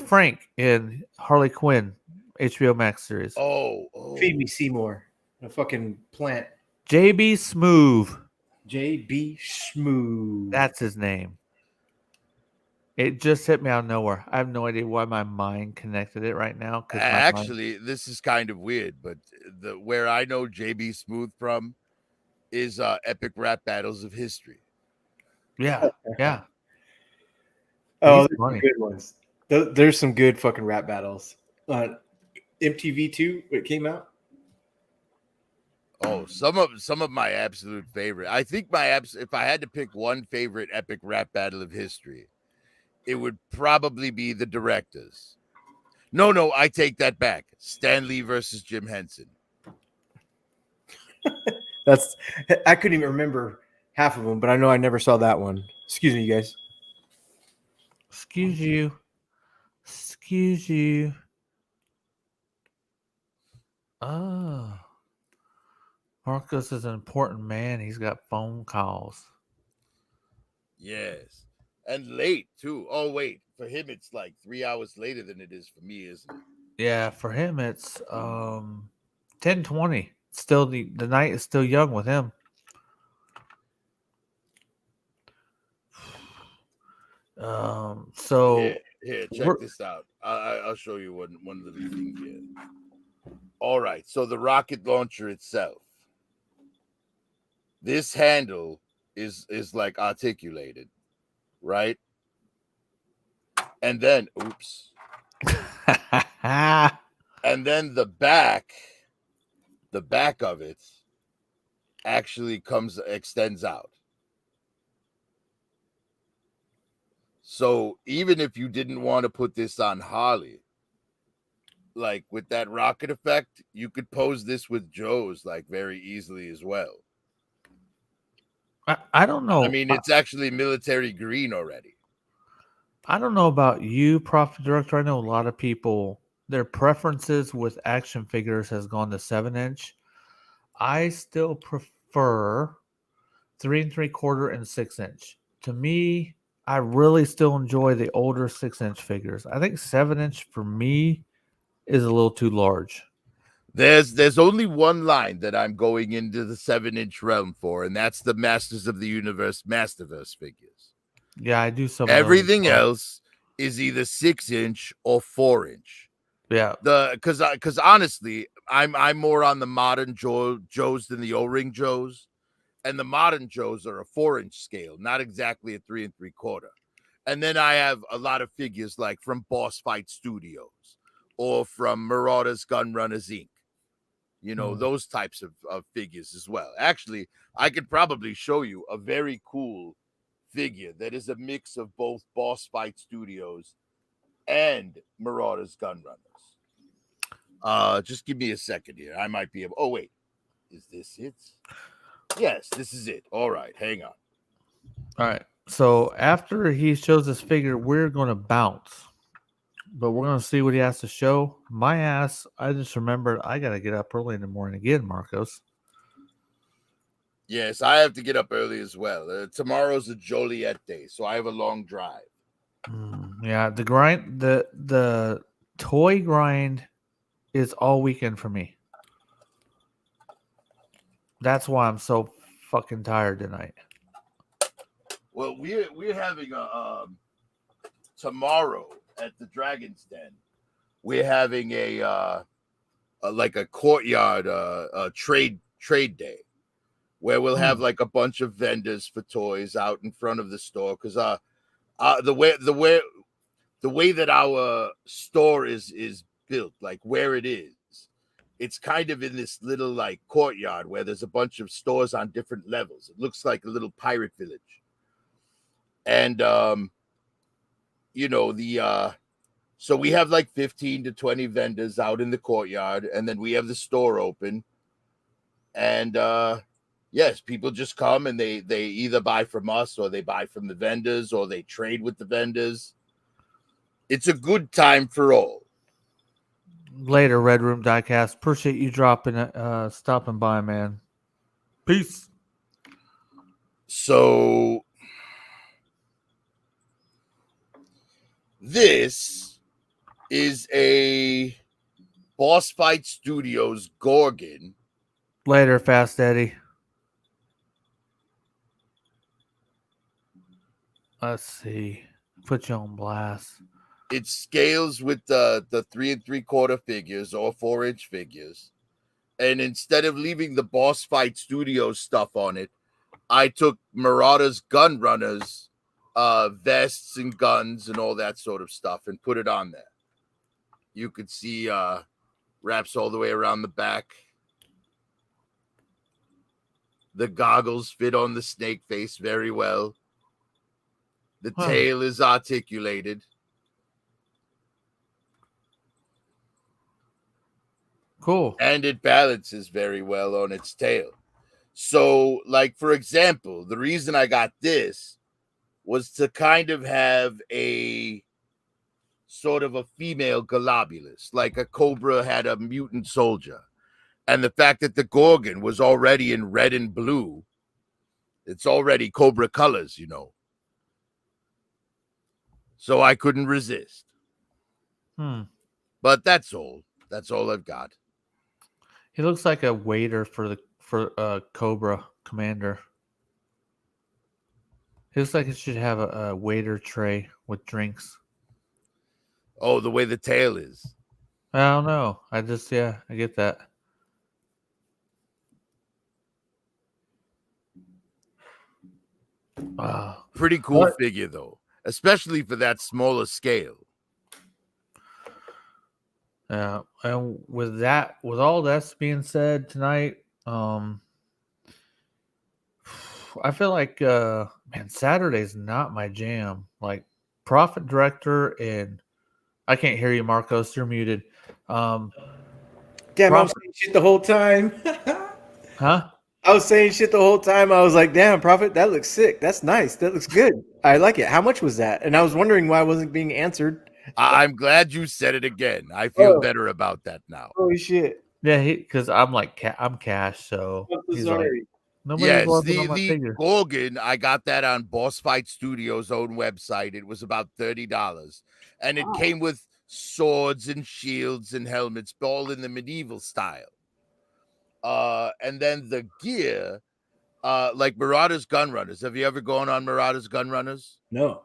Frank in Harley Quinn HBO Max series. Oh. Feed me Seymour. A fucking plant. JB Smoove. JB Smoove. That's his name. It just hit me out of nowhere. I have no idea why my mind connected it right now. Actually, this is kind of weird, but where I know JB Smooth from is Epic Rap Battles of History. Yeah. Oh, there's some good ones. There's some good fucking rap battles. MTV2, it came out. Oh, some of my absolute favorite. I think if I had to pick one favorite epic rap battle of history, it would probably be the Directors. No, I take that back. Stan Lee versus Jim Henson. I couldn't even remember half of them, but I know I never saw that one. Excuse me, you guys. Excuse you. Oh. Marcus is an important man. He's got phone calls. Yes. And late, too. Oh, wait. For him, it's like 3 hours later than it is for me, isn't it? Yeah, for him, it's 10:20. Still, the night is still young with him. So here, check this out. I'll show you one little thing here. All right, so the rocket launcher itself. This handle is like articulated, right? And then, oops. And then the back of it actually extends out. So even if you didn't want to put this on Harley, like with that rocket effect, you could pose this with Joe's like very easily as well. I don't know. I mean, it's actually military green already. I don't know about you, Prophet Director. I know a lot of people, their preferences with action figures has gone to 7-inch. I still prefer 3 3/4 and 6-inch. To me, I really still enjoy the older 6-inch figures. I think 7-inch for me is a little too large. There's only one line that I'm going into the 7-inch realm for, and that's the Masters of the Universe Masterverse figures. Yeah, I do some. Everything else is either 6-inch or 4-inch. Yeah, because honestly, I'm more on the modern Joes than the O-ring Joes, and the modern Joes are a 4-inch scale, not exactly a 3 3/4. And then I have a lot of figures like from Boss Fight Studios or from Marauders Gun Runners Inc. You know, those types of figures as well. Actually, I could probably show you a very cool figure that is a mix of both Boss Fight Studios and Marauders Gun Runners. Just give me a second here. I might be able. Oh, wait. Is this it? Yes, this is it. All right. Hang on. All right. So after he shows this figure, we're going to bounce. But we're going to see what he has to show. My ass, I just remembered I got to get up early in the morning again, Marcos. Yes, I have to get up early as well. Tomorrow's a Joliet day, so I have a long drive. Yeah, the grind, the toy grind is all weekend for me. That's why I'm so fucking tired tonight. Well, we're having a tomorrow at the Dragon's Den. We're having a courtyard trade day where we'll have like a bunch of vendors for toys out in front of the store because the way that our store is built, like where it is, it's kind of in this little like courtyard where there's a bunch of stores on different levels. It looks like a little pirate village. And so we have like 15 to 20 vendors out in the courtyard, and then we have the store open. And yes, people just come and they either buy from us or they buy from the vendors or they trade with the vendors. It's a good time for all. Later, Red Room Diecast. Appreciate you stopping by, man. Peace. So this is a Boss Fight Studios Gorgon. Later, Fast Eddie. Let's see. Put you on blast. It scales with the 3 3/4 figures or 4-inch figures. And instead of leaving the Boss Fight Studios stuff on it, I took Marauders Gun Runners vests and guns and all that sort of stuff and put it on there. You could see wraps all the way around the back. The goggles fit on the snake face very well. The tail is articulated. Cool. And it balances very well on its tail. So, like, for example, the reason I got this was to kind of have a sort of a female Galobulus, like a Cobra had a mutant soldier. And the fact that the Gorgon was already in red and blue, it's already Cobra colors, you know. So I couldn't resist. But that's all. That's all I've got. He looks like a waiter for Cobra Commander. He looks like it should have a waiter tray with drinks. Oh, the way the tail is. I don't know. I get that. Pretty cool figure, though, especially for that smaller scale. Yeah, and with all that's being said tonight, I feel like Saturday's not my jam. Like Profit Director and I can't hear you, Marcos. You're muted. Damn, I was saying shit the whole time. Huh? I was saying shit the whole time. I was like, damn, Prophet, that looks sick. That's nice. That looks good. I like it. How much was that? And I was wondering why it wasn't being answered. I'm glad you said it again. I feel better about that now. Holy shit. Yeah, because I'm like, I'm cash, so he's sorry. Like, yes, the Gorgon, I got that on Boss Fight Studios' own website. It was about $30. And it came with swords and shields and helmets, all in the medieval style. And then the gear, like Marauders Gun Runners. Have you ever gone on Marauders Gun Runners? No.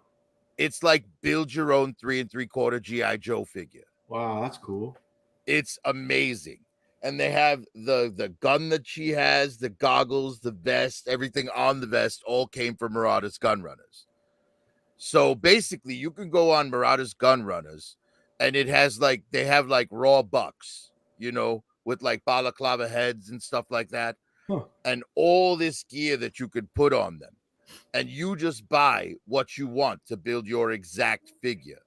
It's like build your own 3 3/4 G.I. Joe figure. Wow, that's cool. It's amazing. And they have the gun that she has, the goggles, the vest, everything on the vest all came from Marauders Gun Runners. So basically, you can go on Marauders Gun Runners, and it has like they have like raw bucks, you know, with like balaclava heads and stuff like that, and all this gear that you could put on them, and you just buy what you want to build your exact figure.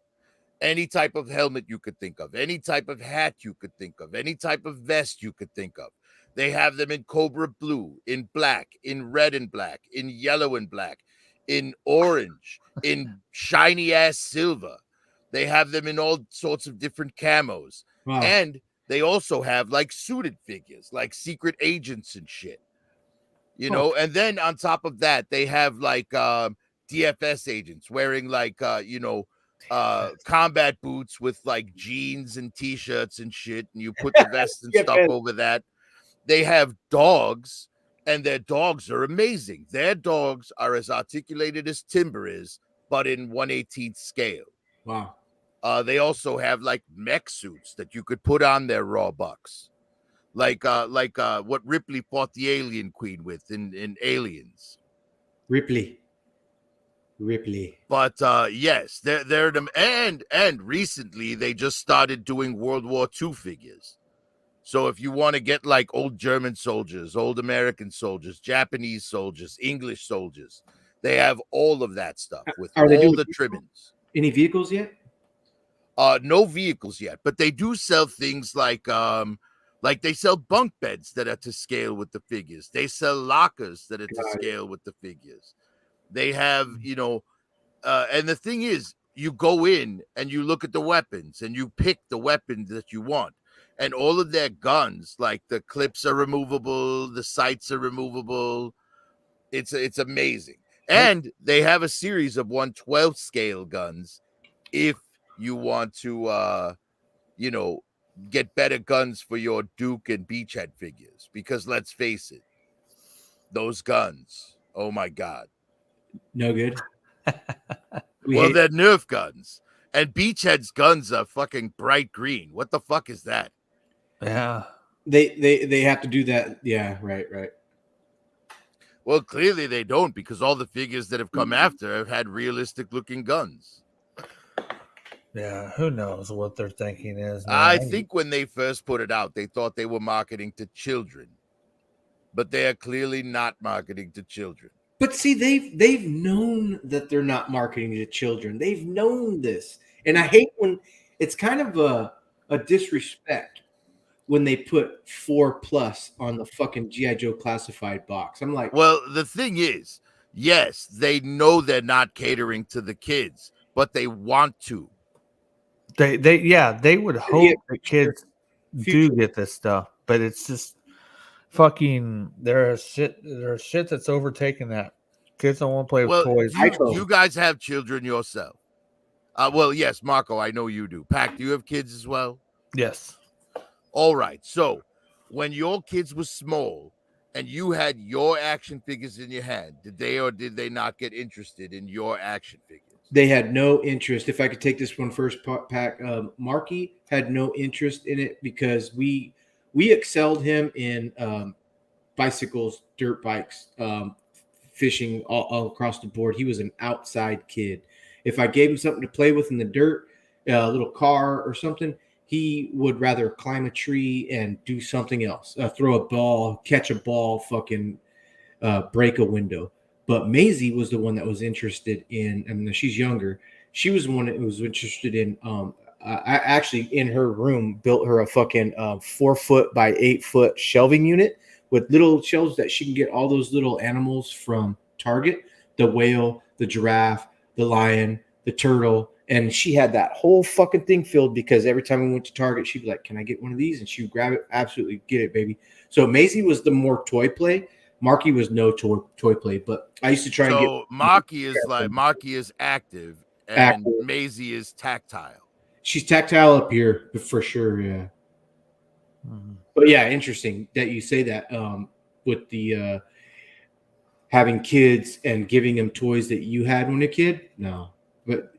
Any type of helmet you could think of, any type of hat you could think of, any type of vest you could think of. They have them in Cobra Blue, in black, in red and black, in yellow and black, in orange, in shiny ass silver. They have them in all sorts of different camos. Wow. And they also have like suited figures, like secret agents and shit. You know, and then on top of that, they have like DFS agents wearing like combat boots with like jeans and t-shirts and shit, and you put the vest and stuff over that. They have dogs, and their dogs are amazing. Their dogs are as articulated as timber is, but in 1/18th scale. Wow. They also have like mech suits that you could put on their raw bucks, like what Ripley fought the Alien Queen with in Aliens. Ripley. But yes, they're them, and recently they just started doing World War II figures. So if you want to get like old German soldiers, old American soldiers, Japanese soldiers, English soldiers, they have all of that stuff with all the trimmings. Any vehicles yet? No vehicles yet, but they do sell things like they sell bunk beds that are to scale with the figures. They sell lockers that are to scale with the figures. They have, and the thing is, you go in and you look at the weapons and you pick the weapons that you want. And all of their guns, like the clips are removable, the sights are removable. It's amazing. And they have a series of 1/12 scale guns if you want to, get better guns for your Duke and Beachhead figures. Because let's face it, those guns, oh my God. No good. Well, they're Nerf guns. And Beachhead's guns are fucking bright green. What the fuck is that? Yeah. They have to do that. Yeah, right. Well, clearly they don't, because all the figures that have come after have had realistic looking guns. Yeah, who knows what their thinking is, man. I think when they first put it out, they thought they were marketing to children. But they are clearly not marketing to children. But see, they've known that they're not marketing to children. They've known this. And I hate when it's kind of a disrespect when they put 4+ on the fucking G.I. Joe Classified box. I'm like, well, the thing is, yes, they know they're not catering to the kids, but they want to. They would hope that kids do get this stuff, but it's just fucking there's shit that's overtaking that. Kids don't want to play with toys. You guys have children yourself. Well, yes, Marco, I know you do. Pac, do you have kids as well? Yes. All right. So when your kids were small and you had your action figures in your hand, did they or did they not get interested in your action figures? They had no interest. If I could take this one first, Pac, Marky had no interest in it because we excelled him in bicycles, dirt bikes, fishing all across the board. He was an outside kid. If I gave him something to play with in the dirt, a little car or something, he would rather climb a tree and do something else, throw a ball, catch a ball, fucking break a window. But Maisie was the one that was interested in, I mean, she's younger. She was the one that was interested in, I actually in her room built her a fucking 4-foot by 8-foot shelving unit with little shelves that she can get all those little animals from Target, the whale, the giraffe, the lion, the turtle. And she had that whole fucking thing filled because every time we went to Target, she'd be like, can I get one of these? And she would grab it. Absolutely. Get it, baby. So Maisie was the more toy play. Marky was no toy play, but I used to try and get. So Marky is active and Maisie is tactile. She's tactile up here for sure. Yeah. Mm-hmm. But yeah, interesting that you say that with the having kids and giving them toys that you had when a kid. No, but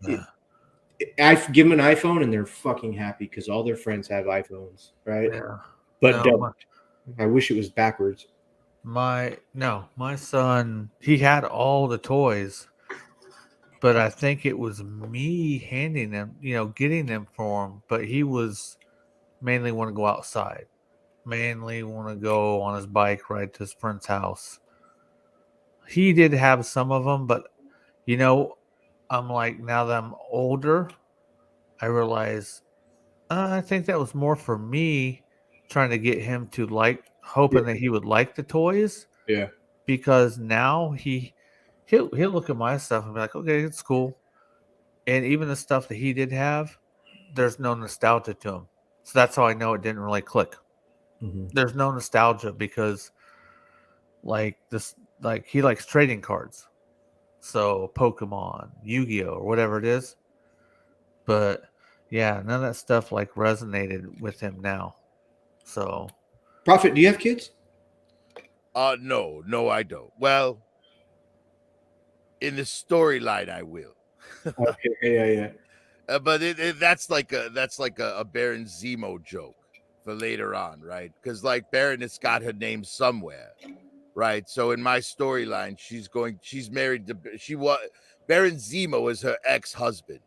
I give them an iPhone and they're fucking happy because all their friends have iPhones, right? Yeah. But I wish it was backwards. My son, he had all the toys, but I think it was me handing them, getting them for him. But he was mainly want to go outside, mainly want to go on his bike ride to his friend's house. He did have some of them, but I'm like, now that I'm older, I realize I think that was more for me trying to get him to hoping that he would like the toys. Yeah. Because now he'll look at my stuff and be like, okay, it's cool. And even the stuff that he did have, there's no nostalgia to him. So that's how I know it didn't really click. Mm-hmm. There's no nostalgia because he likes trading cards. So Pokemon, Yu-Gi-Oh, or whatever it is. But yeah, none of that stuff resonated with him now. So Prophet, do you have kids? No, I don't. Well, in the storyline, I will. Okay, yeah. But that's like a Baron Zemo joke for later on, right? Because Baron has got her name somewhere, right? So in my storyline, she's married to Baron Zemo is her ex-husband,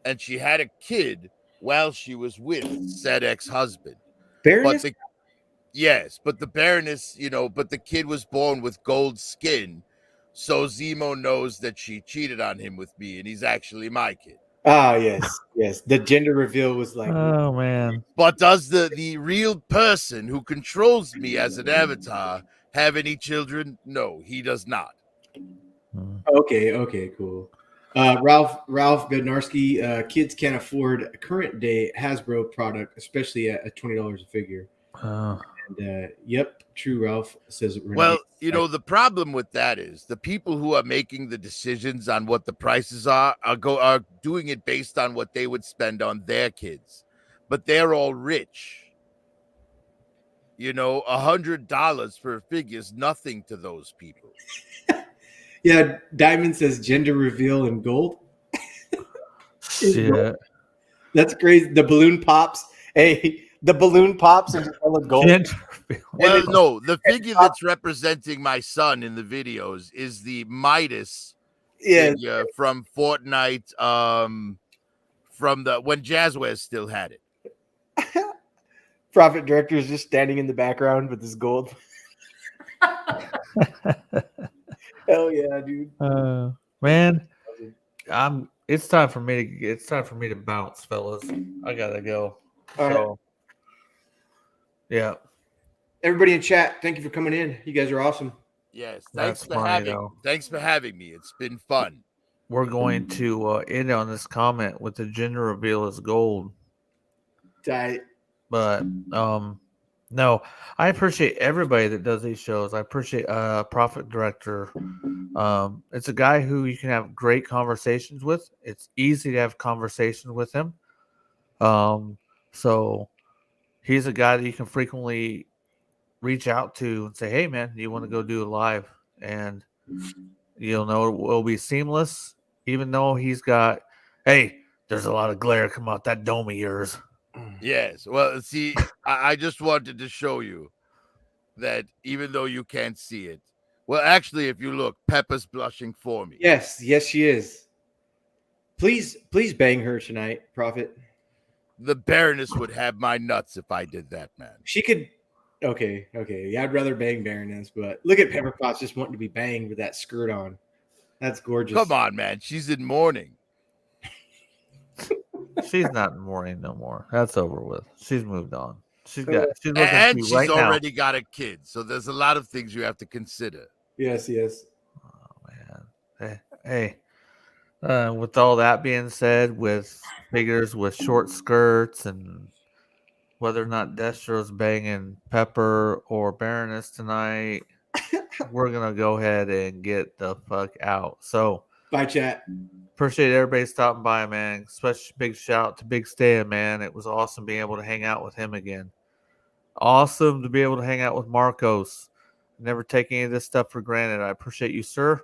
and she had a kid while she was with said ex-husband. Baroness? Yes, but the Baroness, but the kid was born with gold skin, so Zemo knows that she cheated on him with me, and he's actually my kid. Ah, yes. The gender reveal was oh man. But does the real person who controls me as an avatar have any children? No, he does not. Okay, cool. Ralph Bednarski, kids can't afford a current day Hasbro product, especially at $20 a figure. And yep, true. Ralph says it. Well, the problem with that is the people who are making the decisions on what the prices are doing it based on what they would spend on their kids, but they're all rich. $100 for a figure is nothing to those people. Yeah, Diamond says gender reveal in gold. Shit. That's crazy. The balloon pops. Hey, the balloon pops and all of gold. Well, no, the figure that's representing my son in the videos is the Midas figure from Fortnite, from when Jazzwares still had it. Prophet Director is just standing in the background with his gold. Hell yeah, dude. Man, it's time for me to bounce, fellas. I gotta go. All right. Yeah. Everybody in chat, thank you for coming in. You guys are awesome. Yes, thanks for having me. It's been fun. We're going to end on this comment with the gender reveal is gold. But no, I appreciate everybody that does these shows. I appreciate Prophet Director. It's a guy who you can have great conversations with. It's easy to have conversations with him. So he's a guy that you can frequently reach out to and say, hey man, you want to go do a live? And you'll know it will be seamless, even though he's got, hey, there's a lot of glare come out that dome of yours. Yes. Well, see, I just wanted to show you that even though you can't see it, well, actually, if you look, Peppa's blushing for me. Yes, she is. Please bang her tonight, Prophet. The Baroness would have my nuts if I did that, man. She could. Okay. Yeah, I'd rather bang Baroness, but look at Pepper Potts just wanting to be banged with that skirt on. That's gorgeous. Come on, man. She's in mourning. She's not in mourning no more. That's over with. She's moved on. She's already got a kid. So there's a lot of things you have to consider. Yes. Oh man. Hey. With all that being said, with figures with short skirts and whether or not Destro's banging Pepper or Baroness tonight, we're gonna go ahead and get the fuck out. So bye, chat. Appreciate everybody stopping by, man. Especially big shout out to Big Stan, man. It was awesome being able to hang out with him again. Awesome to be able to hang out with Marcos. Never take any of this stuff for granted. I appreciate you, sir.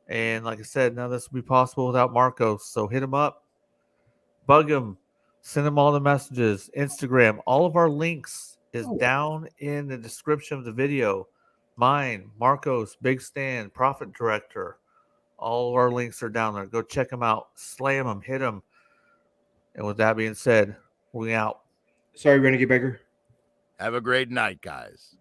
And like I said, none of this would be possible without Marcos. So hit him up, bug him, send him all the messages, Instagram. All of our links is down in the description of the video. Mine, Marcos, Big Stan, Prophet Director. All our links are down there. Go check them out. Slam them. Hit them. And with that being said, we out. Sorry, Renegade Baker. Have a great night, guys.